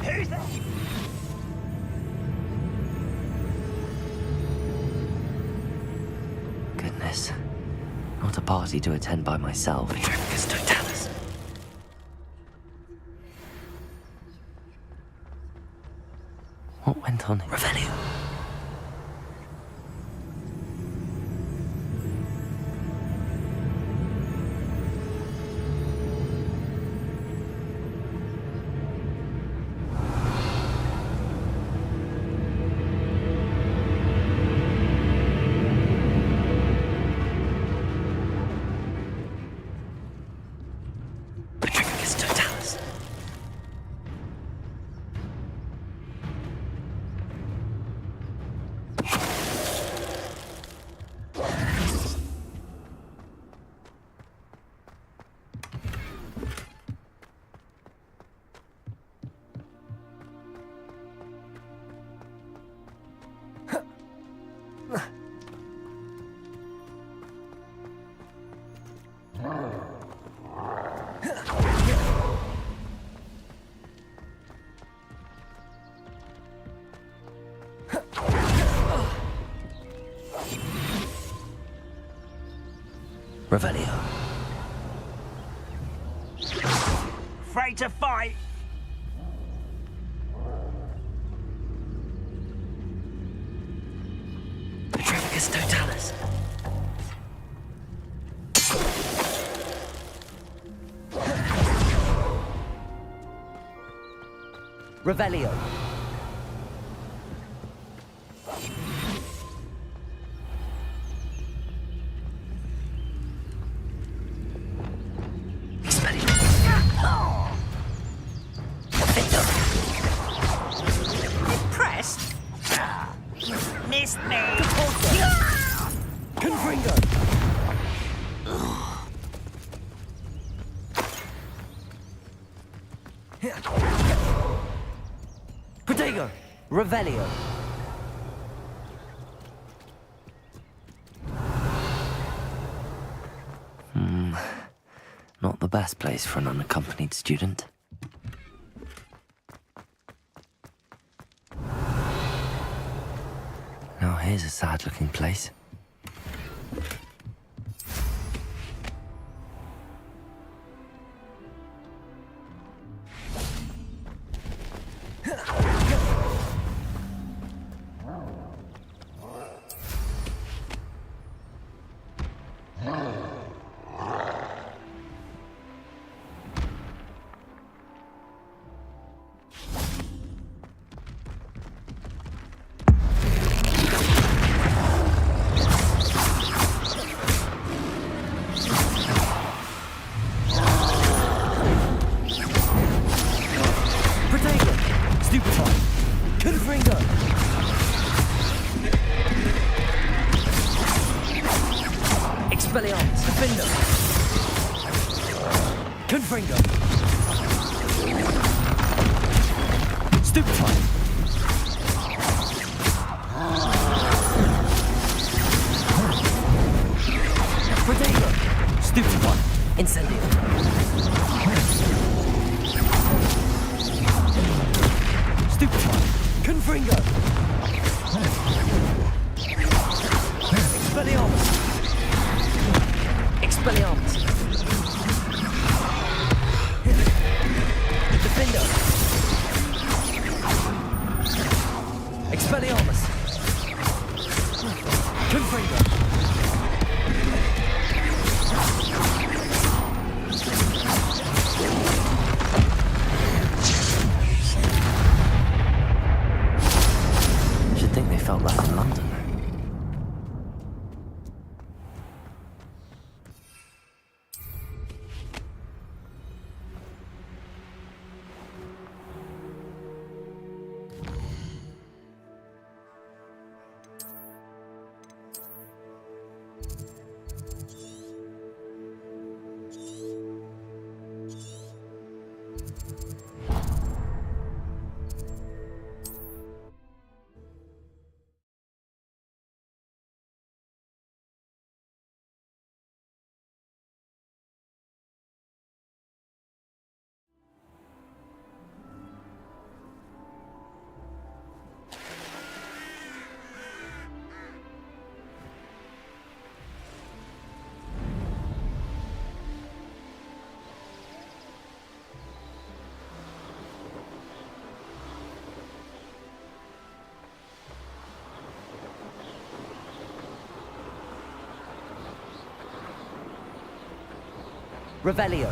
Who's that? Goodness. Not a party to attend by myself. What went on? Revelio. Revelio. Afraid to fight? Petrificus totalis. Revelio. Impressed? Missed me. Confringo. Protego. Revelio. Not the best place for an unaccompanied student. here's a sad-looking place. Revelio.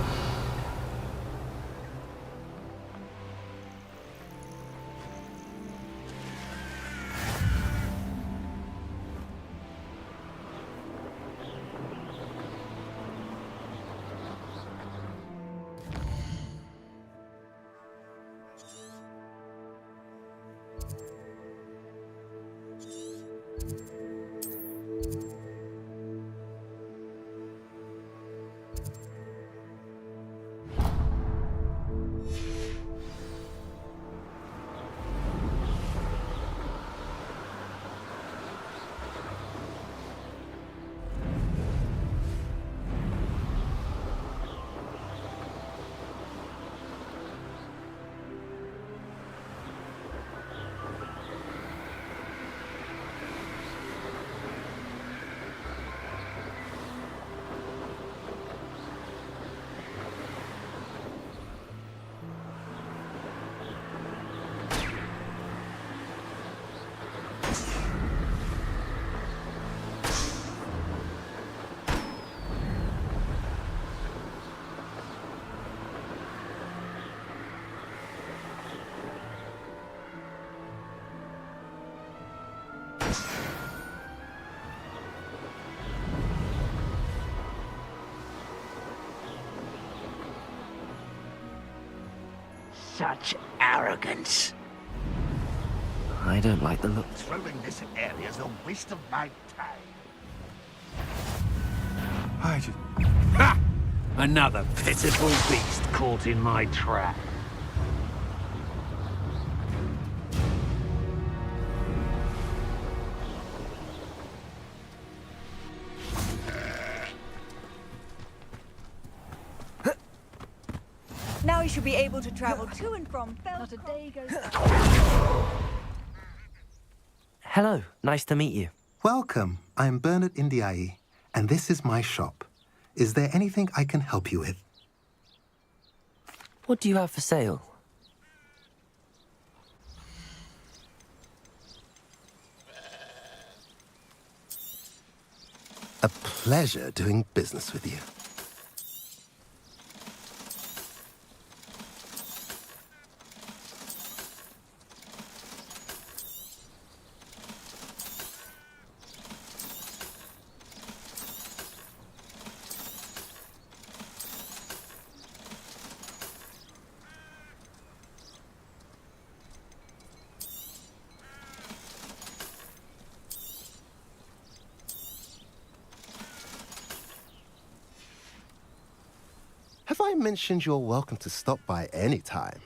Such arrogance. I don't like the look. Patrolling this area is a waste of my time. Ha! Another pitiful beast caught in my trap. Now you should be able to travel to and from Not a day goes Hello, nice to meet you. Welcome. I'm Bernard Indiaye, and this is my shop. Is there anything I can help you with? What do you have for sale? A pleasure doing business with you. Have I mentioned you're welcome to stop by any time?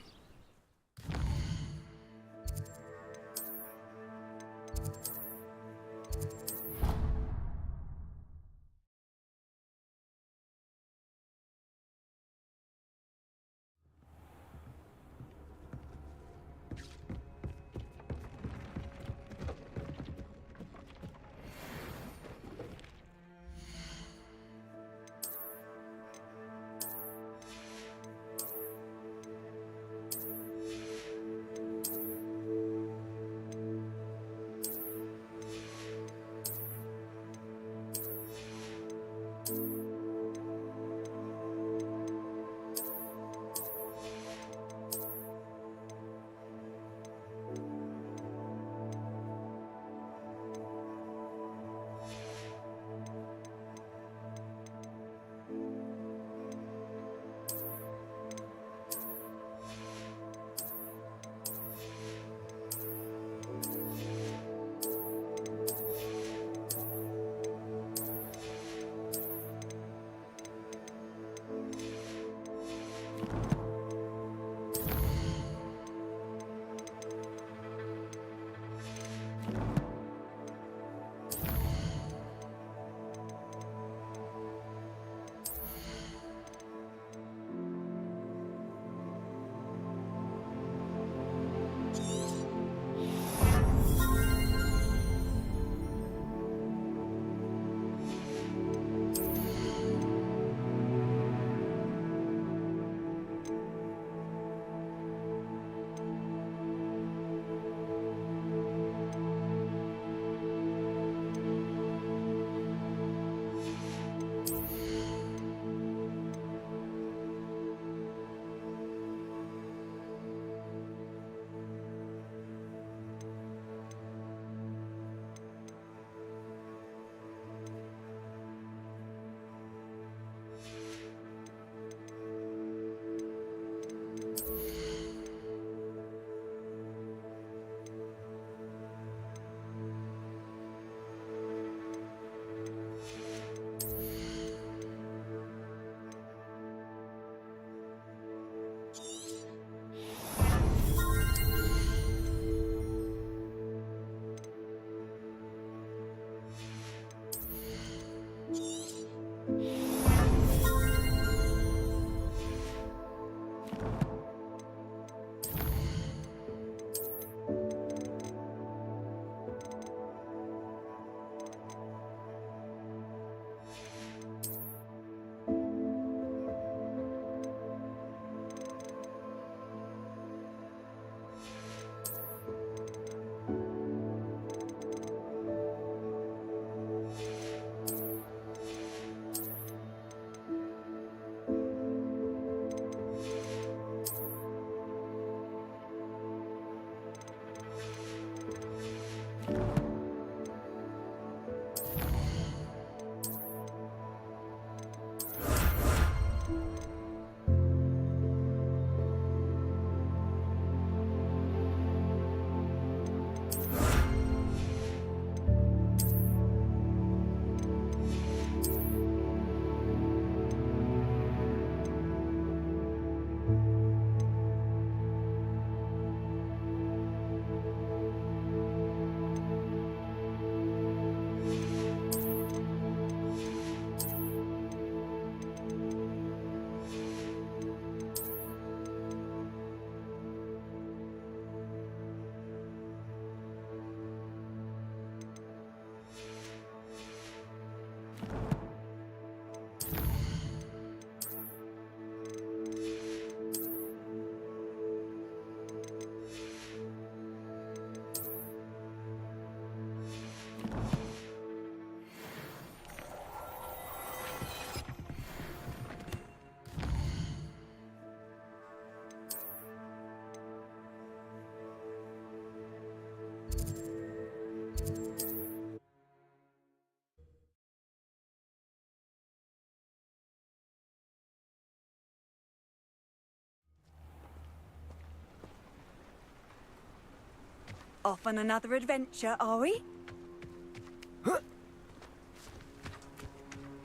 Off on another adventure, are we?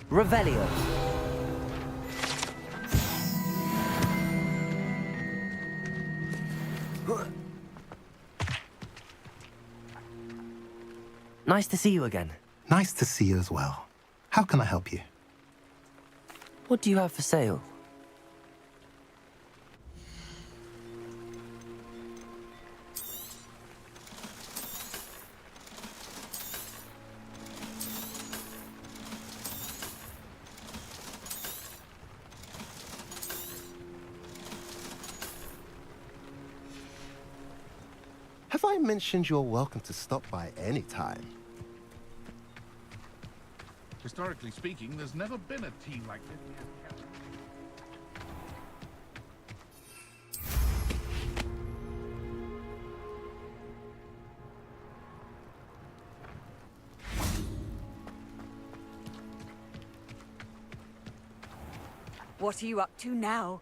Revelio. Nice to see you again. Nice to see you as well. How can I help you? What do you have for sale? Have I mentioned you're welcome to stop by any time? Historically speaking, there's never been a team like this. What are you up to now?